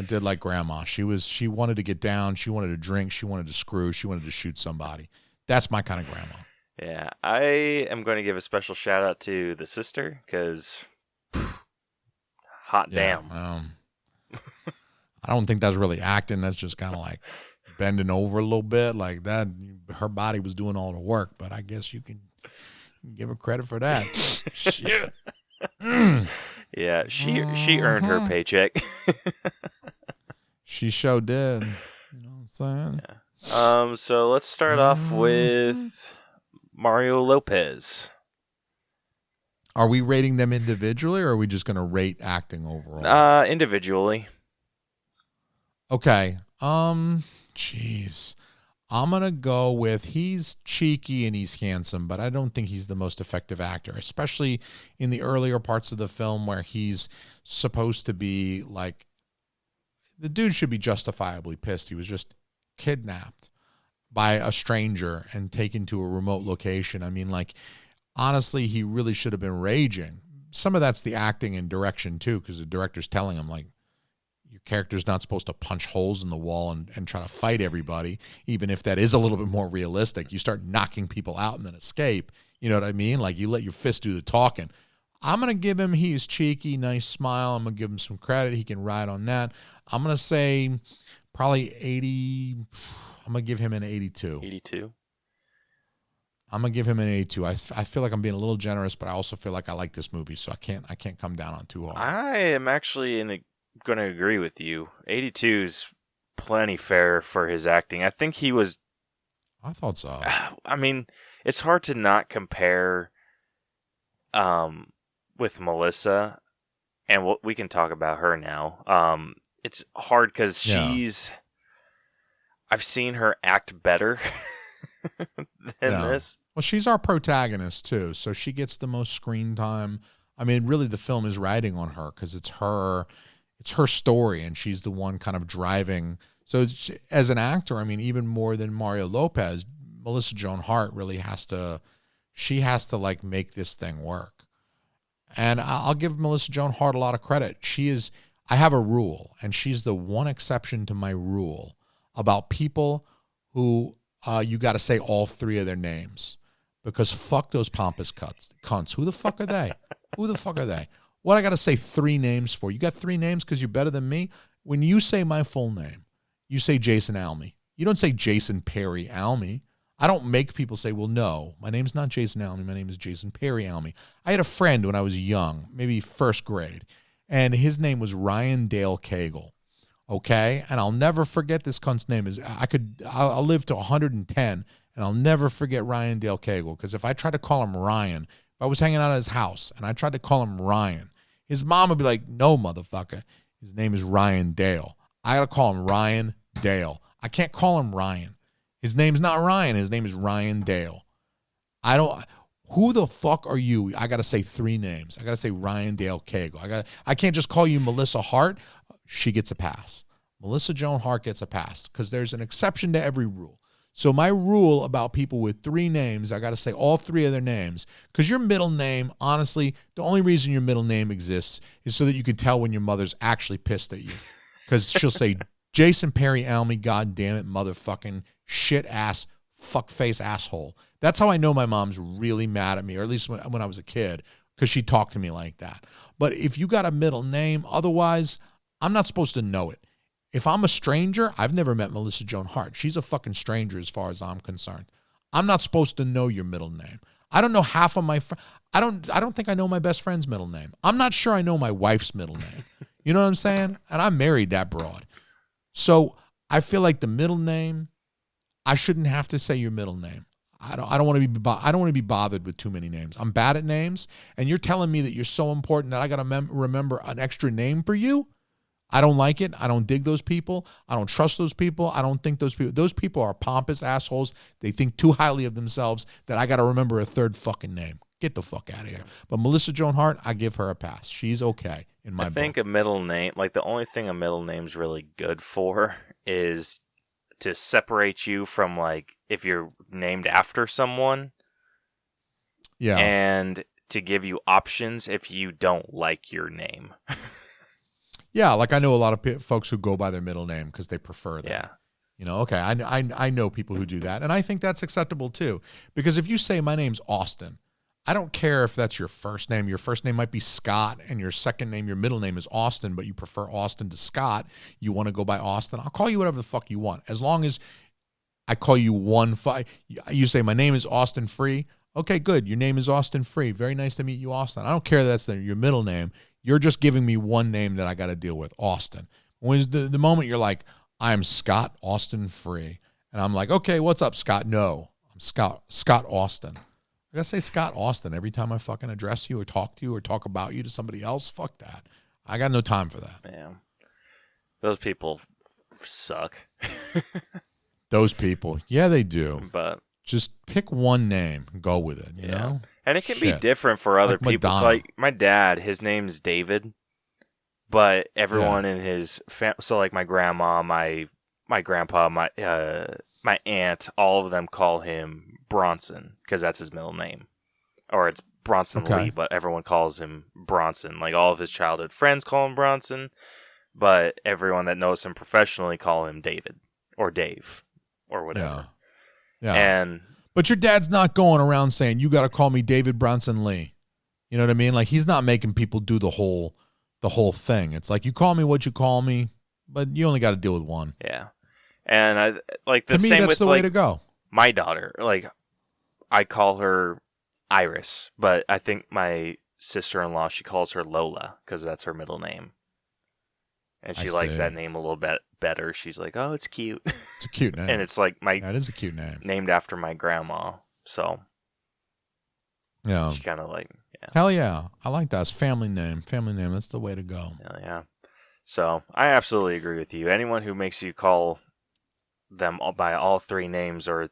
did like Grandma. She wanted to get down. She wanted to drink. She wanted to screw. She wanted to shoot somebody. That's my kind of grandma. Yeah. I am going to give a special shout out to the sister, because hot damn. I don't think that's really acting. That's just kind of like bending over a little bit like that. Her body was doing all the work, but I guess you can give her credit for that. Shit. Yeah, she earned her paycheck. She sure did. You know what I'm saying? Yeah. So let's start off with Mario Lopez. Are we rating them individually, or are we just going to rate acting overall? Individually. Okay. Jeez. I'm going to go with he's cheeky and he's handsome, but I don't think he's the most effective actor, especially in the earlier parts of the film where he's supposed to be like, the dude should be justifiably pissed. He was just kidnapped by a stranger and taken to a remote location. I mean, like, honestly, he really should have been raging. Some of that's the acting and direction too, because the director's telling him, like, your character's not supposed to punch holes in the wall and try to fight everybody, even if that is a little bit more realistic. You start knocking people out and then escape. You know what I mean? Like, you let your fist do the talking. I'm going to give him, he's cheeky, nice smile. I'm going to give him some credit. He can ride on that. I'm going to say probably 80. I'm going to give him an 82. 82. I'm going to give him an 82. I feel like I'm being a little generous, but I also feel like I like this movie, so I can't come down on too hard. I am actually going to agree with you. 82 is plenty fair for his acting. I think he was... I thought so. I mean, it's hard to not compare with Melissa, and we can talk about her now. It's hard because I've seen her act better than this. Well, she's our protagonist too, so she gets the most screen time. I mean, really, the film is riding on her because it's her story, and she's the one kind of driving. So as an actor, I mean, even more than Mario Lopez, Melissa Joan Hart really has to like make this thing work. And I'll give Melissa Joan Hart a lot of credit. I have a rule, and she's the one exception to my rule about people who you got to say all three of their names, because fuck those pompous cunts. Who the fuck are they? Who the fuck are they? What I got to say three names for? You got three names because you're better than me? When you say my full name, you say Jason Almy. You don't say Jason Perry Almy. I don't make people say, well, no, my name's not Jason Almy. My name is Jason Perry Almy. I had a friend when I was young, maybe first grade, and his name was Ryan Dale Cagle. Okay? And I'll never forget this cunt's name. I'll live to 110, and I'll never forget Ryan Dale Cagle, because if I tried to call him Ryan, if I was hanging out at his house and I tried to call him Ryan, his mom would be like, no, motherfucker. His name is Ryan Dale. I got to call him Ryan Dale. I can't call him Ryan. His name's not Ryan. His name is Ryan Dale. Who the fuck are you? I got to say three names. I got to say Ryan Dale Cagle. I can't just call you Melissa Hart. She gets a pass. Melissa Joan Hart gets a pass, because there's an exception to every rule. So my rule about people with three names, I got to say all three of their names, because your middle name, honestly, the only reason your middle name exists is so that you can tell when your mother's actually pissed at you, because she'll say, Jason Perry Almy, God damn it, motherfucking shit ass fuckface asshole. That's how I know my mom's really mad at me, or at least when I was a kid, because she talked to me like that. But if you got a middle name, otherwise, I'm not supposed to know it. If I'm a stranger, I've never met Melissa Joan Hart. She's a fucking stranger as far as I'm concerned. I'm not supposed to know your middle name. I don't know half of my I don't think I know my best friend's middle name. I'm not sure I know my wife's middle name. You know what I'm saying? And I married that broad. So I feel like the middle name, I shouldn't have to say your middle name. I don't want to be bothered with too many names. I'm bad at names, and you're telling me that you're so important that I got to remember an extra name for you? I don't like it. I don't dig those people. I don't trust those people. I don't think those people are pompous assholes. They think too highly of themselves that I got to remember a third fucking name. Get the fuck out of here. But Melissa Joan Hart, I give her a pass. She's okay in my book. I think a middle name, like the only thing a middle name's really good for is to separate you from, like, if you're named after someone. Yeah. And to give you options if you don't like your name. Yeah, like I know a lot of folks who go by their middle name because they prefer that. Yeah. You know, okay, I know people who do that, and I think that's acceptable too. Because if you say my name's Austin, I don't care if that's your first name. Your first name might be Scott, and your second name, your middle name is Austin, but you prefer Austin to Scott. You want to go by Austin. I'll call you whatever the fuck you want, as long as I call you you say my name is Austin Free. Okay, good. Your name is Austin Free. Very nice to meet you, Austin. I don't care that's your middle name. You're just giving me one name that I got to deal with, Austin. When the moment you're like, I'm Scott Austin Free, and I'm like, okay, what's up, Scott? No, I'm Scott Austin. I gotta say Scott Austin every time I fucking address you or talk to you or talk about you to somebody else. Fuck that. I got no time for that. Yeah, those people suck. Those people, yeah, they do. But just pick one name and go with it. You know. And it can be different for other people. Like my dad, his name's David, but everyone in his family, so like my grandma, my grandpa, my aunt, all of them call him Bronson because that's his middle name, or it's Bronson Lee, but everyone calls him Bronson. Like all of his childhood friends call him Bronson, but everyone that knows him professionally call him David or Dave or whatever. Yeah. But your dad's not going around saying, you got to call me David Bronson Lee. You know what I mean? Like, he's not making people do the whole thing. It's like, you call me what you call me, but you only got to deal with one. Yeah. And I like the to me, same that's with the way to go. My daughter. Like, I call her Iris, but I think my sister-in-law, she calls her Lola because that's her middle name. And she likes that name a little bit better. She's like, oh, it's cute. It's a cute name. And it's like that is a cute name. Named after my grandma. So yeah. She kind of like, yeah. Hell yeah. I like that. It's family name. Family name. That's the way to go. Hell yeah. So I absolutely agree with you. Anyone who makes you call them by all three names or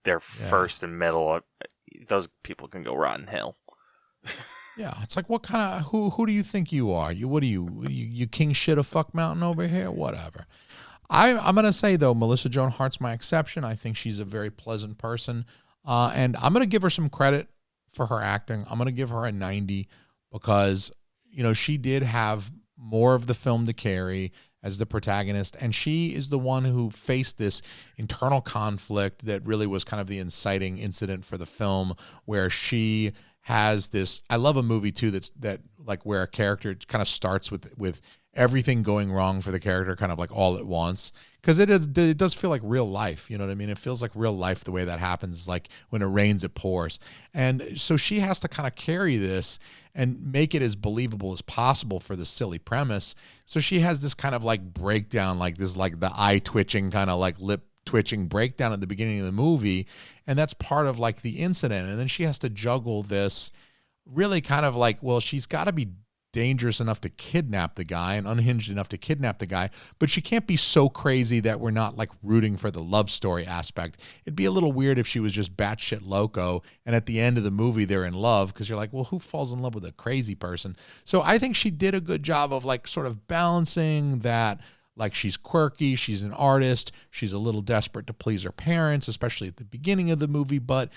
their first and middle, those people can go rotten hell. Yeah, it's like, what kind of who do you think you are? You king shit of fuck mountain over here? Whatever. I'm gonna say though, Melissa Joan Hart's my exception. I think she's a very pleasant person, and I'm gonna give her some credit for her acting. I'm gonna give her a 90 because she did have more of the film to carry as the protagonist, and she is the one who faced this internal conflict that really was kind of the inciting incident for the film, where she has this. I love a movie too that like where a character kind of starts with everything going wrong for the character kind of like all at once, because it does feel like real life. You know what I mean? It feels like real life the way that happens. Like when it rains, it pours, and so she has to kind of carry this and make it as believable as possible for the silly premise. So she has this kind of like breakdown, like this, like the eye twitching kind of like lip twitching breakdown at the beginning of the movie, and that's part of like the incident. And then she has to juggle this really kind of like, well, she's got to be dangerous enough to kidnap the guy and unhinged enough to kidnap the guy, but she can't be so crazy that we're not like rooting for the love story aspect. It'd be a little weird if she was just batshit loco and at the end of the movie they're in love, because you're like, well, who falls in love with a crazy person? So I think she did a good job of like sort of balancing that. Like, she's quirky, she's an artist, she's a little desperate to please her parents, especially at the beginning of the movie, but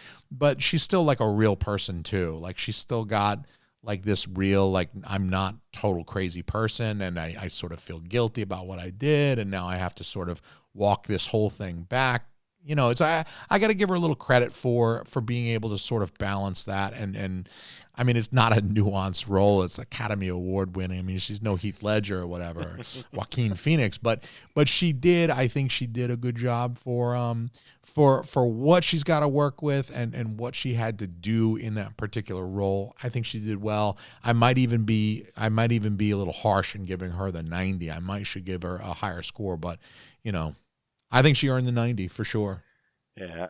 she's still like a real person too. Like, she's still got like this real, like, I'm not total crazy person, and I sort of feel guilty about what I did, and now I have to sort of walk this whole thing back, you know, it's I got to give her a little credit for being able to sort of balance that. And I mean, it's not a nuanced role. It's Academy Award winning. I mean, she's no Heath Ledger or whatever, or Joaquin Phoenix, but I think she did a good job for what she's got to work with and what she had to do in that particular role. I think she did well. I might even be a little harsh in giving her the 90. Should give her a higher score, but you know, I think she earned the 90 for sure. Yeah,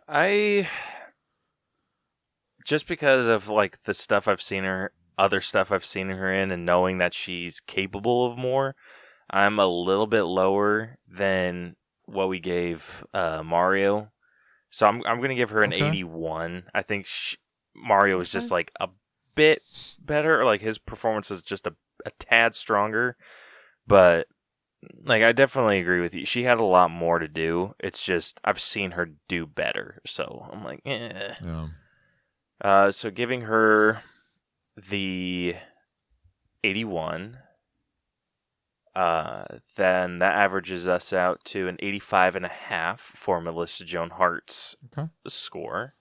just because of like the stuff I've seen her, other stuff I've seen her in, and knowing that she's capable of more, I'm a little bit lower than what we gave Mario. So I'm going to give her an 81. I think Mario is just like a bit better, or like his performance is just a tad stronger, but like, I definitely agree with you. She had a lot more to do. It's just, I've seen her do better. So, I'm like, eh. Yeah. So, giving her the 81, then that averages us out to an 85.5 for Melissa Joan Hart's score.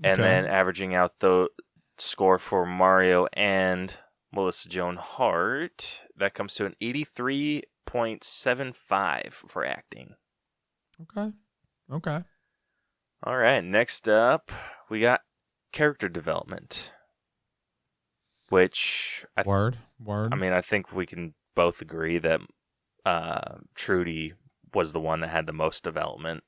And then averaging out the score for Mario and Melissa Joan Hart, that comes to an 83.75 for acting. Okay. All right, next up, we got character development, which... Word. I mean, I think we can both agree that Trudy was the one that had the most development.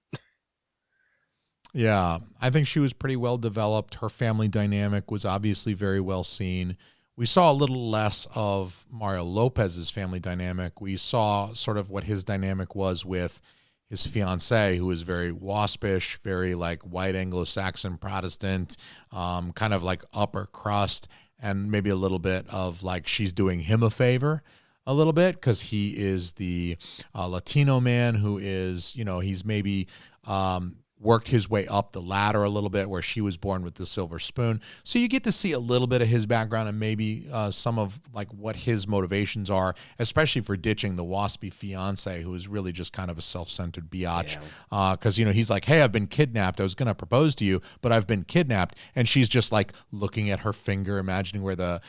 Yeah, I think she was pretty well developed. Her family dynamic was obviously very well seen. We saw a little less of Mario Lopez's family dynamic. We saw sort of what his dynamic was with his fiancée, who was very waspish, very like white Anglo-Saxon Protestant, kind of like upper crust, and maybe a little bit of like she's doing him a favor a little bit because he is the Latino man who is, you know, he's maybe worked his way up the ladder a little bit, where she was born with the silver spoon. So you get to see a little bit of his background and maybe some of like what his motivations are, especially for ditching the waspy fiance who is really just kind of a self-centered biatch. Because, you know, he's like, hey, I've been kidnapped. I was going to propose to you, but I've been kidnapped. And she's just like looking at her finger, imagining where the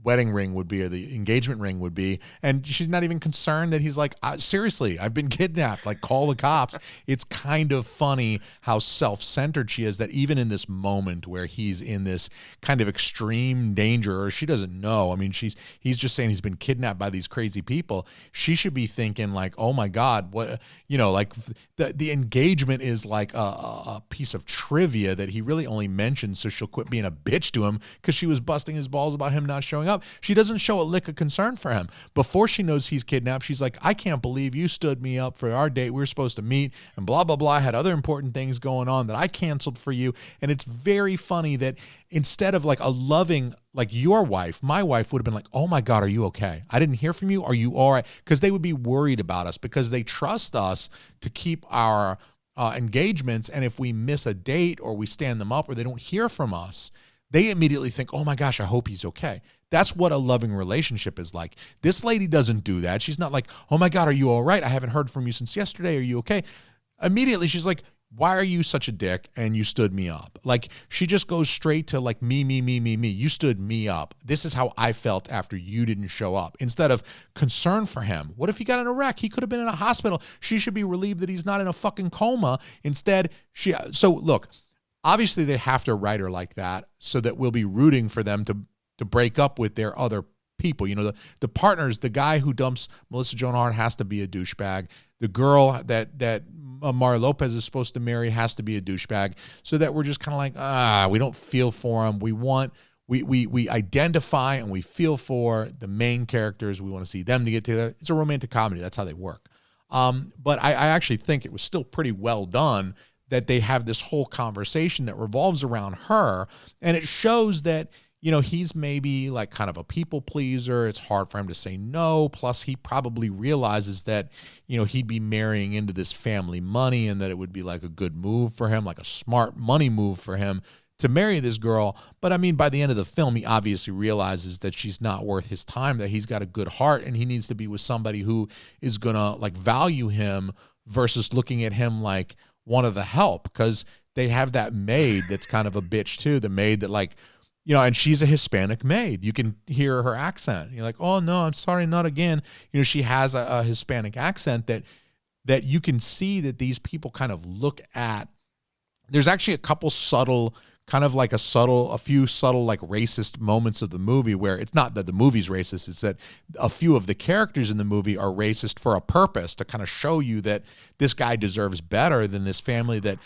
wedding ring would be or the engagement ring would be. And she's not even concerned that he's like, seriously, I've been kidnapped. Like, call the cops. It's kind of funny how self-centered she is, that even in this moment where he's in this kind of extreme danger, or she doesn't know, I mean, he's just saying he's been kidnapped by these crazy people, she should be thinking like, oh my God, what, you know, like the engagement is like a piece of trivia that he really only mentions so she'll quit being a bitch to him, because she was busting his balls about him not showing up. She doesn't show a lick of concern for him. Before she knows he's kidnapped, she's like, I can't believe you stood me up for our date. We were supposed to meet and blah, blah, blah. I had other important things going on that I canceled for you. And it's very funny that instead of like a loving, like your wife, my wife would have been like, oh my God, are you okay? I didn't hear from you. Are you all right? Because they would be worried about us, because they trust us to keep our engagements. And if we miss a date or we stand them up or they don't hear from us, they immediately think, oh my gosh, I hope he's okay. That's what a loving relationship is like. This lady doesn't do that. She's not like, oh my God, are you all right? I haven't heard from you since yesterday. Are you okay? Immediately she's like, why are you such a dick and you stood me up? Like, she just goes straight to like me. You stood me up. This is how I felt after you didn't show up. Instead of concern for him. What if he got in a wreck? He could have been in a hospital. She should be relieved that he's not in a fucking coma. Instead, so look, obviously they have to write her like that so that we'll be rooting for them to break up with their other people. You know, the partners, the guy who dumps Melissa Joan Hart has to be a douchebag. The girl that Mario Lopez is supposed to marry has to be a douchebag, so that we're just kind of like, we don't feel for him. We identify and we feel for the main characters. We want to see them to get together. It's a romantic comedy. That's how they work. But I actually think it was still pretty well done that they have this whole conversation that revolves around her, and it shows that, you know, he's maybe like kind of a people pleaser. It's hard for him to say no. Plus, he probably realizes that, you know, he'd be marrying into this family money and that it would be like a good move for him, like a smart money move for him to marry this girl. But I mean, by the end of the film, he obviously realizes that she's not worth his time, that he's got a good heart and he needs to be with somebody who is going to like value him versus looking at him like one of the help, because they have that maid that's kind of a bitch too. The maid that, like, you know, and she's a Hispanic maid. You can hear her accent. You're like, oh no, I'm sorry, not again. You know, she has a Hispanic accent that you can see that these people kind of look at. There's actually a couple subtle, a few subtle like racist moments of the movie where it's not that the movie's racist, it's that a few of the characters in the movie are racist for a purpose, to kind of show you that this guy deserves better than this family, that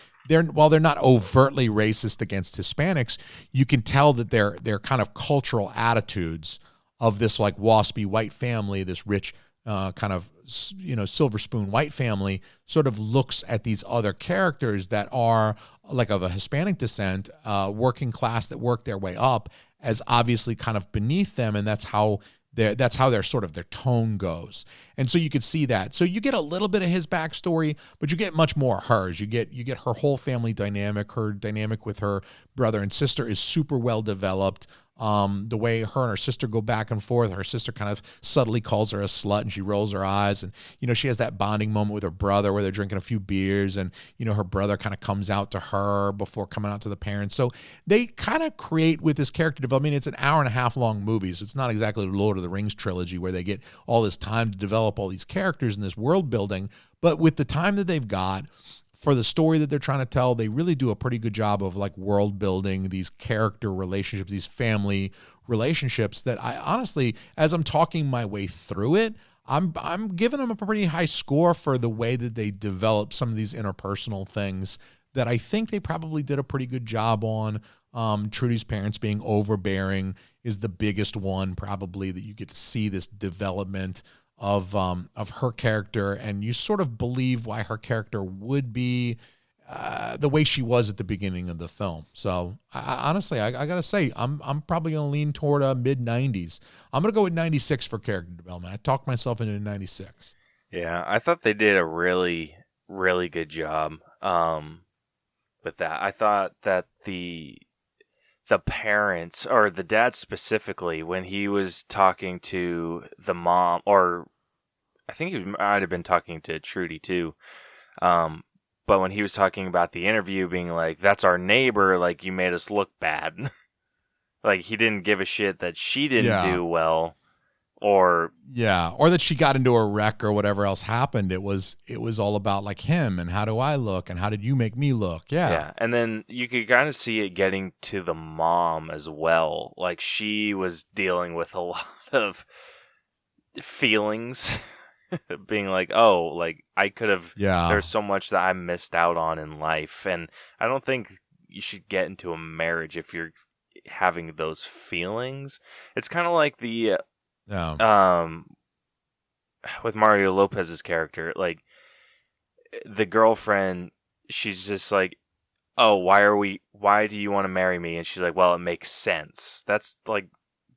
while they're not overtly racist against Hispanics, you can tell that their kind of cultural attitudes of this like waspy white family, this rich kind of, you know, silver spoon white family, sort of looks at these other characters that are like of a Hispanic descent, working class, that work their way up, as obviously kind of beneath them, and that's how their sort of their tone goes. And so you could see that. So you get a little bit of his backstory, but you get much more of hers. You get her whole family dynamic. Her dynamic with her brother and sister is super well developed. The way her and her sister go back and forth, her sister kind of subtly calls her a slut and she rolls her eyes. And, you know, she has that bonding moment with her brother where they're drinking a few beers and, you know, her brother kind of comes out to her before coming out to the parents. So they kind of create with this character development. I mean, it's an hour and a half long movie, so it's not exactly the Lord of the Rings trilogy where they get all this time to develop all these characters and this world building. But with the time that they've got for the story that they're trying to tell, they really do a pretty good job of like world building these character relationships, these family relationships that I honestly, as I'm talking my way through it, I'm giving them a pretty high score for the way that they develop some of these interpersonal things that I think they probably did a pretty good job on. Trudy's parents being overbearing is the biggest one, probably, that you get to see this development of her character, and you sort of believe why her character would be the way she was at the beginning of the film. So honestly, I gotta say, I'm probably gonna lean toward mid-90s. I'm gonna go with 96 for character development. I talked myself into 96. Yeah, I thought they did a really, really good job with that. I thought that the parents, or the dad specifically, when he was talking to the mom, or I think he might have been talking to Trudy too, but when he was talking about the interview being like, that's our neighbor, like, you made us look bad. Like, he didn't give a shit that she didn't do well, or that she got into a wreck or whatever else happened. It was all about like him and how do I look and how did you make me look. Yeah. And then you could kind of see it getting to the mom as well. Like, she was dealing with a lot of feelings, being like, oh, like, I could have, there's so much that I missed out on in life. And I don't think you should get into a marriage if you're having those feelings. It's kind of like the with Mario Lopez's character, like, the girlfriend, she's just like, oh, why do you want to marry me? And she's like, well, it makes sense. That's like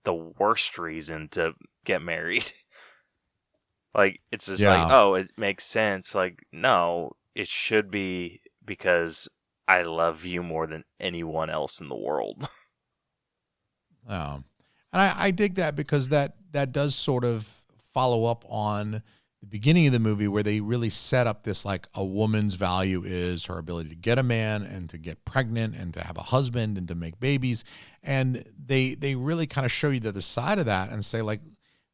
the worst reason to get married. Like, it's just like, oh, it makes sense. Like, no, it should be because I love you more than anyone else in the world. And I dig that, because that does sort of follow up on the beginning of the movie where they really set up this, like, a woman's value is her ability to get a man and to get pregnant and to have a husband and to make babies. And they really kind of show you the other side of that and say, like,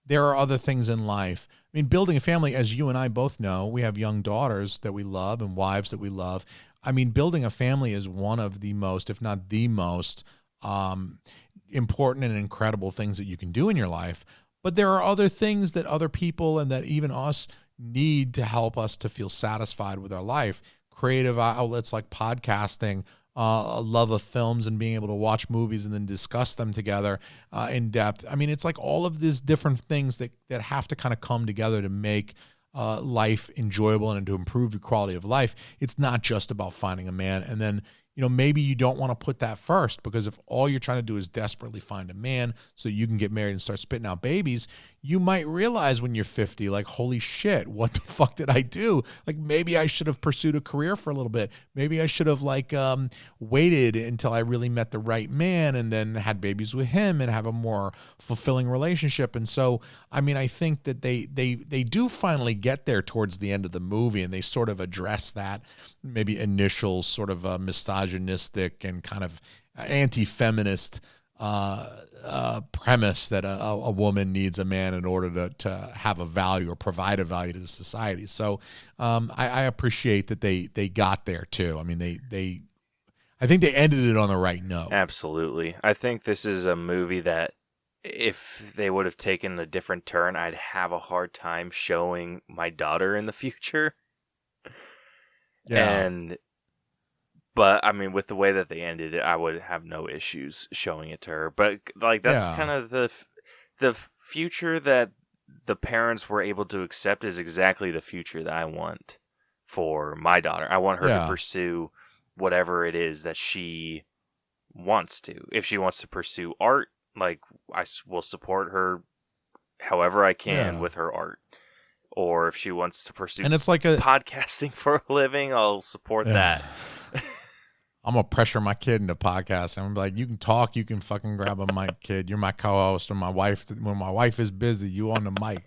there are other things in life. I mean, building a family, as you and I both know, we have young daughters that we love and wives that we love. I mean, building a family is one of the most, if not the most, important and incredible things that you can do in your life. But there are other things that other people and that even us need to help us to feel satisfied with our life. Creative outlets like podcasting, a love of films and being able to watch movies and then discuss them together in depth. I mean, it's like all of these different things that have to kind of come together to make life enjoyable and to improve your quality of life. It's not just about finding a man and then, maybe you don't want to put that first, because if all you're trying to do is desperately find a man so you can get married and start spitting out babies, you might realize when you're 50, like, holy shit, what the fuck did I do? Like, maybe I should have pursued a career for a little bit. Maybe I should have waited until I really met the right man and then had babies with him and have a more fulfilling relationship. And so, I mean, I think that they do finally get there towards the end of the movie, and they sort of address that maybe initial sort of misogynistic and kind of anti-feminist premise that a woman needs a man in order to have a value or provide a value to the society. So I appreciate that they got there too. I mean, I think they ended it on the right note. Absolutely. I think this is a movie that if they would have taken a different turn, I'd have a hard time showing my daughter in the future. Yeah. But I mean, with the way that they ended it, I would have no issues showing it to her. But like, that's kind of the future that the parents were able to accept is exactly the future that I want for my daughter. I want her to pursue whatever it is that she wants to. If she wants to pursue art, like, I will support her however I can with her art. Or if she wants to pursue podcasting for a living, I'll support that. I'm going to pressure my kid into podcasting. I'm going to be like, you can talk, you can fucking grab a mic, kid. You're my co-host. And when my wife is busy, you on the mic.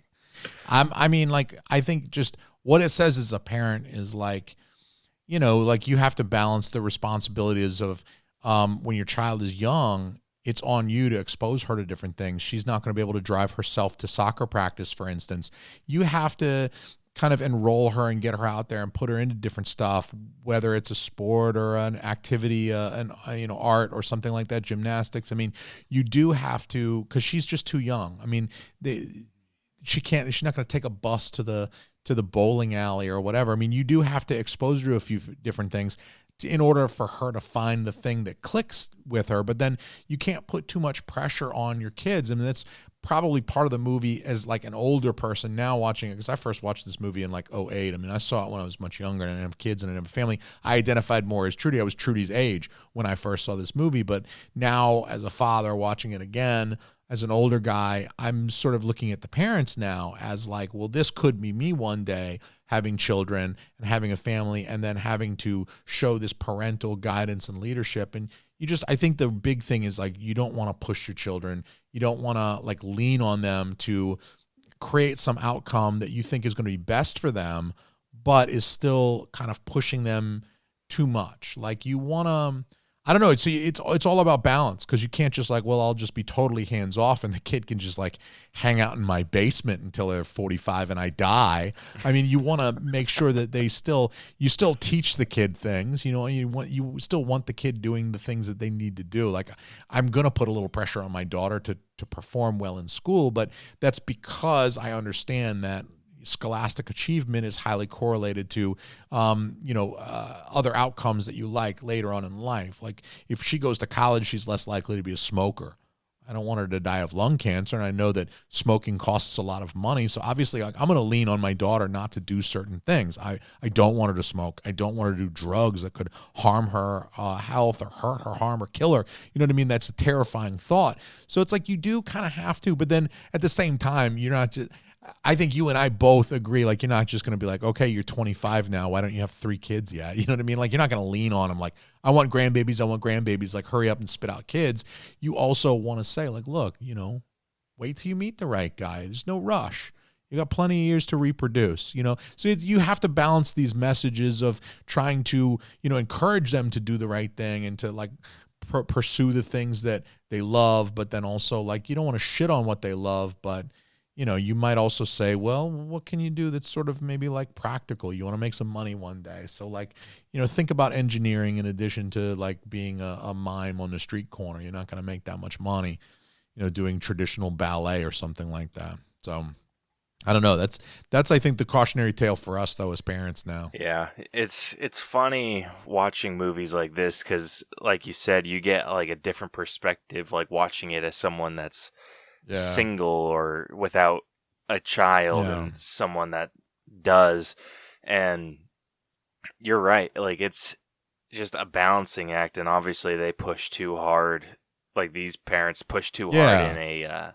I think just what it says as a parent is like, like, you have to balance the responsibilities of when your child is young, it's on you to expose her to different things. She's not going to be able to drive herself to soccer practice, for instance. You have to kind of enroll her and get her out there and put her into different stuff, whether it's a sport or an activity, art or something like that, gymnastics. I mean, you do have to, because she's just too young. I mean, she's not going to take a bus to the bowling alley or whatever. I mean, you do have to expose her to a few different things in order for her to find the thing that clicks with her. But then you can't put too much pressure on your kids. I mean, that's probably part of the movie as like an older person now watching it, because I first watched this movie in like 2008. I mean, I saw it when I was much younger and I didn't have kids and I didn't have a family. I identified more as Trudy. I was Trudy's age when I first saw this movie. But now as a father watching it again, as an older guy, I'm sort of looking at the parents now as like, well, this could be me one day, having children and having a family, and then having to show this parental guidance and leadership. And I think the big thing is like, you don't want to push your children. You don't want to like lean on them to create some outcome that you think is going to be best for them, but is still kind of pushing them too much. Like, you want to, I don't know. It's all about balance, because you can't just like, well, I'll just be totally hands off and the kid can just like hang out in my basement until they're 45 and I die. I mean, you want to make sure that you still teach the kid things, you still want the kid doing the things that they need to do. Like, I'm going to put a little pressure on my daughter to perform well in school, but that's because I understand that scholastic achievement is highly correlated to, other outcomes that you like later on in life. Like, if she goes to college, she's less likely to be a smoker. I don't want her to die of lung cancer, and I know that smoking costs a lot of money. So obviously, like, I'm going to lean on my daughter not to do certain things. I don't want her to smoke. I don't want her to do drugs that could harm her health or hurt her, harm or kill her. You know what I mean? That's a terrifying thought. So it's like, you do kind of have to, but then at the same time, you're not just, I think you and I both agree, like, you're not just going to be like, okay, you're 25 now, why don't you have 3 kids yet? You know what I mean? Like, you're not going to lean on them like, I want grandbabies, like, hurry up and spit out kids. You also want to say, like, look, wait till you meet the right guy. There's no rush. You got plenty of years to reproduce, So you have to balance these messages of trying to, encourage them to do the right thing and to, like, pursue the things that they love, but then also, like, you don't want to shit on what they love, but you might also say, well, what can you do that's sort of maybe like practical? You want to make some money one day. So, like, think about engineering in addition to like being a mime on the street corner. You're not going to make that much money, doing traditional ballet or something like that. So I don't know. That's I think the cautionary tale for us though as parents now. Yeah, it's funny watching movies like this because, like you said, you get like a different perspective, like watching it as someone that's single or without a child and someone that does. And you're right, like, it's just a balancing act, and obviously they push too hard. Like, these parents push too hard in a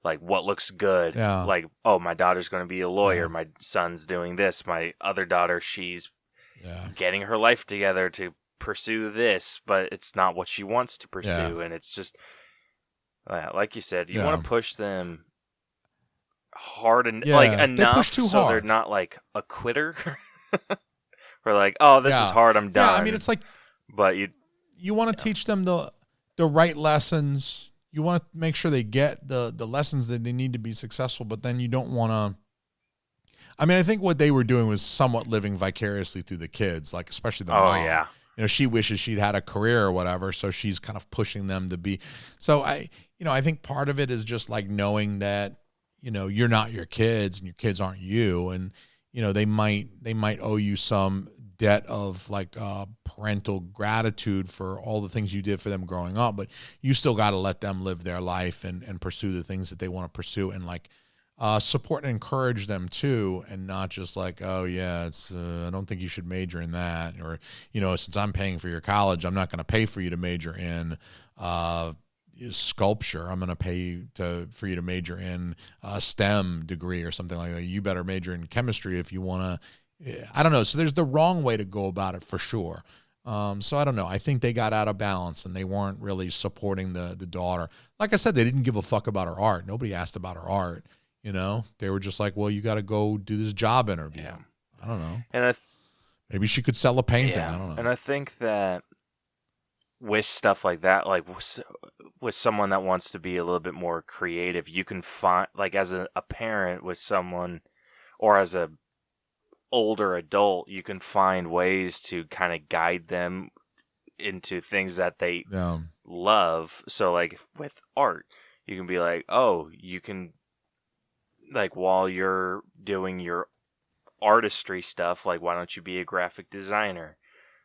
like what looks good. Yeah. Like, oh, my daughter's going to be a lawyer. Yeah. My son's doing this. My other daughter, she's Yeah. getting her life together to pursue this, but it's not what she wants to pursue. Yeah. And it's just, like you said, you want to push them hard and like enough so they're not like a quitter. Or like, oh, this is hard, I'm done. Yeah, I mean, it's like, but you want to teach them the right lessons. You want to make sure they get the lessons that they need to be successful, but then you don't want to. I mean, I think what they were doing was somewhat living vicariously through the kids, like especially the mom. Yeah. You know, she wishes she'd had a career or whatever, so she's kind of pushing them to be. So I think part of it is just like knowing that, you know, you're not your kids and your kids aren't you, and you know they might owe you some debt of like parental gratitude for all the things you did for them growing up, but you still got to let them live their life and pursue the things that they want to pursue, and like support and encourage them too, and not just like, oh yeah, it's I don't think you should major in that, or you know, since I'm paying for your college, I'm not going to pay for you to major in sculpture. I'm going to pay you for you to major in a STEM degree or something like that. You better major in chemistry if you want to. I don't know. So there's the wrong way to go about it for sure. So I don't know. I think they got out of balance and they weren't really supporting the daughter. Like I said, they didn't give a fuck about her art. Nobody asked about her art. You know, they were just like, well, you got to go do this job interview. Yeah. I don't know. And maybe she could sell a painting. I don't know. And I think that with stuff like that, like with someone that wants to be a little bit more creative, you can find, like as a parent with someone, or as a older adult, you can find ways to kind of guide them into things that they love. So like with art, you can be like, oh, you can, like, while you're doing your artistry stuff, like, why don't you be a graphic designer?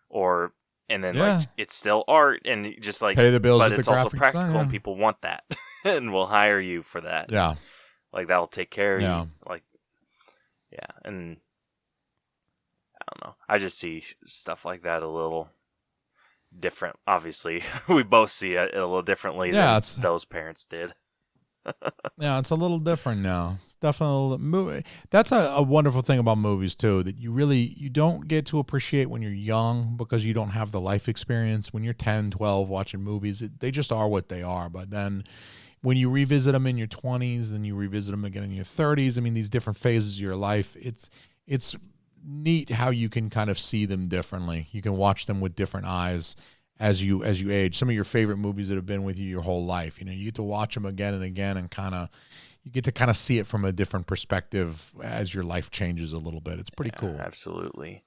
Or, and then like it's still art, and just like pay the bills, but with it's the also graphic practical, design, and people want that, and will hire you for that. Yeah, like that'll take care of you. Like, and I don't know. I just see stuff like that a little different. Obviously, we both see it a little differently than those parents did. Yeah, it's a little different now. It's definitely a movie. That's a wonderful thing about movies too, that you don't get to appreciate when you're young because you don't have the life experience. When you're 10, 12 watching movies, they just are what they are. But then when you revisit them in your 20s, then you revisit them again in your 30s. I mean, these different phases of your life, it's neat how you can kind of see them differently. You can watch them with different eyes as you age. Some of your favorite movies that have been with you your whole life, you know, you get to watch them again and again, and you get to see it from a different perspective as your life changes a little bit. It's pretty cool. Absolutely.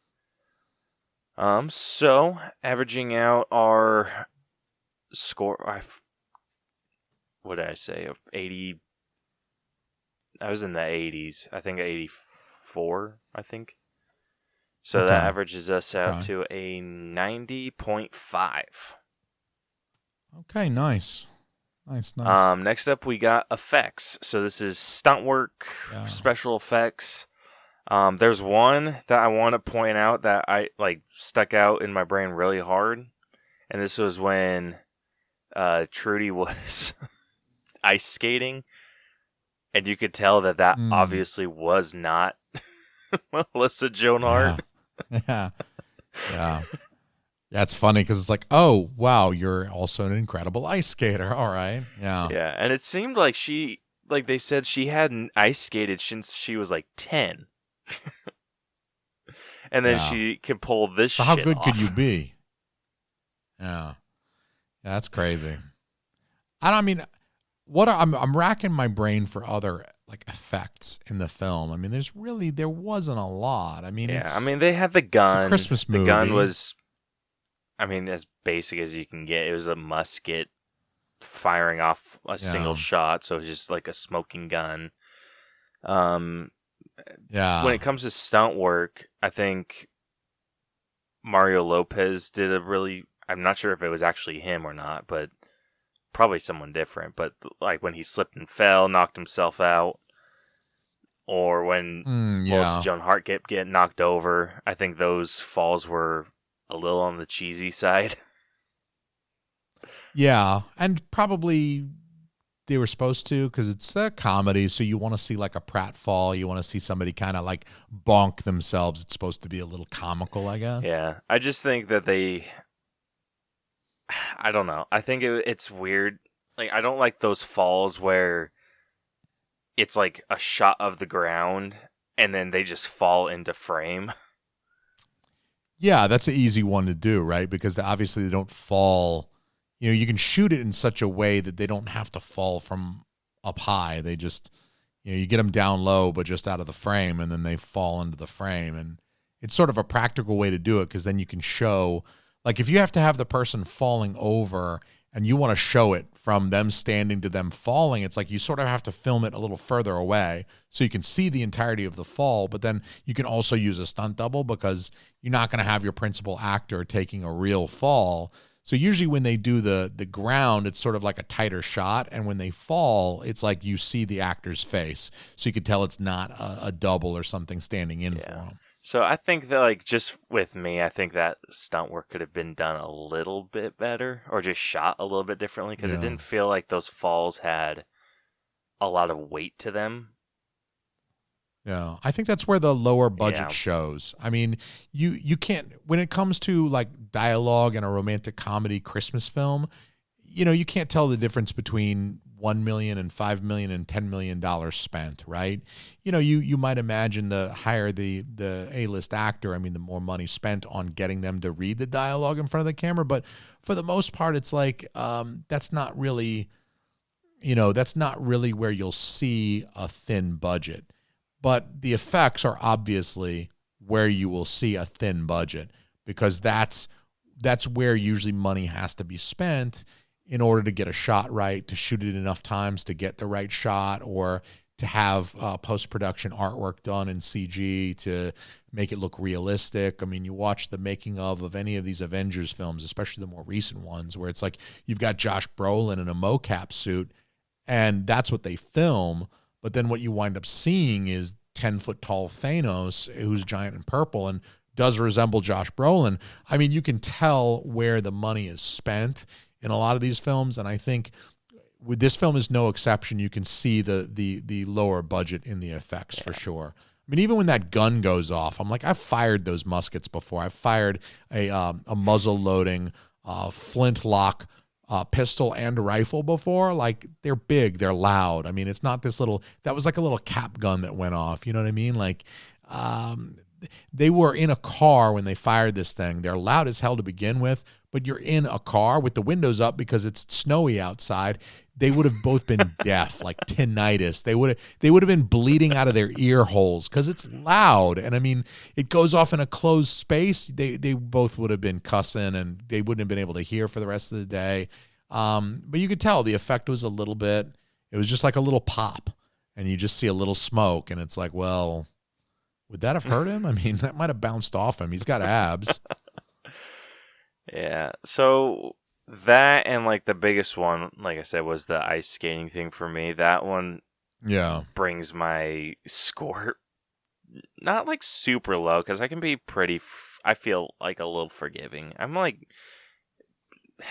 So averaging out our score, what did I say? Of 80. I was in the 80s. I think 84. I think. So that averages us out to a 90.5. Okay, nice. Nice. Next up, we got effects. So this is stunt work, special effects. There's one that I want to point out that I stuck out in my brain really hard, and this was when Trudy was ice skating, and you could tell that obviously was not Melissa Joan Hart. Yeah. That's funny because it's like, oh, wow, you're also an incredible ice skater. All right. Yeah. Yeah. And it seemed like they said she hadn't ice skated since she was like 10. And then she can pull this shit off. How good off. could you be? Yeah. That's crazy. I'm racking my brain for other effects in the film. I mean, there wasn't a lot. I mean, they had the gun. It's a Christmas movie. The gun was, as basic as you can get. It was a musket firing off a single shot, so it was just like a smoking gun. When it comes to stunt work, I think Mario Lopez did I'm not sure if it was actually him or not, but probably someone different, but like when he slipped and fell, knocked himself out, or when Melissa Joan Hart kept getting knocked over, I think those falls were a little on the cheesy side. Yeah, and probably they were supposed to because it's a comedy, so you want to see like a pratfall. You want to see somebody kind of like bonk themselves. It's supposed to be a little comical, I guess. Yeah, I just think that I don't know. I think it's weird. Like, I don't like those falls where it's like a shot of the ground and then they just fall into frame. Yeah, that's an easy one to do, right? Because obviously they don't fall. You know, you can shoot it in such a way that they don't have to fall from up high. They just, you get them down low, but just out of the frame, and then they fall into the frame. And it's sort of a practical way to do it because then you can show, like, if you have to have the person falling over and you want to show it from them standing to them falling, it's like you sort of have to film it a little further away so you can see the entirety of the fall, but then you can also use a stunt double because you're not going to have your principal actor taking a real fall. So usually when they do the ground, it's sort of like a tighter shot, and when they fall, it's like you see the actor's face, so you can tell it's not a double or something standing in for them. So I think that, like, just with me, I think that stunt work could have been done a little bit better or just shot a little bit differently because it didn't feel like those falls had a lot of weight to them. Yeah, I think that's where the lower budget shows. I mean, you can't, when it comes to like dialogue and a romantic comedy Christmas film, you can't tell the difference between $1 million and $5 million and $10 million spent, right? You might imagine the higher the A-list actor, I mean, the more money spent on getting them to read the dialogue in front of the camera. But for the most part, it's like that's not really where you'll see a thin budget. But the effects are obviously where you will see a thin budget because that's where usually money has to be spent in order to get a shot right, to shoot it enough times to get the right shot, or to have post-production artwork done in CG to make it look realistic. I mean, you watch the making of any of these Avengers films, especially the more recent ones, where it's like you've got Josh Brolin in a mocap suit, and that's what they film. But then what you wind up seeing is 10-foot-tall Thanos, who's giant and purple and does resemble Josh Brolin. I mean, you can tell where the money is spent in a lot of these films, and I think with this film is no exception. You can see the lower budget in the effects for sure. I mean, even when that gun goes off, I'm like, I've fired those muskets before. I've fired a muzzle-loading flintlock pistol and rifle before. Like, they're big, they're loud. I mean, it's not this little, that was like a little cap gun that went off. You know what I mean? Like, they were in a car when they fired this thing. They're loud as hell to begin with, but you're in a car with the windows up because it's snowy outside. They would have both been deaf, like tinnitus. They would have been bleeding out of their ear holes because it's loud. And I mean, it goes off in a closed space. They both would have been cussing and they wouldn't have been able to hear for the rest of the day. But you could tell the effect was a little bit, it was just like a little pop and you just see a little smoke and it's like, well, would that have hurt him? I mean, that might have bounced off him. He's got abs. Yeah. So that and like the biggest one, like I said, was the ice skating thing for me. That one brings my score not like super low because I can be pretty, I feel like a little forgiving. I'm like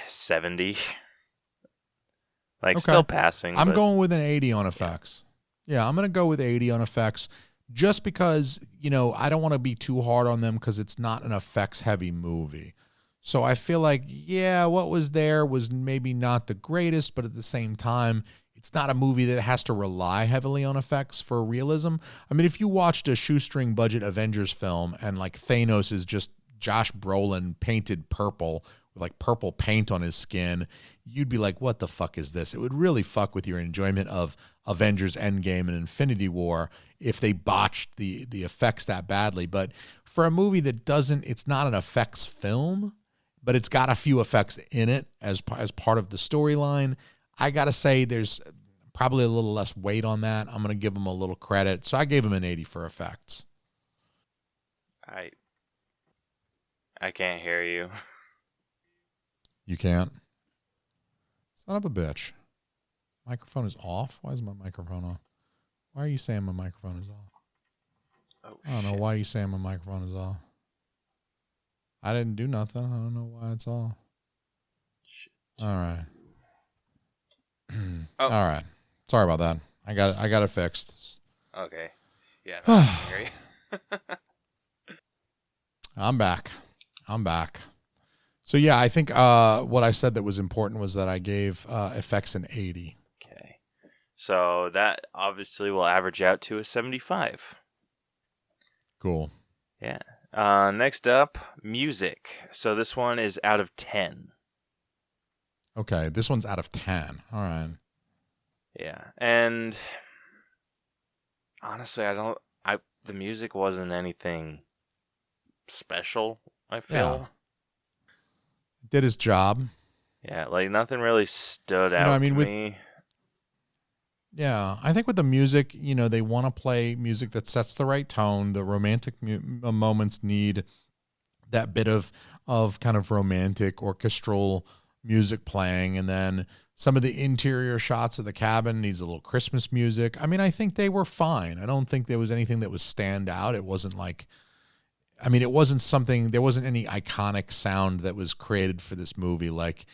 70. Like still passing. I'm going with an 80 on effects. Yeah, I'm going to go with 80 on effects just because, I don't want to be too hard on them because it's not an effects heavy movie. So I feel like, what was there was maybe not the greatest, but at the same time, it's not a movie that has to rely heavily on effects for realism. I mean, if you watched a shoestring budget Avengers film and like Thanos is just Josh Brolin painted purple with like purple paint on his skin, you'd be like, what the fuck is this? It would really fuck with your enjoyment of Avengers Endgame and Infinity War if they botched the effects that badly. But for a movie that it's not an effects film, but it's got a few effects in it as part of the storyline, I got to say there's probably a little less weight on that. I'm going to give them a little credit. So I gave them an 80 for effects. I can't hear you. You can't? Son of a bitch. Microphone is off? Why is my microphone off? Why are you saying my microphone is off? Oh, I don't know why you saying my microphone is off. I didn't do nothing. I don't know why it's all. All right. Oh. All right. Sorry about that. I got it fixed. Okay. Yeah. No, I can hear you. I'm back. So yeah, I think what I said that was important was that I gave effects an 80. Okay. So that obviously will average out to a 75. Cool. Yeah. Next up, music. So this one is out of 10. Okay, this one's out of 10. All right. Yeah. And honestly, the music wasn't anything special, I feel. Yeah. Did his job. Yeah, like nothing really stood out to me. Yeah, I think with the music, they want to play music that sets the right tone. The romantic moments need that bit of kind of romantic orchestral music playing, and then some of the interior shots of the cabin needs a little Christmas music. I mean, I think they were fine. I don't think there was anything that was stand out. It wasn't like, it wasn't something, there wasn't any iconic sound that was created for this movie, like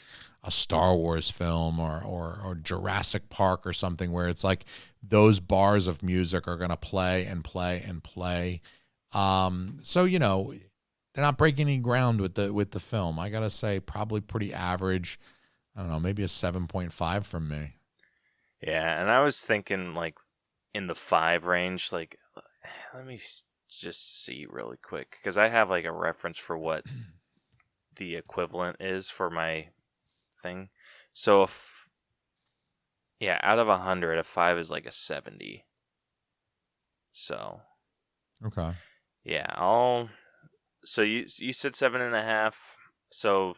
a Star Wars film or Jurassic Park or something, where it's like those bars of music are going to play and play and play. So, they're not breaking any ground with the film. I got to say, probably pretty average. I don't know, maybe a 7.5 from me. Yeah, and I was thinking like in the 5 range. Like, let me just see really quick, because I have like a reference for what the equivalent is for my thing. So out of 100, a 5 is like a 70. So okay, yeah, so you said 7.5, so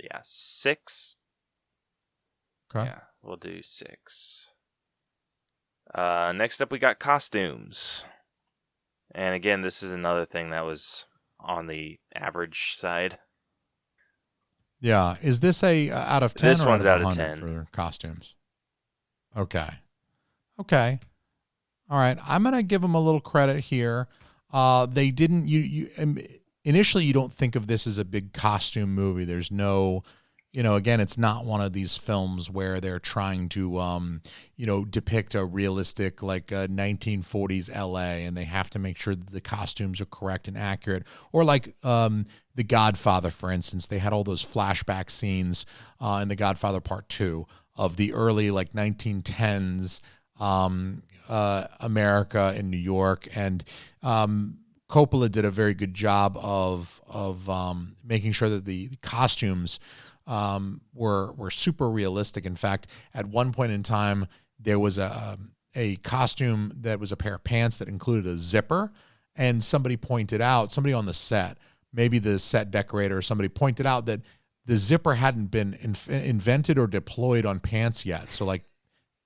yeah, 6. okay, Yeah, we'll do 6. Next up, we got costumes, and again, this is another thing that was on the average side. yeah. Is this a out of 10? This or one's out of 100 10 for costumes. Okay. All right, I'm gonna give them a little credit here. They didn't. Initially you don't think of this as a big costume movie. There's no, again, it's not one of these films where they're trying to, depict a realistic, like 1940s LA, and they have to make sure that the costumes are correct and accurate. Or like The Godfather, for instance, they had all those flashback scenes in The Godfather Part 2 of the early, like 1910s America in New York, and Coppola did a very good job of making sure that the costumes were super realistic. In fact, at one point in time, there was a costume that was a pair of pants that included a zipper, and somebody on the set, maybe the set decorator or somebody, pointed out that the zipper hadn't been invented or deployed on pants yet. So like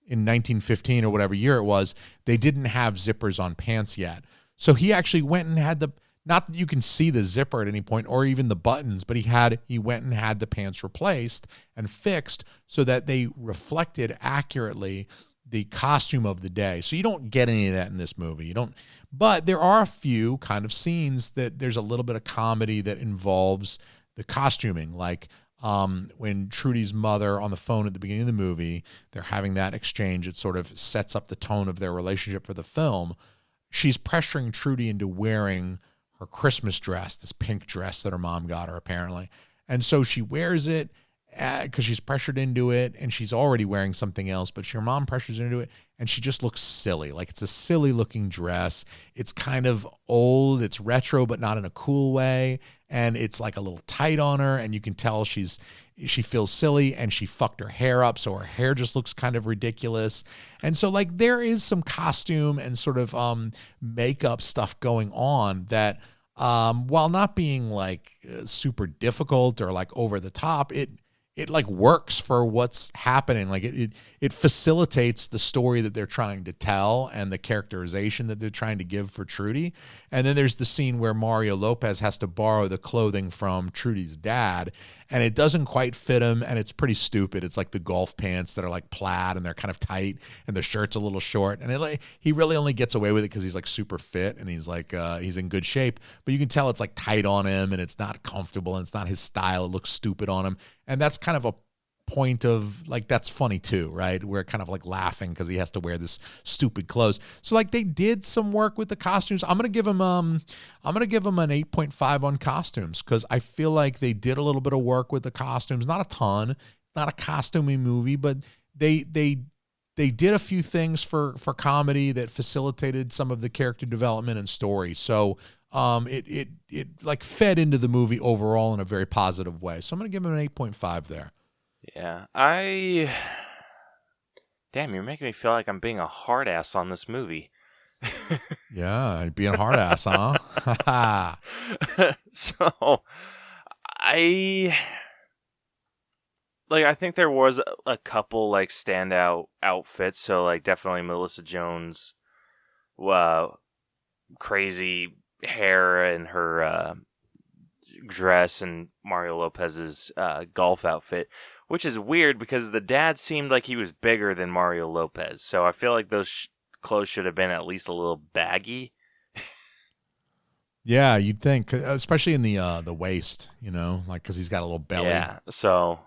in 1915 or whatever year it was, they didn't have zippers on pants yet. So he actually went and had not that you can see the zipper at any point or even the buttons, but he went and had the pants replaced and fixed so that they reflected accurately the costume of the day. So you don't get any of that in this movie. But there are a few kind of scenes that there's a little bit of comedy that involves the costuming, like when Trudy's mother on the phone at the beginning of the movie, they're having that exchange. It sort of sets up the tone of their relationship for the film. She's pressuring Trudy into wearing her Christmas dress, this pink dress that her mom got her, apparently. And so she wears it because she's pressured into it, and she's already wearing something else, but her mom pressures her into it, and she just looks silly. Like, it's a silly looking dress. It's kind of old. It's retro, but not in a cool way. And it's like a little tight on her, and you can tell she feels silly, and she fucked her hair up, so her hair just looks kind of ridiculous. And so, like, there is some costume and sort of makeup stuff going on that, while not being like super difficult or like over the top, it like works for what's happening. Like it facilitates the story that they're trying to tell and the characterization that they're trying to give for Trudy. And then there's the scene where Mario Lopez has to borrow the clothing from Trudy's dad. and it doesn't quite fit him, and it's pretty stupid. It's like the golf pants that are like plaid and they're kind of tight, and the shirt's a little short, and he really only gets away with it because he's like super fit and he's like he's in good shape, but you can tell it's like tight on him and it's not comfortable and it's not his style. It looks stupid on him, and that's kind of a point of like, that's funny too, right? We're kind of like laughing because he has to wear this stupid clothes. So like they did some work with the costumes. I'm gonna give him an 8.5 on costumes because I feel like they did a little bit of work with the costumes. Not a ton, not a costuming movie, but they did a few things for comedy that facilitated some of the character development and story. So it like fed into the movie overall in a very positive way. So I'm gonna give him an 8.5 there. Yeah, damn, you're making me feel like I'm being a hard ass on this movie. Yeah, being a hard ass, huh? So, I think there was a couple like standout outfits. So like definitely Melissa Jones, crazy hair and her dress, and Mario Lopez's golf outfit, which is weird because the dad seemed like he was bigger than Mario Lopez. So I feel like those clothes should have been at least a little baggy. Yeah, you'd think, especially in the waist, you know, like because he's got a little belly. Yeah, so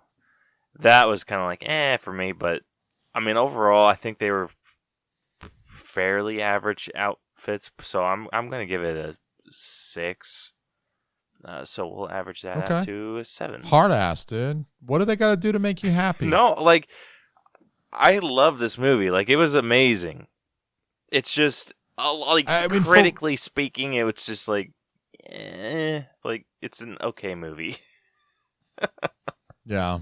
that was kind of like for me, but I mean overall, I think they were fairly average outfits. So I'm gonna give it a 6. So we'll average that out to a 7. Hard ass, dude. What do they got to do to make you happy? No, like I love this movie. Like it was amazing. It's just like critically speaking, it was just like it's an okay movie. Yeah.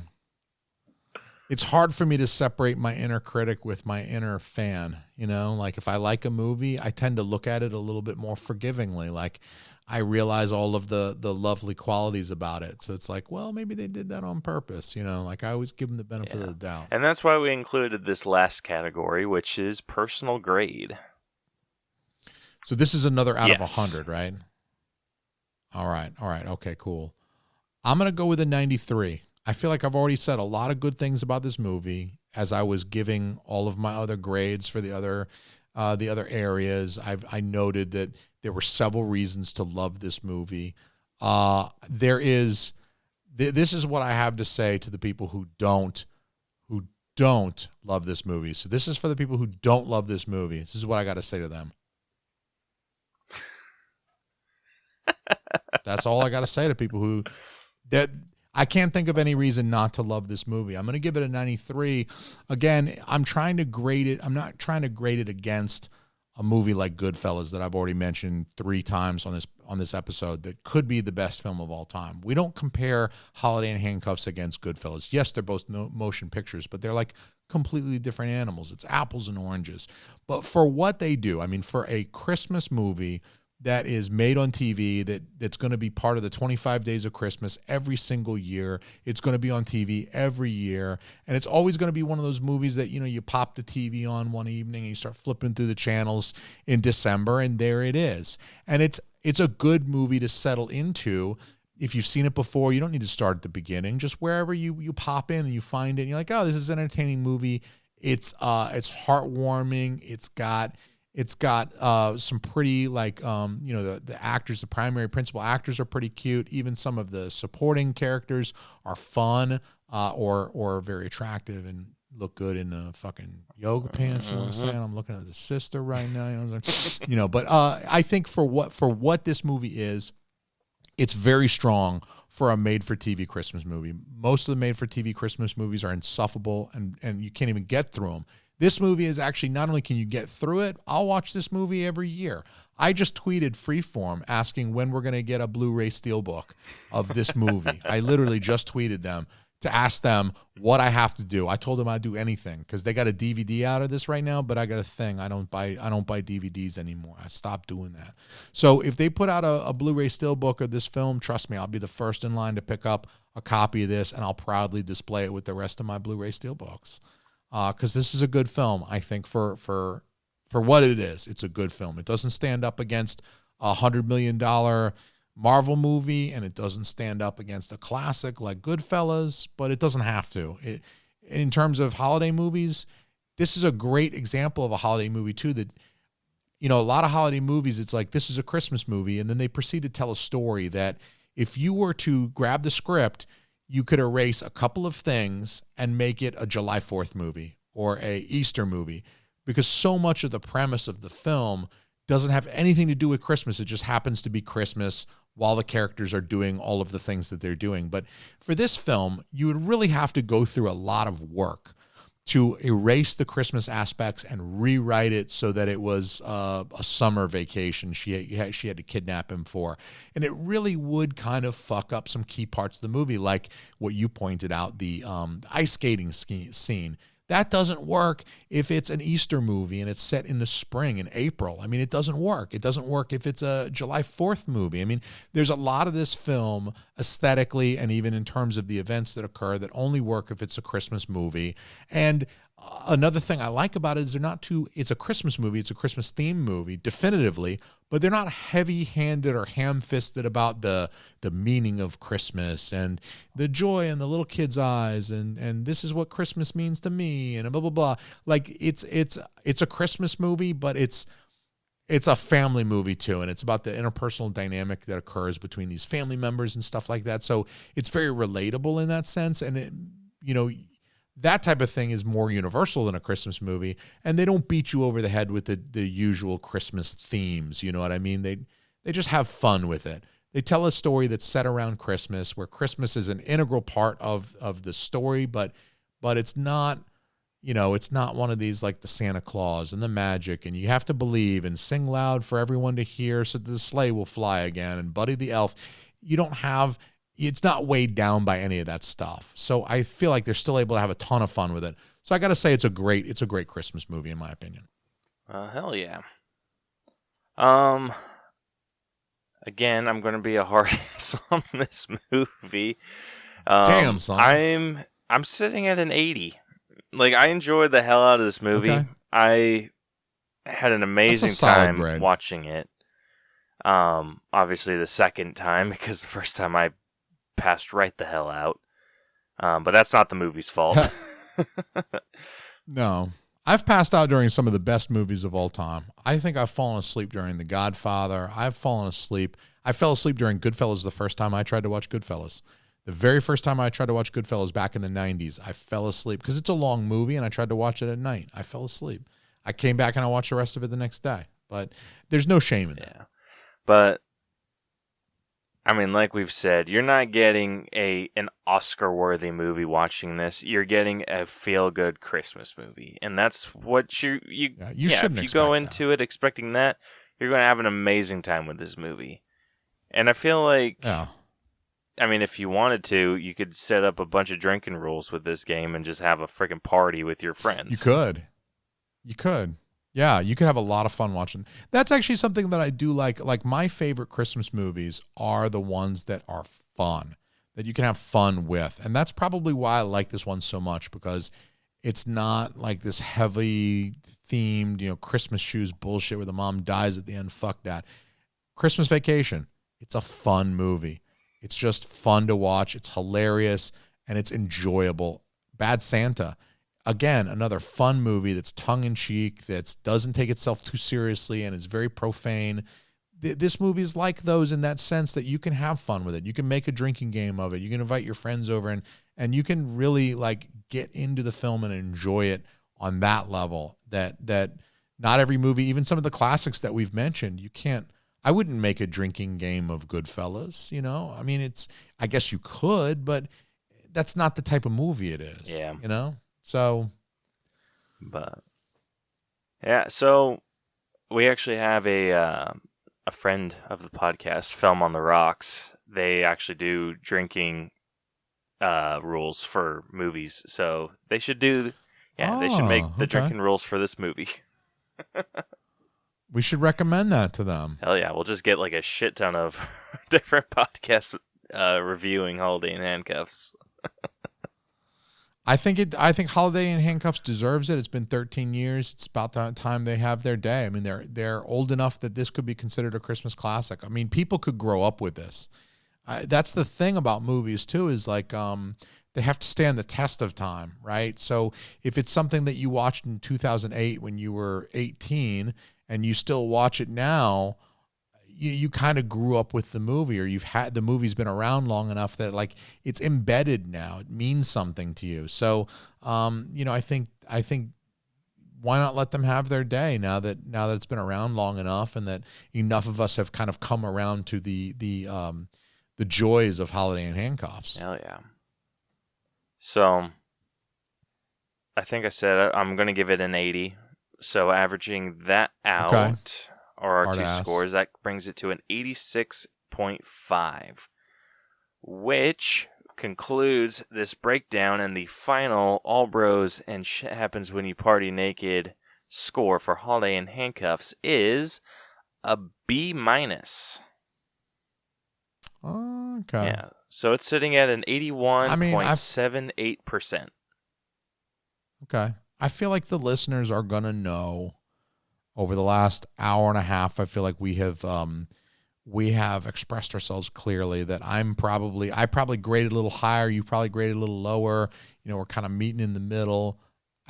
It's hard for me to separate my inner critic with my inner fan, you know? Like if I like a movie, I tend to look at it a little bit more forgivingly. Like I realize all of the lovely qualities about it. So it's like, well, maybe they did that on purpose, you know? Like I always give them the benefit of the doubt. And that's why we included this last category, which is personal grade. So this is another out of 100, right? All right. Okay, cool. I'm going to go with a 93. I feel like I've already said a lot of good things about this movie as I was giving all of my other grades for the other areas. I noted that there were several reasons to love this movie. This is what I have to say to the people who don't love this movie. So this is for the people who don't love this movie. This is what I got to say to them. That's all I got to say to people that I can't think of any reason not to love this movie. I'm going to give it a 93. Again, I'm trying to grade it. I'm not trying to grade it against a movie like Goodfellas that I've already mentioned 3 times on this episode that could be the best film of all time. We don't compare Holiday and Handcuffs against Goodfellas. Yes, they're both motion pictures, but they're like completely different animals. It's apples and oranges. But for what they do, I mean, for a Christmas movie that is made on TV, that's going to be part of the 25 Days of Christmas every single year. It's going to be on TV every year. And it's always going to be one of those movies that, you know, you pop the TV on one evening and you start flipping through the channels in December, and there it is. And it's a good movie to settle into. If you've seen it before, you don't need to start at the beginning. Just wherever you pop in and you find it, and you're like, oh, this is an entertaining movie. It's heartwarming. It's got some pretty the actors, the primary principal actors are pretty cute. Even some of the supporting characters are fun or very attractive and look good in the fucking yoga pants. You know what I'm saying? I'm looking at the sister right now. You know what I'm saying? You know, but I think for what this movie is, it's very strong for a made-for-TV Christmas movie. Most of the made-for-TV Christmas movies are insufferable and you can't even get through them. This movie is actually, not only can you get through it, I'll watch this movie every year. I just tweeted Freeform asking when we're going to get a Blu-ray steelbook of this movie. I literally just tweeted them to ask them what I have to do. I told them I'd do anything because they got a DVD out of this right now, but I got a thing. I don't buy DVDs anymore. I stopped doing that. So if they put out a Blu-ray steelbook of this film, trust me, I'll be the first in line to pick up a copy of this, and I'll proudly display it with the rest of my Blu-ray steelbooks. Because this is a good film, I think, for what it is. It's a good film. It doesn't stand up against $100 million Marvel movie, and it doesn't stand up against a classic like Goodfellas, but it doesn't have to. In terms of holiday movies, this is a great example of a holiday movie too. That, you know, a lot of holiday movies, it's like, this is a Christmas movie, and then they proceed to tell a story that if you were to grab the script, you could erase a couple of things and make it a July 4th movie or a Easter movie, because so much of the premise of the film doesn't have anything to do with Christmas. It just happens to be Christmas while the characters are doing all of the things that they're doing. But for this film, you would really have to go through a lot of work to erase the Christmas aspects and rewrite it so that it was a summer vacation she had to kidnap him for. And it really would kind of fuck up some key parts of the movie, like what you pointed out, the ice skating scene. That doesn't work if it's an Easter movie and it's set in the spring, in April. I mean, it doesn't work. It doesn't work if it's a July 4th movie. I mean, there's a lot of this film aesthetically and even in terms of the events that occur that only work if it's a Christmas movie. And another thing I like about it is it's a Christmas movie, it's a Christmas themed movie, definitively, but they're not heavy-handed or ham-fisted about the meaning of Christmas and the joy in the little kid's eyes and this is what Christmas means to me and blah, blah, blah. Like, it's a Christmas movie, but it's a family movie too, and it's about the interpersonal dynamic that occurs between these family members and stuff like that. So it's very relatable in that sense, and it, you know, that type of thing is more universal than a Christmas movie, and they don't beat you over the head with the usual Christmas themes. You know what I mean? They just have fun with it. They tell a story that's set around Christmas, where Christmas is an integral part of the story, but it's not, you know, it's not one of these like the Santa Claus and the magic, and you have to believe and sing loud for everyone to hear so that the sleigh will fly again, and Buddy the Elf. You don't have... It's not weighed down by any of that stuff. So I feel like they're still able to have a ton of fun with it. So I got to say it's a great Christmas movie in my opinion. Hell yeah. Again, I'm going to be a hard ass on this movie. Damn, son. I'm sitting at an 80. Like, I enjoyed the hell out of this movie. Okay. I had an amazing time watching it. Obviously the second time, because the first time I passed right the hell out. But that's not the movie's fault. No. I've passed out during some of the best movies of all time. I think I've fallen asleep during The Godfather. I fell asleep during Goodfellas the first time I tried to watch Goodfellas. The very first time I tried to watch Goodfellas back in the 90s, I fell asleep because it's a long movie and I tried to watch it at night. I fell asleep. I came back and I watched the rest of it the next day. But there's no shame in that. But I mean, like we've said, you're not getting an Oscar-worthy movie watching this. You're getting a feel-good Christmas movie, and that's what you shouldn't. If you go into it expecting that, you're going to have an amazing time with this movie. And I feel like, I mean, if you wanted to, you could set up a bunch of drinking rules with this game and just have a freaking party with your friends. You could. Yeah, you could have a lot of fun watching. That's actually something that I do like. Like, my favorite Christmas movies are the ones that are fun, that you can have fun with. And that's probably why I like this one so much, because it's not like this heavy themed, you know, Christmas shoes bullshit where the mom dies at the end. Fuck that. Christmas Vacation. It's a fun movie. It's just fun to watch. It's hilarious and it's enjoyable. Bad Santa. Again, another fun movie that's tongue-in-cheek, that doesn't take itself too seriously, and is very profane. This movie is like those in that sense that you can have fun with it. You can make a drinking game of it. You can invite your friends over, and you can really like get into the film and enjoy it on that level. That not every movie, even some of the classics that we've mentioned, you can't. I wouldn't make a drinking game of Goodfellas. You know, I mean, I guess you could, but that's not the type of movie it is. Yeah, you know. So, but yeah, so we actually have a friend of the podcast, Film on the Rocks. They actually do drinking rules for movies, so they should do. Yeah, they should make the drinking rules for this movie. We should recommend that to them. Hell yeah, we'll just get like a shit ton of different podcasts reviewing Holiday in Handcuffs. I think Holiday in Handcuffs deserves it. It's been 13 years. It's about that time they have their day. I mean, they're old enough that this could be considered a Christmas classic. I mean, people could grow up with this. That's the thing about movies too, is like they have to stand the test of time, right? So if it's something that you watched in 2008 when you were 18 and you still watch it now, you kind of grew up with the movie, or the movie's been around long enough that like it's embedded now. It means something to you. So, I think why not let them have their day now that it's been around long enough, and that enough of us have kind of come around to the joys of Holiday in Handcuffs. Hell yeah. So, I think I said I'm going to give it an 80. So averaging that out. Okay. Or our two scores, that brings it to an 86.5, which concludes this breakdown, and the final All Bros and Shit Happens When You Party Naked score for Holiday in Handcuffs is a B-. Okay. Yeah, so it's sitting at an 81.78%. Okay. I feel like the listeners are going to know. Over the last hour and a half, I feel like we have expressed ourselves clearly that I probably graded a little higher, you probably graded a little lower. We're kind of meeting in the middle.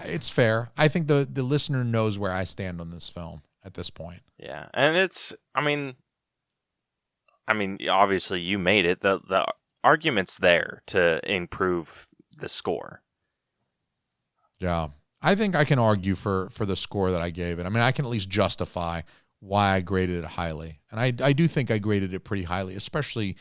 It's fair. I think the listener knows where I stand on this film at this point. Yeah, and it's, I mean, obviously you made it. The argument's there to improve the score. Yeah. I think I can argue for the score that I gave it. I mean, I can at least justify why I graded it highly. And I do think I graded it pretty highly, especially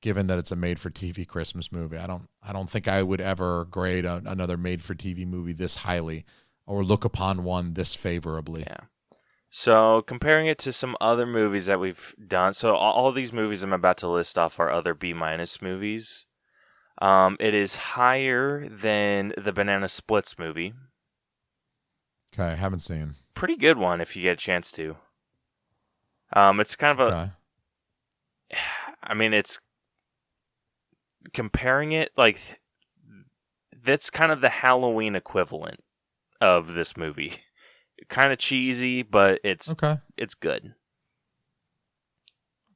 given that it's a made-for-TV Christmas movie. I don't think I would ever grade another made-for-TV movie this highly or look upon one this favorably. Yeah. So comparing it to some other movies that we've done, so all these movies I'm about to list off are other B- movies. It is higher than the Banana Splits movie. Okay, haven't seen. Pretty good one if you get a chance to. It's kind of okay. it's comparing it, like, that's kind of the Halloween equivalent of this movie. Kind of cheesy, but it's good.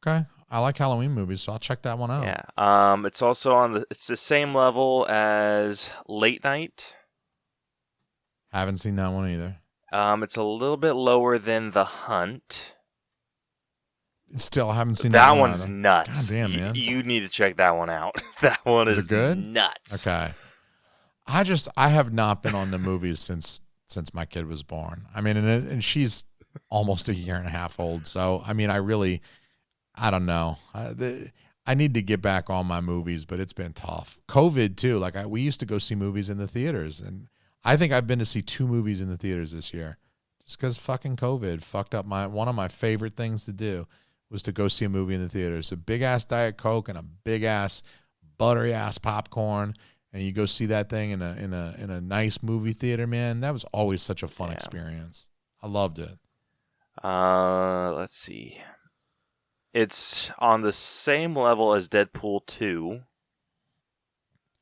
Okay. I like Halloween movies, so I'll check that one out. Yeah. It's also it's the same level as Late Night. Haven't seen that one either. It's a little bit lower than The Hunt. Still haven't seen that one. That one's nuts. God damn, man. You need to check that one out. That one is it good? Nuts. Okay. I have not been on the movies since my kid was born. I mean, and she's almost a year and a half old. So, I mean, I don't know. I need to get back on my movies, but it's been tough. COVID too. Like we used to go see movies in the theaters, and I think I've been to see 2 movies in the theaters this year, just because fucking COVID fucked up one of my favorite things to do was to go see a movie in the theaters. A big ass Diet Coke and a big ass buttery ass popcorn, and you go see that thing in a nice movie theater. Man, that was always such a fun experience. I loved it. Let's see. It's on the same level as Deadpool 2.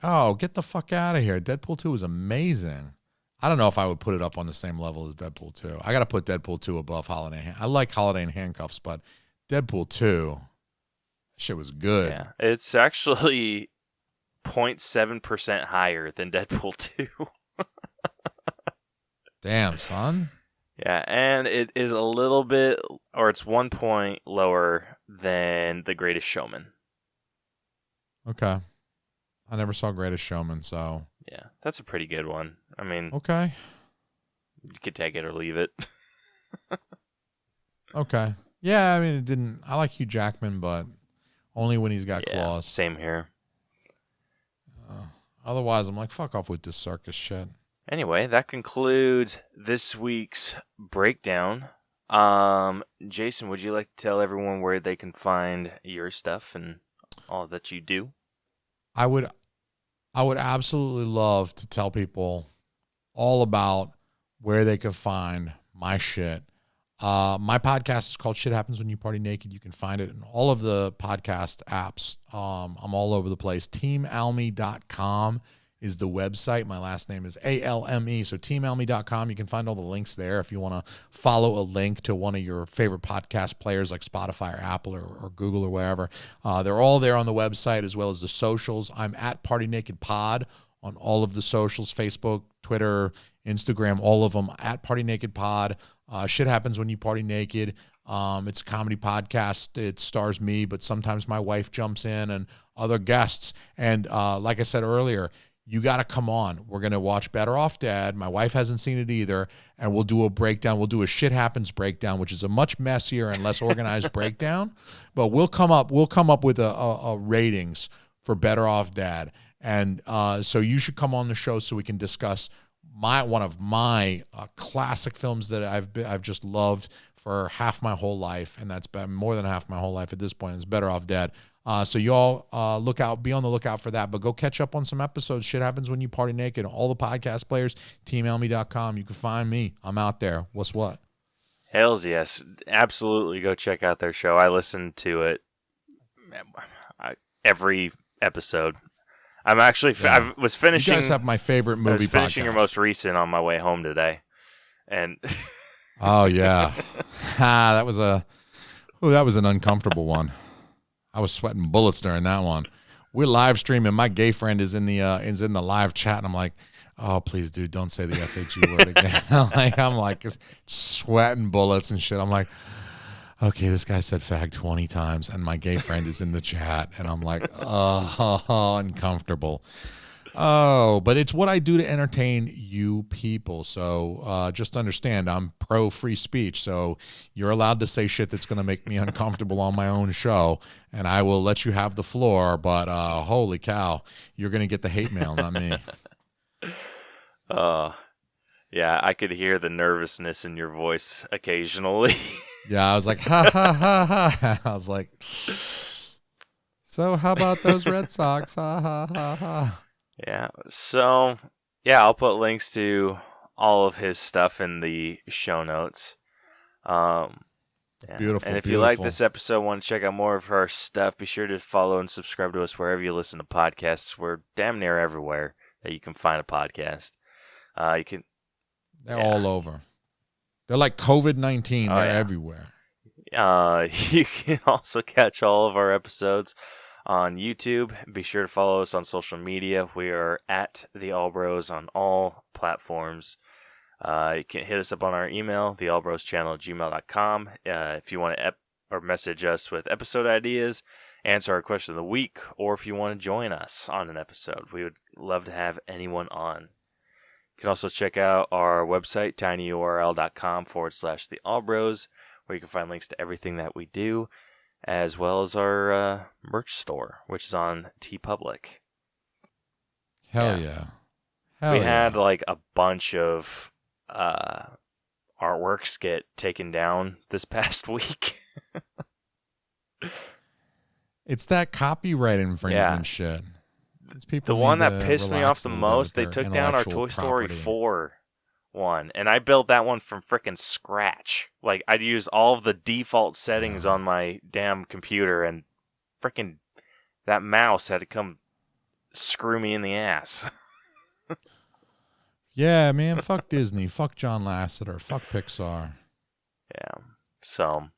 Oh, get the fuck out of here. Deadpool 2 was amazing. I don't know if I would put it up on the same level as Deadpool 2. I got to put Deadpool 2 above Holiday. I like Holiday in Handcuffs, but Deadpool 2, shit was good. Yeah, it's actually 0.7% higher than Deadpool 2. Damn, son. Yeah, and it is a little bit, or it's 1 point lower than The Greatest Showman. Okay. I never saw Greatest Showman, so. Yeah, that's a pretty good one. I mean, okay. You could take it or leave it. Okay. Yeah, I mean, I like Hugh Jackman, but only when he's got claws. Same here. Otherwise, I'm like, fuck off with this circus shit. Anyway, that concludes this week's breakdown. Jason, would you like to tell everyone where they can find your stuff and all that you do? I would absolutely love to tell people all about where they can find my shit. My podcast is called Shit Happens When You Party Naked. You can find it in all of the podcast apps. I'm all over the place. TeamAlmy.com is the website. My last name is ALME. So teamalme.com. You can find all the links there if you want to follow a link to one of your favorite podcast players like Spotify or Apple or Google or wherever. They're all there on the website as well as the socials. I'm at Party Naked Pod on all of the socials, Facebook, Twitter, Instagram, all of them, at Party Naked Pod. Shit Happens When You Party Naked. It's a comedy podcast. It stars me, but sometimes my wife jumps in and other guests. And like I said earlier, you got to come on. We're going to watch Better Off Dad. My wife hasn't seen it either. And we'll do a breakdown. We'll do a Shit Happens breakdown, which is a much messier and less organized breakdown. But we'll come up with a ratings for Better Off Dad. And so you should come on the show so we can discuss one of my classic films that I've just loved for half my whole life, and that's been more than half my whole life at this point. It's Better Off Dead. So y'all be on the lookout for that. But go catch up on some episodes. Shit Happens When You Party Naked. All the podcast players, teamalme.com. You can find me. I'm out there. What's what? Hells yes. Absolutely go check out their show. I listen to it every episode. I'm actually, I was finishing. You guys have my favorite movie podcast. I was finishing your most recent on my way home today. And oh yeah, that was an uncomfortable one. I was sweating bullets during that one. We're live streaming. My gay friend is in the live chat, and I'm like, oh please, dude, don't say the FAG word again. I'm like sweating bullets and shit. I'm like, okay, this guy said fag 20 times, and my gay friend is in the chat, and I'm like, oh, uncomfortable. Oh, but it's what I do to entertain you people. So just understand, I'm pro free speech. So you're allowed to say shit that's going to make me uncomfortable on my own show, and I will let you have the floor. But holy cow, you're going to get the hate mail, not me. Yeah, I could hear the nervousness in your voice occasionally. Yeah, I was like, ha, ha, ha, ha. I was like, so how about those Red Sox? Ha, ha, ha, ha. Yeah, so, yeah, I'll put links to all of his stuff in the show notes. Yeah. Beautiful, and if you like this episode, want to check out more of our stuff, be sure to follow and subscribe to us wherever you listen to podcasts. We're damn near everywhere that you can find a podcast. They're all over. They're like COVID-19. They're everywhere. You can also catch all of our episodes on YouTube. Be sure to follow us on social media. We are at The Allbros on all platforms. You can hit us up on our email, theallbroschannel@gmail.com. If you want to message us with episode ideas, answer our question of the week, or if you want to join us on an episode, we would love to have anyone on. You can also check out our website, tinyurl.com/The Allbros, where you can find links to everything that we do, as well as our merch store, which is on TeePublic. Hell yeah. We had like a bunch of artworks get taken down this past week. It's that copyright infringement shit. The one that pissed me off the most, they took down our Toy Story 4 one, and I built that one from frickin' scratch. Like, I'd use all of the default settings on my damn computer, and frickin' that mouse had to come screw me in the ass. Yeah, man, fuck Disney, fuck John Lasseter, fuck Pixar. Yeah, so,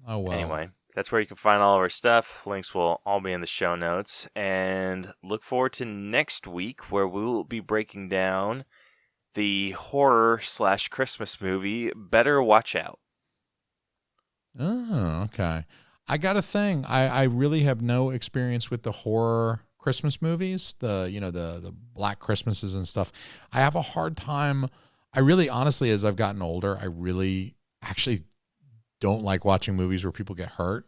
oh well. Anyway, that's where you can find all of our stuff. Links will all be in the show notes. And look forward to next week, where we will be breaking down the horror/Christmas movie, Better Watch Out. Oh, okay. I got a thing. I really have no experience with the horror Christmas movies, the Black Christmases and stuff. I have a hard time. I really, honestly, as I've gotten older, I really actually don't like watching movies where people get hurt.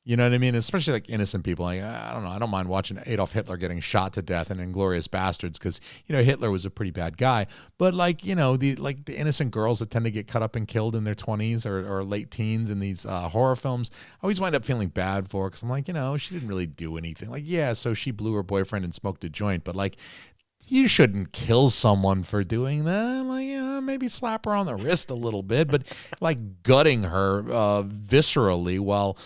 You know what I mean? Especially like innocent people. Like, I don't know. I don't mind watching Adolf Hitler getting shot to death in Inglourious Bastards because, Hitler was a pretty bad guy. But the innocent girls that tend to get cut up and killed in their 20s or late teens in these horror films, I always wind up feeling bad for her because I'm like, she didn't really do anything. Like, yeah, so she blew her boyfriend and smoked a joint. But like, you shouldn't kill someone for doing that. Like, maybe slap her on the wrist a little bit, but like gutting her viscerally while,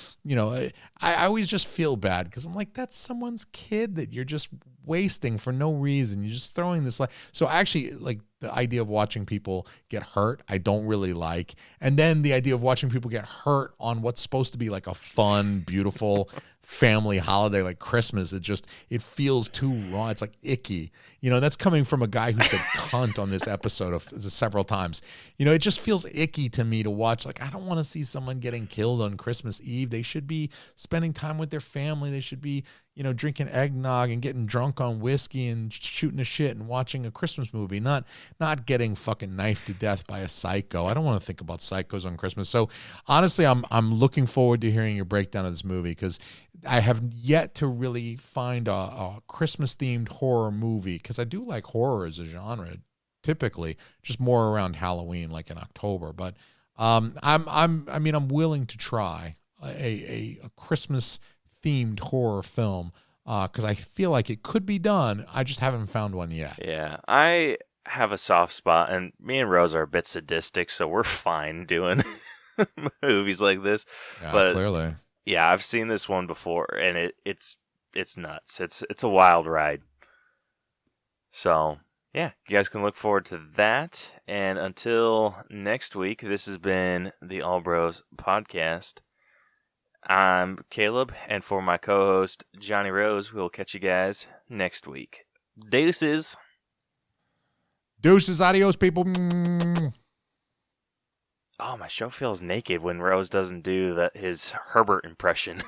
I always just feel bad because I'm like, that's someone's kid that you're just wasting for no reason. You're just throwing this like. So actually, like the idea of watching people get hurt, I don't really like. And then the idea of watching people get hurt on what's supposed to be like a fun, beautiful family holiday like Christmas, it feels too raw. It's like icky. You know, that's coming from a guy who said cunt on this episode of several times. You know, it just feels icky to me to watch. Like, I don't want to see someone getting killed on Christmas Eve. They should be spending time with their family. They should be, you know, drinking eggnog and getting drunk on whiskey and shooting a shit and watching a Christmas movie, not getting fucking knifed to death by a psycho. I don't want to think about psychos on Christmas. So honestly, I'm looking forward to hearing your breakdown of this movie because I have yet to really find a Christmas-themed horror movie because I do like horror as a genre, typically just more around Halloween, like in October. But I'm willing to try a Christmas-themed horror film because I feel like it could be done. I just haven't found one yet. Yeah, I have a soft spot, and me and Rose are a bit sadistic, so we're fine doing movies like this. Yeah, but clearly. Yeah, I've seen this one before, and it's nuts. It's a wild ride. So, yeah, you guys can look forward to that. And until next week, this has been the All Bros Podcast. I'm Caleb, and for my co-host, Johnny Rose, we'll catch you guys next week. Deuces. Deuces, adios, people. Oh, my show feels naked when Rose doesn't do his Herbert impression.